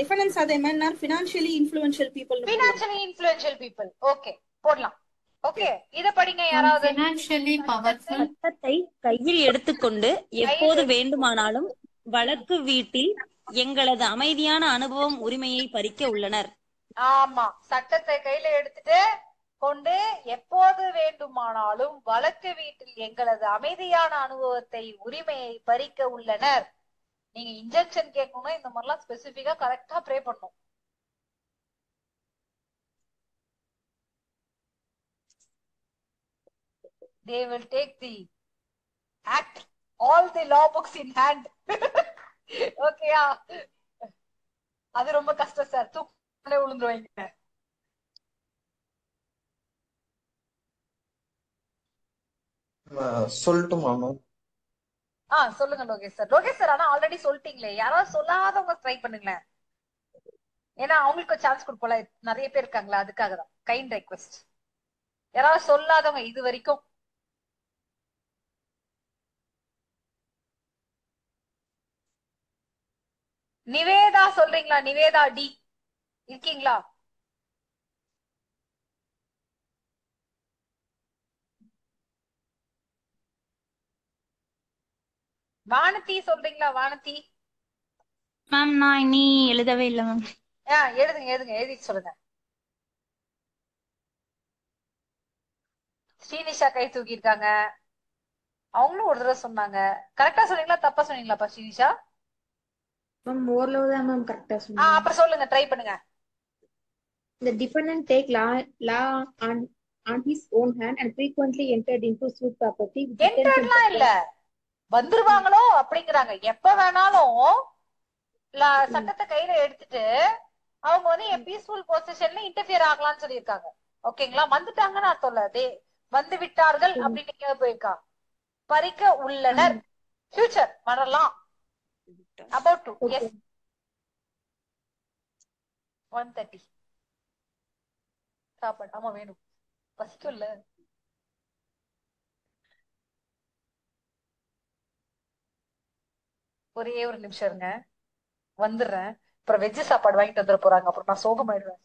டிஃபரன்ஸ் அதே மாதிரி நான் financially influential people. Financially influential people. Okay போடலாம். ஓகே இத படிங்க யாராவது. Financially powerful. சட்டத்தை கையில் எடுத்துக்கொண்டு எப்போது வேண்டுமானாலும் வழக்கு வீட்டில் எங்களது அமைதியான அனுபவம் உரிமையை பறிக்க உள்ளனர். ஆமா, சட்டத்தை கையில எடுத்துட்டு கொண்டு எப்போது வேண்டுமானாலும் வழக்கு வீட்டில் எங்களது அமைதியான அனுபவத்தை உரிமையை பறிக்க உள்ளனர். நீங்க இன்ஜெக்ஷன் கேட்கணும்னா இந்த மாதிரிலாம் ஸ்பெசிபிக்கா கரெக்டா ப்ரே பண்ணும். They will take the act, all the law books in hand. ஓகேயா? அது ரொம்ப கஷ்டம் சார், தூக்கிலே விழுந்துருவாங்க. சொல்லட்டுமா மேம்? சொல்லுங்க லோகேஷ் சார். லோகேஷ் சார், ஆனா ஆல்ரெடி சொல்லிட்டீங்களே, யாராவது சொல்லாதவங்க ட்ரை பண்ணுங்களேன். ஏன்னா அவங்களுக்கு சான்ஸ் கொடுப்போம்ல, நிறைய பேர் இருக்காங்களா, அதுக்காக தான் கைண்ட் ரெக்வெஸ்ட். யாராவது சொல்லாதவங்க இது வரைக்கும். நிவேதா சொல்றீங்களா? நிவேதா டி இருக்கீங்களா? வானதி சொல்றீங்களா? வானதி மேம் நான் இனி எழுதவே இல்லை மேம். எழுதுங்க எழுதுங்க, எழுதி சொல்லுங்க. ஸ்ரீனிஷா கை தூக்கி இருக்காங்க, அவங்களும் ஒரு தடவை சொன்னாங்க. கரெக்டா சொன்னீங்களா தப்பா சொன்னீங்களாப்பா ஸ்ரீனிஷா? மேம் ஓரளவு தான் மேம் கரெக்டா சொன்னீங்க. அப்புறம் சொல்லுங்க, ட்ரை பண்ணுங்க. The defendant take law on his own hand and frequently entered into suit property. என்டர்லாம் இல்ல, வந்துருவாங்களோ அப்படிங்கிறாங்க. எப்ப வேணாலும் சட்டத்தை கையில எடுத்துட்டு அவங்க வந்து என் பீஸ்ஃபுல் பொசிஷன்ல இன்டர்ஃபியர் ஆகலாம்னு சொல்லியிருக்காங்க. ஓகேங்களா? வந்துட்டாங்கன்னு அர்த்தம் இல்ல, வந்து விட்டார்கள் அப்படின்னு போயிருக்கா. பறிக்க உள்ளனர், ஃபியூச்சர் வரலாம். about to, yes. 1:30 சாப்பாடு. ஆமா வேணும், பசிக்கும்ல. ஒரே ஒரு நிமிஷம் இருங்க, வந்துடுறேன். அப்புறம் வெஜ் சாப்பாடு வாங்கிட்டு வந்துட போறாங்க, அப்புறம் நான் சோகமாயிடுவேன்.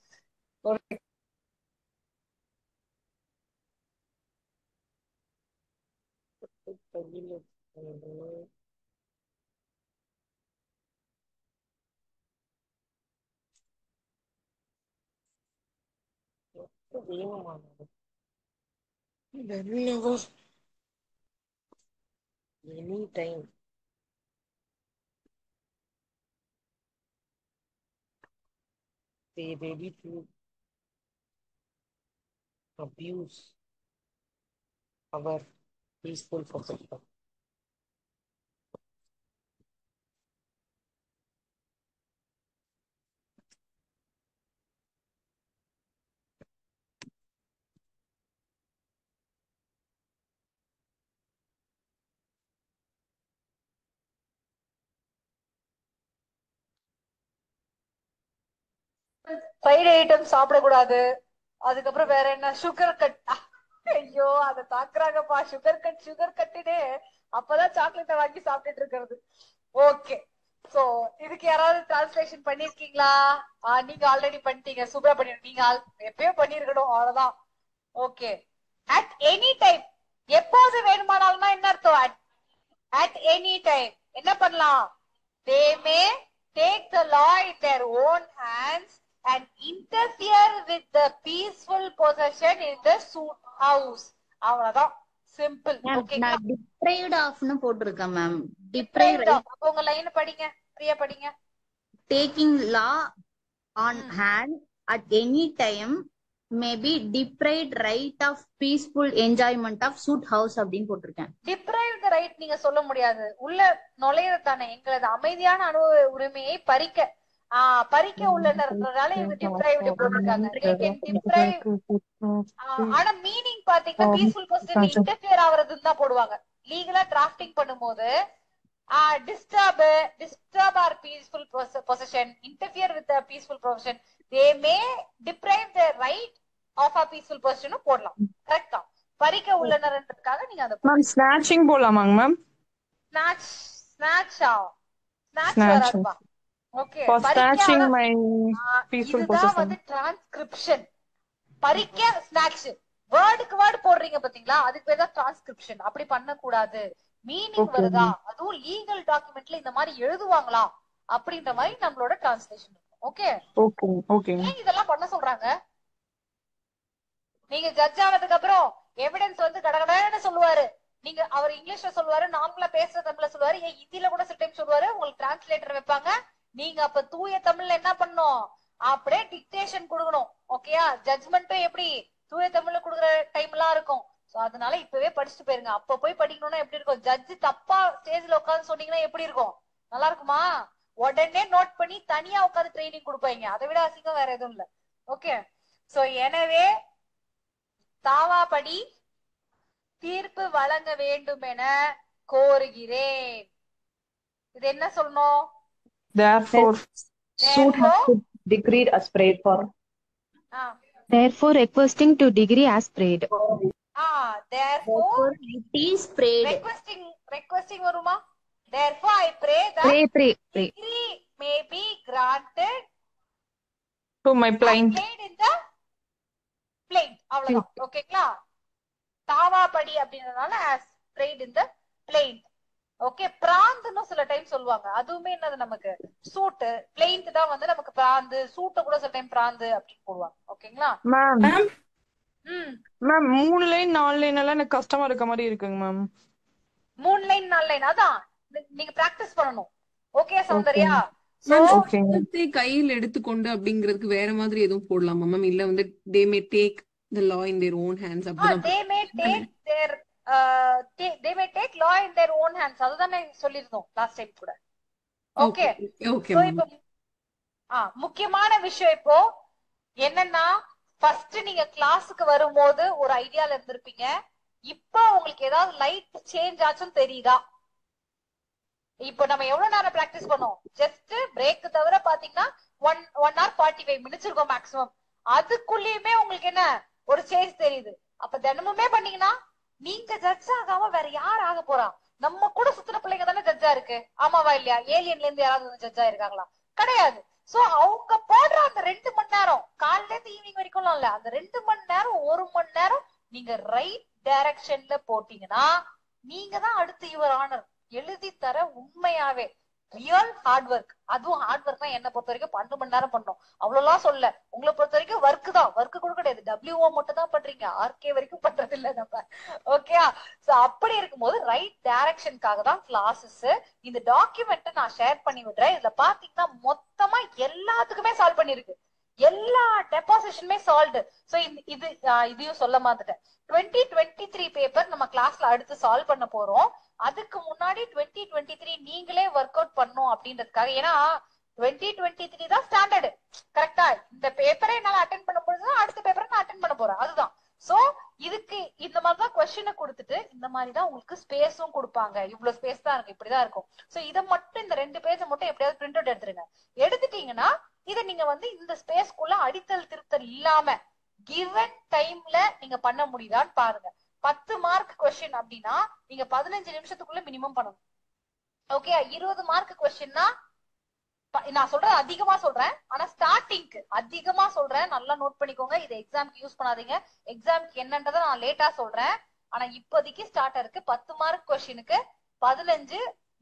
Any time they ready to abuse our peaceful possession. Fried item சாப்பிடக்கூடாது. அதுக்கப்புறம் வேற என்ன, சுகர் கட். ஐயோ, அதை தாக்குறாங்கப்பா, சுகர் கட்டுனே. அப்பதான் சாக்லேட்டை வாங்கி சாப்பிட்டுட்டு இருக்கிறது. ஓகே, சோ இதுக்கு யாராவது டிரான்ஸ்லேஷன் பண்ணிருக்கீங்களா? நீங்க ஆல்ரெடி பண்ணிட்டீங்க, சூப்பரா பண்ணிருக்கீங்க. நீங்க எப்பயோ பண்ணிருக்கணும், அவ்வளவுதான். ஓகே, அட் எனி டைம், எப்போது வேணுமானாலும் என்ன அர்த்தம்? அட் எனி டைம் என்ன பண்ணலாம்? they may take the law in their own hands and interfere with the peaceful possession in the suit house. அவ்வளவுதான், சிம்பிள். ஓகேங்களா? நான் deprived ofனு போட்டிருக்கேன் மேம். deprived of, அப்ப உங்க லைன் படிங்க, பிரியா படிங்க. taking law on hand at any time may be deprived right of peaceful enjoyment of suit house அப்படின்னு போட்டிருக்கேன். deprived right நீங்க சொல்ல முடியாது, உள்ள நுழையறது தானே. எங்களது அமைதியான அனுபவ உரிமையை பறிக்க உள்ளனர்ன்றதால இவங்க deprived போட்டிருக்காங்க. ஆனா மீனிங் பாத்தீங்கன்னா பீஸ்ஃபுல் பொசிஷன் இன்டர்ஃபியர் ஆவறதுன்னு தான் போடுவாங்க. லீகலா டிராஃப்டிங் பண்ணும்போது disturb our peaceful possession, interfere with the peaceful possession, they may deprive the right of a peaceful possession போடலாம். கரெக்ட்டா? பறிக்க உள்ளனர்ன்றதுக்காக நீங்க அத மேம் ஸ்நாச்சிங் போலாமாங்க மேம்? ஸ்நாட்ச் வராதுப்பா. Okay, for snatching my peaceful possession. இதுதான் வந்து டிரான்ஸ்கிரிப்ஷன். பறிக்க ஸ்நாட்ச், வேர்டுக்கு வேர்டு போடுறீங்க பாத்தீங்களா, அதுக்கு பேர் தான் டிரான்ஸ்கிரிப்ஷன். அப்படி பண்ண கூடாது. மீனிங் வருதா, அதுவும் லீகல் டாக்குமெண்ட்ல இந்த மாதிரி எழுதுவாங்களா அப்படின்ற மாதிரி நம்மளோட டிரான்ஸ்லேஷன் இருக்கும். ஓகே ஓகே ஓகே ஏன் இதெல்லாம் பண்ண சொல்றாங்க? நீங்க ஜட்ஜ் ஆனதுக்கு அப்புறம் எவிடன்ஸ் வந்து கடகடன்னு சொல்லுவாரு. நீங்க அவர் இங்கிலீஷ்ல சொல்லுவாரு, நார்மலா பேசுற தமிழ்ல சொல்லுவாரு, ஏன் ஹிந்தில கூட சில டைம் சொல்லுவாரு. உங்களுக்கு டிரான்ஸ்லேட்டர் வைப்பாங்க. நீங்க அப்ப தூய தமிழ்ல என்ன பண்ணணும்? அப்படியே டிக்டேஷன் கொடுக்கணும். ஓகேயா? ஜட்ஜ்மெண்ட்டும் எப்படி தூய தமிழ்ல கொடுக்குற டைம் எல்லாம் இருக்கும். சோ அதனால இப்பவே படிச்சுட்டு போயிருங்க. அப்ப போய் படிக்கணும்னா எப்படி இருக்கும்? ஜட்ஜ் தப்பா ஸ்டேஜ்ல உட்காந்து சொன்னீங்கன்னா எப்படி இருக்கும்? நல்லா இருக்குமா? உடனே நோட் பண்ணி தனியா உட்காந்து ட்ரைனிங் கொடுப்பாங்க. அதை விட அசிங்கம் வேற எதுவும் இல்ல. ஓகே சோ எனவே தாவாபடி தீர்ப்பு வழங்க வேண்டும் என கோருகிறேன். இது என்ன சொல்லணும்? Therefore, suit has to decreed as prayed for. Therefore, requesting to degree as prayed. Therefore it is prayed. Requesting வருமா? Therefore I pray that Pray. degree may be granted to my plaint. Played in the plaint. அவ்வளவுதான். ஓகேங்களா? தாவாபடி அப்படின்றதுனால as prayed in the plaint. Okay பிராந்துன்னு சில time சொல்லுவாங்க. அதுவுமே என்னது நமக்கு சூட் பிளெயின்ட் தான் வந்து நமக்கு பிராந்து, சூட்ட கூட சில டைம் பிராந்து அப்படின்னு போடுவாங்க. ஓகேங்களா மேம்? மேம் 3 லைன் 4 லைன் எல்லாம் எனக்கு கஷ்டமா இருக்க மாதிரி இருக்குங்க மேம். 3 லைன் 4 லைன் அதான் நீங்க பிராக்டிஸ் பண்ணணும். ஓகே சௌந்தர்யா? கையில் எடுத்துக்கொண்டு அப்படிங்கிறதுக்கு வேற மாதிரி எதுவும் போடலாமா மேம்? இல்ல வந்து they may take the law in their own hands அப்படிதான். they may take law in their own hands. அதுதான் சொல்லிருந்தோம் லாஸ்ட் டைம் கூட. ஓகே சோ இப்போ முக்கியமான விஷயம் இப்போ என்னன்னா, ஃபர்ஸ்ட் நீங்க கிளாஸுக்கு வரும்போது ஒரு ஐடியால இருந்திருப்பீங்க. இப்போ உங்களுக்கு ஏதாவது லைட் சேஞ்ச் ஆச்சுன்னு தெரியுதா? இப்போ நம்ம எவ்வளவு நேரம் பிராக்டிஸ் பண்ணோம்? ஜஸ்ட் பிரேக் தவிர பாத்தீங்கன்னா 1 hour 45 minutes இருக்கும் மேக்ஸிமம். அதுக்குள்ளயுமே உங்களுக்கு என்ன ஒரு சேஞ்ச் தெரியுது. அப்ப தினமுமே பண்ணீங்கன்னா நீங்க ஜட்ஜ் ஆகாம வேற யார் ஆக போறா? நம்ம கூட சுத்தின பிள்ளைங்க தானே ஜட்ஜா இருக்கு. ஆமாவா இல்லையா? ஏலியன்ல இருந்து யாராவது ஜட்ஜா இருக்காங்களா? கிடையாது. சோ அவங்க போடுற அந்த 2 மணி நேரம் காலையில இருந்து ஈவினிங் வரைக்கும் இல்ல, அந்த 2 மணி நேரம் 1 மணி நேரம் நீங்க ரைட் டைரக்ஷன்ல போட்டீங்கன்னா நீங்க தான் அடுத்து யுவர் ஆனர் எழுதி தர உண்மையாவே ரியல் ஹார்ட் ஒர்க். அதுவும் ஹார்ட் ஒர்க் தான் என்ன பொறுத்த வரைக்கும் 12 மணி நேரம் பண்ணணும் அவ்வளவுலாம் சொல்ல. உங்களை பொறுத்த வரைக்கும் ஒர்க் தான், ஒர்க் கூட கிடையாது. WO மட்டும் தான் பண்றீங்க, RK வரைக்கும் பண்றது இல்ல நம்ம. ஓகே சோ அப்படி இருக்கும்போது ரைட் டைரக்ஷனுக்காக தான் கிளாஸஸ். இந்த டாக்குமெண்ட் நான் ஷேர் பண்ணி விடுறேன். இதுல பாத்தீங்கன்னா மொத்தமா எல்லாத்துக்குமே சால்வ் பண்ணிருக்கு. எல்லா டெபாசிஷனுமே சால்வ்டு. சோ இதையும் சொல்ல மாட்டேன். 2023 பேப்பர் நம்ம கிளாஸ்ல அடுத்து சால்வ் பண்ண போறோம். அதுக்கு முன்னாடி 2023 நீங்களே ஒர்க் அவுட் பண்ணும் அப்படின்றதுக்காக. ஏன்னா 2023 தான் ஸ்டாண்டர்டு. கரெக்டா? இந்த பேப்பரை என்னால அட்டென்ட் பண்ண போது அடுத்த பேப்பரை நான் அட்டென்ட் பண்ண போறேன். அதுதான். சோ இதுக்கு இந்த மாதிரிதான் கொஸ்டினை கொடுத்துட்டு இந்த மாதிரிதான் உங்களுக்கு ஸ்பேஸும் கொடுப்பாங்க. இவ்வளவு ஸ்பேஸ் தான் இருக்கு, இப்படிதான் இருக்கும். சோ இதை மட்டும் இந்த 2 பேஜை மட்டும் எப்படியாவது பிரிண்ட் அவுட் எடுத்துருங்க. எடுத்துட்டீங்கன்னா இதை நீங்க வந்து இந்த ஸ்பேஸ்க்குள்ள அடித்தல் திருத்தல் இல்லாம கிவன் டைம்ல நீங்க பண்ண முடியுதான்னு பாருங்க. 10 மார்க் கொஸ்டின் அப்படின்னா நீங்க 15 நிமிஷத்துக்குள்ள மினிமம் பண்ணணும். ஓகே 20 மார்க் கொஸ்டின்னா நான் சொல்றேன் அதிகமா சொல்றேன், ஆனா ஸ்டார்டிங்க்கு அதிகமா சொல்றேன். நல்லா நோட் பண்ணிக்கோங்க. இது எக்ஸாம்க்கு யூஸ் பண்ணாதீங்க. எக்ஸாம்க்கு என்னன்றதை நான் லேட்டா சொல்றேன். ஆனா இப்போதைக்கு ஸ்டார்டருக்கு 10 மார்க் கொஸ்டினுக்கு 15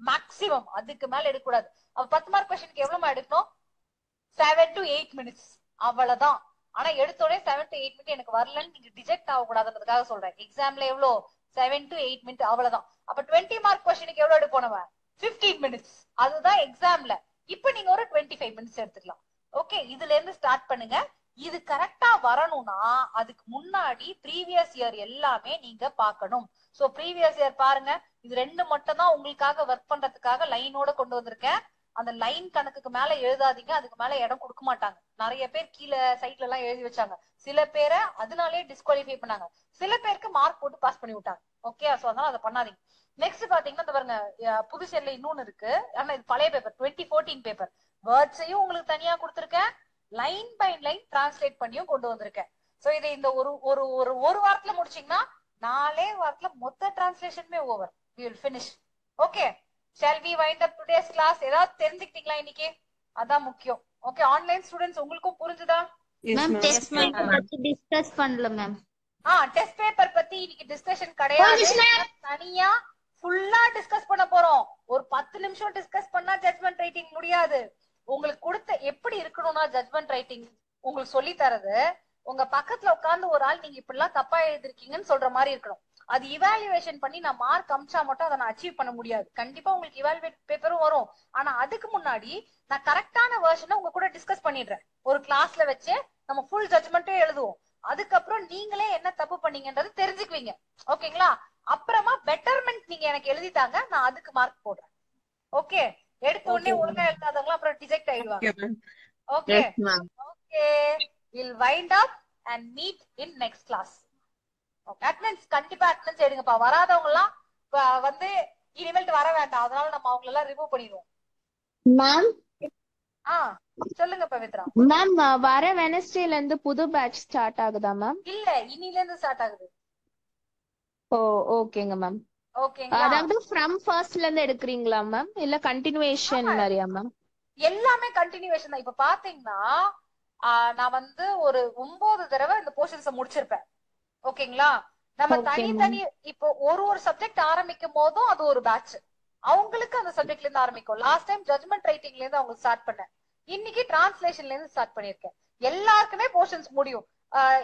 மேக்சிமம், அதுக்கு மேல எடுக்கக்கூடாது. அப்ப 10 மார்க் கொஸ்டினுக்கு எவ்வளவு எடுக்கணும்? 7 to 8 minutes அவ்வளவுதான். ஆனா எடுத்தோடனே 7 to 8 minutes எனக்கு வரலன்னு நீங்க டிஜெக்ட் ஆகக்கூடாதுன்றதுக்காக சொல்றேன். எக்ஸாம்ல எவ்வளவு 7 to 8 minutes அவ்வளவுதான். அப்ப 20 மார்க் கொஸ்டினுக்கு எவ்வளவு எடுப்போம் நம்ம? 15 minutes. அதுதான் எக்ஸாம்ல. இப்ப நீங்க ஒரு 25 minutes எடுத்துக்கலாம். ஓகே இதுல இருந்து ஸ்டார்ட் பண்ணுங்க. இது கரெக்டா வரணும்னா அதுக்கு முன்னாடி ப்ரீவியஸ் இயர் எல்லாமே நீங்க பாக்கணும். சோ ப்ரீவியஸ் இயர் பாருங்க. இது 2 மட்டும் தான் உங்களுக்காக ஒர்க் பண்றதுக்காக லைனோட கொண்டு வந்திருக்கேன். அந்த லைன் கணக்குக்கு மேல எழுதாதீங்க, அதுக்கு மேல இடம் கொடுக்க மாட்டாங்க. நிறைய பேர் கீழே சைட்ல எல்லாம் எழுதி வச்சாங்க. சில பேரை அதனாலே டிஸ்குவாலிஃபை பண்ணாங்க, சில பேருக்கு மார்க் போட்டு பாஸ் பண்ணி விட்டாங்க. ஓகே சோ அதனால அதை பண்ணாதீங்க. நெக்ஸ்ட் பாத்தீங்கன்னா இந்த பாருங்க புதுச்சேரியில இன்னொன்னு இருக்கு. ஆனா இது பழைய பேப்பர் 2014 பேப்பர். வேர்ட்ஸையும் உங்களுக்கு தனியா கொடுத்துருக்கேன், லைன் பை லைன் டிரான்ஸ்லேட் பண்ணியும் கொண்டு வந்திருக்கேன். சோ இதை இந்த ஒரு வாரத்துல முடிச்சீங்கன்னா 4 வாரத்துல மொத்த டிரான்ஸ்லேஷனுமே over. we will finish. Okay shall we wind up today's class? ஏதாவது தெரிஞ்சுக்கிட்டீங்களா இன்னைக்கு? அதான் முக்கியம். ஓகே ஆன்லைன் ஸ்டூடெண்ட்ஸ் உங்களுக்கும் புரிஞ்சுதா? மேம் டெஸ்ட் பேப்பர் பத்தி டிஸ்கஸ் பண்ணல மேம். டெஸ்ட் பேப்பர் பத்தி இன்னைக்கு டிஸ்கஷன் கிடையாது. தனியா ஃபுல்லா டிஸ்கஸ் பண்ண போறோம். ஒரு 10 நிமிஷம் டிஸ்கஸ் பண்ணா ஜட்மெண்ட் ரைட்டிங் முடியாது. உங்களுக்கு கொடுத்த எப்படி இருக்கணும்னா ஜட்மெண்ட் ரைட்டிங் உங்களுக்கு சொல்லி தரது உங்க பக்கத்துல உட்கார்ந்து ஒரு ஆள் நீங்க இப்படி எல்லாம் தப்பா எழுதிருக்கீங்கன்னு சொல்ற மாதிரி இருக்கணும். அது இவாலுவேஷன் பண்ணி நான் மார்க் அமிச்சா மட்டும் அதை நான் அச்சீவ் பண்ண முடியாது. கண்டிப்பா உங்களுக்கு இவாலுவேட் பேப்பரும் வரும். ஆனா அதுக்கு முன்னாடி நான் கரெக்டான வெர்ஷனை உங்க கூட டிஸ்கஸ் பண்ணிடுறேன். ஒரு கிளாஸ்ல வச்சு நம்ம ஃபுல் ஜட்மெண்ட்டும் எழுதுவோம். அதுக்கப்புறம் நீங்களே என்ன தப்பு பண்ணீங்கன்றது தெரிஞ்சுக்குவீங்க. ஓகேங்களா? அப்புறமா பெட்டர்மெண்ட் நீங்க எனக்கு எழுதிட்டாங்க, நான் அதுக்கு மார்க் போடுறேன். ஓகே? எடுத்த உடனே ஒழுங்கா எழுதாதவங்க அப்புறம் டிஜெக்ட் ஆயிடுவாங்க. Okay okay, we'll wind up and meet in next class. Okay, attendance கண்டிப்பா அட்டெண்டன்ஸ் எடுங்கப்பா. வராதவங்க எல்லாம் வந்து இனிமேல் வர வேண்டாம். அதனால நம்ம அவங்கள எல்லாம் ரிமூவ் பண்ணிடுவோம். மேம் சொல்லுங்க பவித்ரா. மேம் வர வெனஸ்டேல இருந்து புது பேட்ச் ஸ்டார்ட் ஆகுதா மேம்? இல்ல, இன்னில இருந்து ஸ்டார்ட் ஆகுது. ஓ ஓகேங்க மேம். ஓகேங்களா? அதாவது ஃப்ரம் ஃபர்ஸ்ட்ல இருந்து எடுக்கிறீங்களா மேம் இல்ல கண்டினியூவேஷன் மாதிரியா மேம்? எல்லாமே கண்டினியூவேஷன் தான். இப்ப பாத்தீங்கன்னா நான் வந்து ஒரு 9 தடவை இந்த போர்ஷன்ஸை முடிச்சிருப்பேன். ஓகேங்களா? நம்ம தனித்தனி இப்போ ஒரு சப்ஜெக்ட் ஆரம்பிக்கும் போதும் அது ஒரு பேட்ச். அவங்களுக்கு அந்த சப்ஜெக்ட்ல இருந்து ஆரம்பிக்கும். லாஸ்ட் டைம் ஜட்மெண்ட் ரைட்டிங்ல இருந்து அவங்க ஸ்டார்ட் பண்ணேன். இன்னைக்கு டிரான்ஸ்லேஷன்ல இருந்து ஸ்டார்ட் பண்ணிருக்கேன். எல்லாருக்குமே போர்ஷன்ஸ் முடியும்.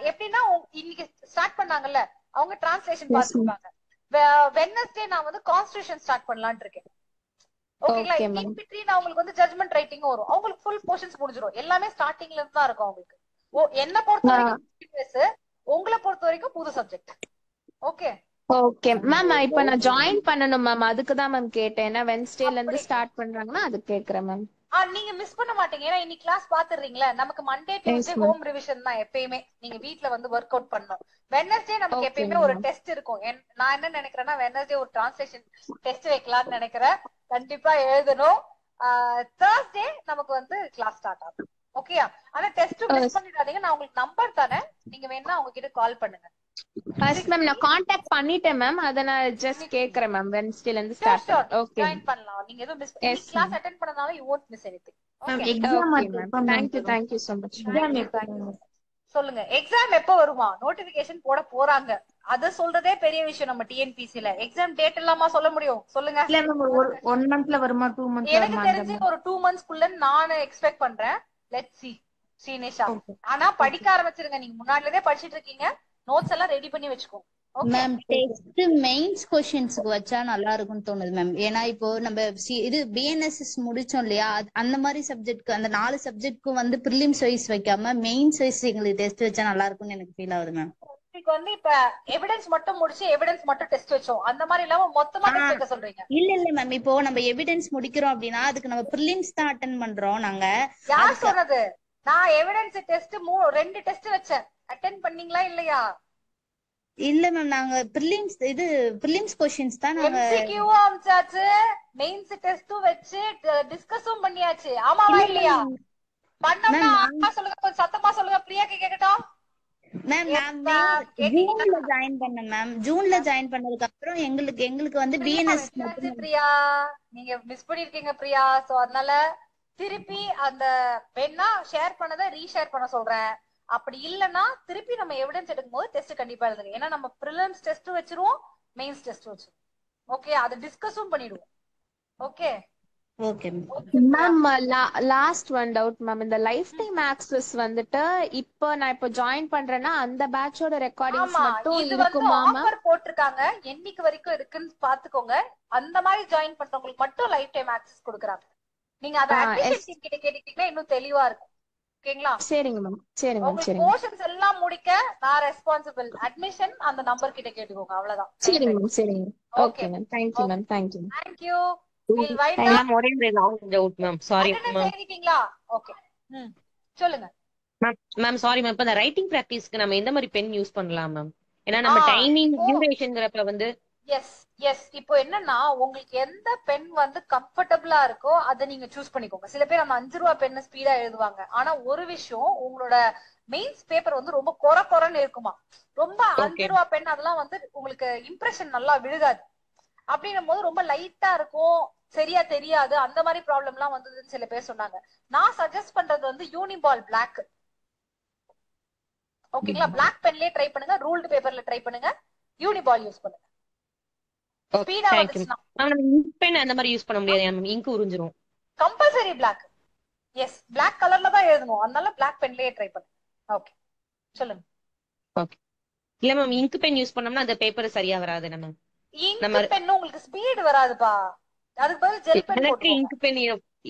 எப்படின்னா இன்னைக்கு ஸ்டார்ட் பண்ணாங்கல்ல, அவங்க டிரான்ஸ்லேஷன் பார்த்துருப்பாங்க. வெட்னஸ்டே நான் வந்து கான்ஸ்டிடியூஷன் ஸ்டார்ட் பண்ணலாம்னு இருக்கேன். ஓகேங்களா? இன் பிட்வீன் அவங்களுக்கு வந்து ஜட்மெண்ட் ரைட்டிங் வரும். அவங்களுக்கு ஃபுல் போர்ஷன்ஸ் முடிஞ்சிரும். எல்லாமே ஸ்டார்டிங்ல இருந்து தான் இருக்கும் அவங்களுக்கு. என்ன பொறுத்த வரைக்கும், உங்களை பொறுத்த வரைக்கும் புது சப்ஜெக்ட். Okay okay ma'am. இப்ப நான் ஜாயின் பண்ணனும் மேம், அதுக்கு தான் மேம் கேட்டேன். ஏன்னா வெட்னஸ்டேல இருந்து ஸ்டார்ட் பண்றாங்கன்னா அது கேக்குறேன் மேம். நீங்க மிஸ் பண்ண மாட்டீங்க. ஏன்னா இன்னைக்கு கிளாஸ் பாத்துறீங்களா? நமக்கு மண்டே டியூஸ்டே ஹோம் ரிவிஷன் தான் எப்பயுமே. நீங்க வீட்ல வந்து ஒர்க் அவுட் பண்ணணும். வெட்னஸ்டே நமக்கு எப்பயுமே ஒரு டெஸ்ட் இருக்கும். நான் என்ன நினைக்கிறேன்னா வெட்னஸ்டே ஒரு டிரான்ஸ்லேஷன் டெஸ்ட் வைக்கலாம்னு நினைக்கிறேன். கண்டிப்பா எழுதணும். Thursday நமக்கு வந்து கிளாஸ் ஸ்டார்ட் ஆகும். ஓகே? ஆனா டெஸ்ட் மிஸ் பண்ணிடாதீங்க. நான் உங்களுக்கு நம்பர் தரேன், நீங்க வேணா அவங்க கிட்ட கால் பண்ணுங்க. ஃபர்ஸ்ட் மேம் நான் கான்டாக்ட் பண்ணிட்டேன் மேம். அத நான் ஜஸ்ட் கேக்குறேன் மேம். வெட்னஸ்டேல இருந்து ஸ்டார்ட். ஓகே, ஜாயின் பண்ணலாம். நீங்க எதுவும் மிஸ் பண்ணி கிளாஸ் அட்டெண்ட் பண்ணனால you won't miss anything. Okay ma'am. thank you so much. சொல்லுங்க, எக்ஸாம் எப்ப வருமா? நோட்டிபிகேஷன் போட போறாங்க. அத சொல்றதே பெரிய விஷயம். நம்ம டிஎன்பிசில எக்ஸாம் டேட் எல்லாமா சொல்ல முடியும்? சொல்லுங்க. இல்ல மேம், ஒரு 1 மந்த்ல வருமா 2 மந்த்ஸ் எனக்கு தெரிஞ்சு ஒரு 2 months குள்ள நான் எக்ஸ்பெக்ட் பண்றேன். Let's see Srinisha. ஆனா படிக்க ஆரம்பிச்சிருங்க. நீங்க முன்னாடியே படிச்சிட்டு இருக்கீங்க. நோட்ஸ் எல்லாம் ரெடி பண்ணி வெச்சுக்கோங்க. மேம் டெஸ்ட் மெயின்ஸ் क्वेश्चंसக்கு வச்சா நல்லா இருக்கும்னு தோணுது மேம். ஏன்னா இப்போ நம்ம இது பிஎன்எஸ்எஸ் முடிச்சோம் இல்லையா, அந்த மாதிரி சப்ஜெக்ட்க்கு அந்த 4 சப்ஜெக்ட்க்கும் வந்து பிரிலிம்ஸ் வைஸ் வைக்காம மெயின்ஸ் வைஸ் எங்களுக்கு டெஸ்ட் வச்சா நல்லா இருக்கும்னு எனக்கு ஃபீல் ஆகுது மேம். உங்களுக்கு வந்து இப்ப எவிடன்ஸ் மட்டும் முடிச்சு எவிடன்ஸ் மட்டும் டெஸ்ட் வச்சோம் அந்த மாதிரி இல்லாம மொத்தமா டெஸ்ட் வைக்க சொல்றீங்க? இல்ல மேம், இப்போ நம்ம எவிடன்ஸ் முடிக்கிறோம் அப்படின்னா அதுக்கு நம்ம பிரிலிம்ஸ் தான் அட்டெண்ட் பண்றோம். நாங்க யார் சொன்னது? நான் எவிடன்ஸ் டெஸ்ட் 2 டெஸ்ட் வச்சேன். அட்டெண்ட் பண்ணீங்களா இல்லையா? இல்ல மேம், நாங்க பிரிலிம்ஸ் क्वेश्चंस தான் நாங்க எம்சிக்யூவும் அம்சாச்சு, மெயின்ஸ் டெஸ்டும் வெச்சு டிஸ்கஸும் பண்ணியாச்சு. ஆமாவா இல்லையா? பண்ணோம்னா அம்மா சொல்லுங்க, கொஞ்சம் சத்தமா சொல்லுங்க, பிரியாக்கு கேக்கட்டும். மேம் நான் ஜூன்ல ஜாயின் பண்ணேன் மேம். ஜூன்ல ஜாயின் பண்ணதுக்கு அப்புறம் எங்களுக்கு வந்து பிஎன்எஸ் பிரியா நீங்க மிஸ் பண்ணிருக்கீங்க பிரியா. சோ அதனால திருப்பி அந்த வேணா ஷேர் பண்ணதை ரீஷேர் பண்ண சொல்றேன். அப்படி இல்லன்னா திருப்பி நம்ம எவிடன்ஸ் எடுக்கும் போது டெஸ்ட் கண்டிப்பா எழுதுங்க. ஏன்னா நம்ம பிரிலிம்ஸ் டெஸ்ட் வச்சிருவோம், மெயின்ஸ் டெஸ்ட் வச்சிருவோம். ஓகே, அதை டிஸ்கஸும் பண்ணிடுவோம். Okay okay ma'am. Last one doubt ma'am. இந்த லைஃப் டைம் ஆக்சஸ் வந்துட்டு இப்போ நான் ஜாயின் பண்றேன்னா அந்த பேட்சோட ரெக்கார்டிங்ஸ் மட்டும் இருக்குமா மேம்? ஆஃபர் போட்டுருக்காங்க, என்னைக்கு வரைக்கும் இருக்குன்னு பாத்துக்கோங்க. அந்த மாதிரி ஜாயின் பண்றவங்களுக்கு மட்டும் லைஃப் டைம் ஆக்சஸ் கொடுக்குறாங்க. நீங்க அத அட்மிஷன் டீம் கிட்ட கேட்டீங்கன்னா இன்னும் தெளிவா இருக்கும். ஓகேங்களா? சரிங்க மேம். சரிங்க மேம். உங்களுக்கு போர்ஷன்ஸ் எல்லாம் முடிக்க நான் ரெஸ்பான்சிபிள். அட்மிஷன் அந்த நம்பர் கிட்ட கேட்டுக்கோங்க, அவ்வளவுதான். சரிங்க மேம். சரிங்க. Okay ma'am. Thank you ma'am. Thank you. Thank you. We'll wind up. Ma'am ஒரே ஒரு long doubt ma'am. Sorry ma'am. எழுதிட்டீங்களா? ஓகே சொல்லுங்க மேம். Sorry ma'am. இப்ப இந்த ரைட்டிங் பிராக்டிஸ்க்கு நம்ம எந்த மாதிரி பென் யூஸ் பண்ணலாம் மேம்? ஏன்னா நம்ம டைமிங் டியூரேஷன்ங்கறப்ப வந்து எஸ் இப்போ என்னன்னா உங்களுக்கு எந்த பென் வந்து கம்ஃபர்டபிளா இருக்கோ அதை நீங்க சூஸ் பண்ணிக்கோங்க. சில பேர் அந்த 5 ரூபாய் பென் ஸ்பீடா எழுதுவாங்க. ஆனா ஒரு விஷயம், உங்களோட மெயின்ஸ் பேப்பர் வந்து ரொம்ப கொரன்னு இருக்குமா. ரொம்ப 5 ரூபாய் பென் அதெல்லாம் வந்து உங்களுக்கு இம்ப்ரெஷன் நல்லா விழுகாது. அப்படின்னும் போது ரொம்ப லைட்டா இருக்கும், சரியா தெரியாது. அந்த மாதிரி ப்ராப்ளம் எல்லாம் வந்ததுன்னு சில பேர் சொன்னாங்க. நான் சஜஸ்ட் பண்றது வந்து யூனிபால் பிளாக். ஓகேங்களா? பிளாக் பென்லயே ட்ரை பண்ணுங்க, ரூல்டு பேப்பர்ல ட்ரை பண்ணுங்க, யூனிபால் யூஸ் பண்ணுங்க. ஸ்பீடா தேங்க்யூ வந்துச்சுன்னா மேம். நம்ம இங்க் பென் அந்த மாதிரி யூஸ் பண்ண முடியாது மேம், இங்க் உறிஞ்சிரும். Compulsory black. எஸ், பிளாக் கலர்ல தான் எழுதணும், அதனால பிளாக் பென்லயே ட்ரை பண்ணு. ஓகே சொல்லுங்க. ஓகே. இல்ல மேம், இங்க் பென் யூஸ் பண்ணோம்னா அந்த பேப்பர் சரியா வராது நம்ம. நம்ம இங்க் பென் உங்களுக்கு ஸ்பீடு வராதுப்பா, அதுக்கு பதில் ஜெல் பென் எனக்கு போட்டுக்கோங்க. இங்க் பென்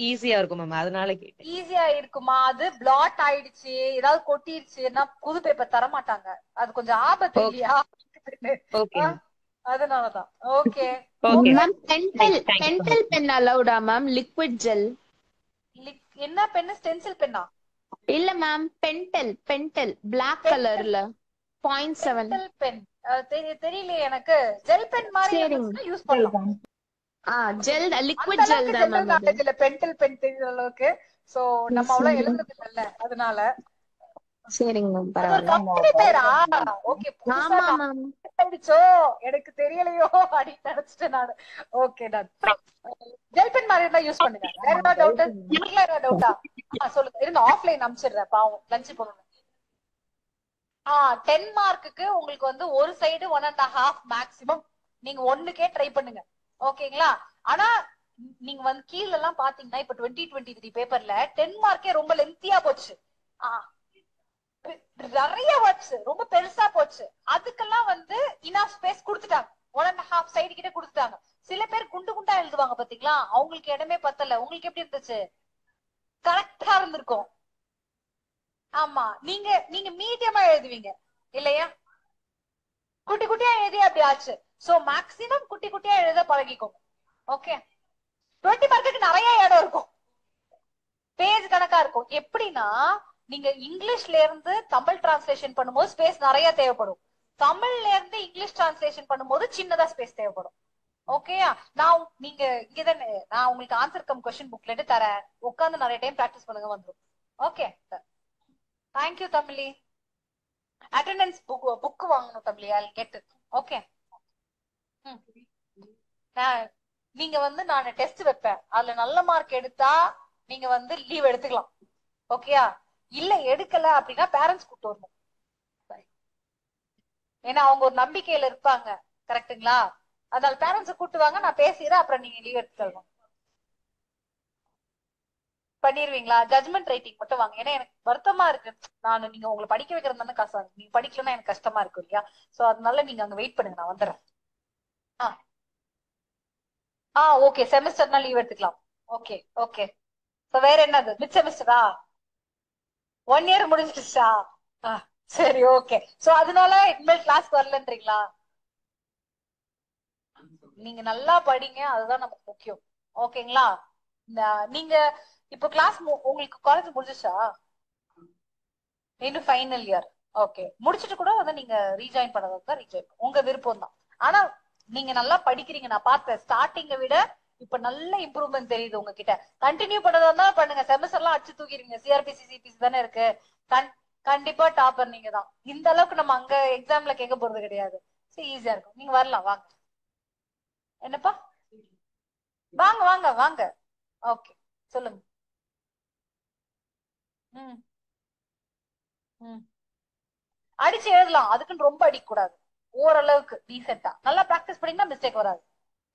ஈஸியா இருக்கும் மேம், அதனால கேட்டேன். ஈஸியா இருக்குமா? அது பிளாட் ஆயிடுச்சு, ஏதாவது கொட்டிடுச்சுன்னா புது பேப்பர் தர மாட்டாங்க, அது கொஞ்சம் ஆபத்து இல்லையா? ஓகே அதனாலதான். ஓகே மேம் பென்சில் பென் அலௌடா மேம்? லிக்விட் ஜெல் என்ன பென்? ஸ்டென்சில் பென்னா? இல்ல மேம், பென்டெல் பிளாக் கலர்ல 0.7 பென் தெரியல எனக்கு. ஜெல் பென் மாதிரி இருந்துச்சுன்னா யூஸ் பண்ணலாம். ஜெல் லிக்விட் ஜெல் தான் மேம் அது. இதுல பென்சில் பென் தெரியுற அளவுக்கு சோ நம்ம அவ்வளவு எழுதுறது இல்ல, அதனால. சரிங்க மேம், அது ஒரு பரவாயில்ல. கம்பெனி பேரா? ஓகே, புதுசா ஆமா மேம். ஆயிடுச்சோ எனக்கு தெரியலையோ அப்படின்னு நினைச்சிட்டேன் நானு. Okay done. ஜெல் பென் மாதிரி இருந்தா யூஸ் பண்ணுங்க. வேற ஏதாவது டவுட்? இதுல ஏதாவது டவுட்டா? சொல்லுங்க, இருங்க ஆஃப்லைன் அனுப்பிச்சிடுறேன், பாவம் லஞ்ச் போகணும். 10 மார்க்குக்கு உங்களுக்கு வந்து ஒரு சைடு 1.5 மேக்ஸிமம், நீங்க ஒண்ணுக்கே ட்ரை பண்ணுங்க. ஓகேங்களா? ஆனா நீங்க வந்து கீழ எல்லாம் பாத்தீங்கன்னா இப்ப 2023 பேப்பர்ல 10 மார்க்கே ரொம்ப லென்த்தியா போச்சு, நிறைய வேர்ட்ஸ் ரொம்ப பெருசா போச்சு. அதுக்கெல்லாம் வந்து இனாஃப் ஸ்பேஸ் கொடுத்துட்டாங்க, 1.5 சைடு கிட்ட கொடுத்துட்டாங்க. சில பேர் குண்டு குண்டா எழுதுவாங்க பாத்தீங்களா, அவங்களுக்கு இடமே பத்தல. உங்களுக்கு எப்படி இருந்துச்சு? கரெக்டா இருந்திருக்கும். ஆமா, நீங்க மீடியமா எழுதுவீங்க இல்லையா? குட்டி குட்டியா எழுதி அப்படி ஆச்சு. சோ மேக்ஸிமம் குட்டி குட்டியா எழுத பழகிக்கோங்க. ஓகே, 20 மார்க்குக்கு நிறைய இடம் இருக்கும், பேஜ் கணக்கா இருக்கும். எப்படின்னா நீங்க இங்கிலீஷ்ல இருந்து தமிழ் டிரான்ஸ்லேஷன் பண்ணும்போது ஸ்பேஸ் நிறைய தேவைப்படும், தமிழ்ல இருந்து இங்கிலீஷ் டிரான்ஸ்லேஷன் பண்ணும்போது சின்னதா ஸ்பேஸ் தேவைப்படும். ஓகேயா? நீங்க இங்கதானே, நான் உங்களுக்கு ஆன்சர் கம் கொஸ்டின் புக்லெட் தரேன், உட்காந்து நிறைய டைம் பிராக்டிஸ் பண்ணுங்க, வந்துடும். Okay, thank you Tamizhi. Attendance book வாங்கணும் Tamizhi, I'll get it. Okay, நீங்க வந்து நான் டெஸ்ட் வைப்பேன், அதுல நல்ல மார்க் எடுத்தா நீங்க வந்து லீவ் எடுத்துக்கலாம். ஓகேயா? இல்ல எடுக்கல அப்படின்னா பேரண்ட்ஸ் கூட்டு வரணும், ஏன்னா அவங்க ஒரு நம்பிக்கையில இருப்பாங்க. கரெக்டுங்களா? அதனால பேரண்ட்ஸ் கூட்டு வாங்க, நான் பேசிடுறேன், அப்புறம் நீங்க லீவ் எடுத்துக்கணும். பண்ணிருவீங்களா? ஜட்மெண்ட் ரைட்டிங் மட்டும் வாங்க, ஏன்னா எனக்கு வருத்தமா இருக்கு. நீங்க உங்களை படிக்க வைக்கிறது தானே காசு, நீங்க படிக்கலன்னா எனக்கு கஷ்டமா இருக்கும் இல்லையா? சோ அதனால நீங்க அங்க வெயிட் பண்ணுங்க, நான் வந்துடுறேன். ஓகே, செமஸ்டர்னா லீவ் எடுத்துக்கலாம். Okay okay. சோ வேற என்னது? மிட் செமஸ்டரா? 1 இயர் முடிஞ்சிடுச்சா? சரி ஓகே. சோ அதனால இனிமேல் கிளாஸ் வரலன்றீங்களா? நீங்க நல்லா படிங்க, அதுதான் நமக்கு முக்கியம். ஓகேங்களா? நீங்க இப்ப கிளாஸ் உங்களுக்கு காலேஜ் முடிஞ்சிச்சா? இன்னும் ஃபைனல் இயர். ஓகே, முடிச்சிட்டு கூட வந்து நீங்க ரீஜாயின் பண்ணதான் ரீஜாயின், உங்க விருப்பம் தான். ஆனா நீங்க நல்லா படிக்கிறீங்க, நான் பார்த்தேன். ஸ்டார்டிங்கை விட இப்ப நல்ல இம்ப்ரூவ்மெண்ட் தெரியுது உங்ககிட்ட. கண்டினியூ பண்ணதா பண்ணுங்க, செமஸ்டர் எல்லாம் அடிச்சு தூக்கிடுங்க. சிஆர்பிசி சிபிசி தானே இருக்கு, கண்டிப்பா டாப்பர் நீங்க தான். இந்த அளவுக்கு நம்ம அங்க எக்ஸாம்ல கேட்க போறது கிடையாது, ஈஸியா இருக்கும். நீங்க வரலாம், வாங்க. என்னப்பா? வாங்க வாங்க வாங்க. ஓகே சொல்லுங்க. அடிச்சு எழுதலாம், அதுக்குன்னு ரொம்ப அடிக்க கூடாது, ஓரளவுக்கு டீசெண்டா நல்லா பிராக்டிஸ் பண்ணீங்கன்னா மிஸ்டேக் வராது.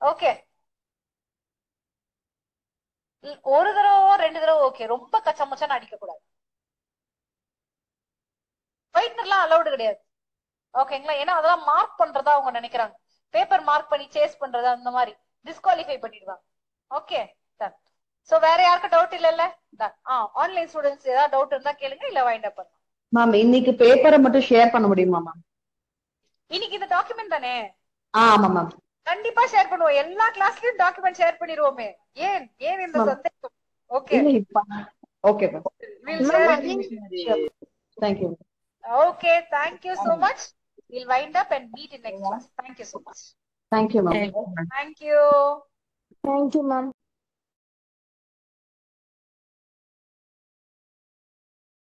ஓகே, ஒரு தடவை 2 தடவை ஓகே, ரொம்ப கச்சமச்சான்னு அடிக்க கூடாது. ஒயிட்னர்லாம் அலௌடு கிடையாது. ஓகேங்களா? ஏன்னா அதெல்லாம் மார்க் பண்றதா அவங்க நினைக்கிறாங்க, பேப்பர் மார்க் பண்ணி சேஸ் பண்றது, அந்த மாதிரி டிஸ்குவாலிஃபை பண்ணிடுவாங்க. Okay done. சோ வேற யாருக்கும் டவுட் இல்லல்ல? டன். ஆன்லைன் ஸ்டூடெண்ட்ஸ் ஏதாவது டவுட் இருந்தா கேளுங்க, இல்ல வைண்ட் அப் பண்ணலாம். மேம் இன்னைக்கு பேப்பரை மட்டும் ஷேர் பண்ண முடியுமா மேம்? இன்னைக்கு இந்த டாக்குமெண்ட் தானே? ஆமா மேம். கண்டிப்பா ஷேர் பண்ணுவோம், எல்லா கிளாஸ்லயும் டாக்குமெண்ட் ஷேர் பண்ணிடுவோமே. ஏன் இந்த சந்தேகம்? Okay okay ma'am. Thank you. Okay, thank you so much. We'll wind up and meet in next class. Thank you so much. Thank you, ma'am. Thank you. Thank you, ma'am.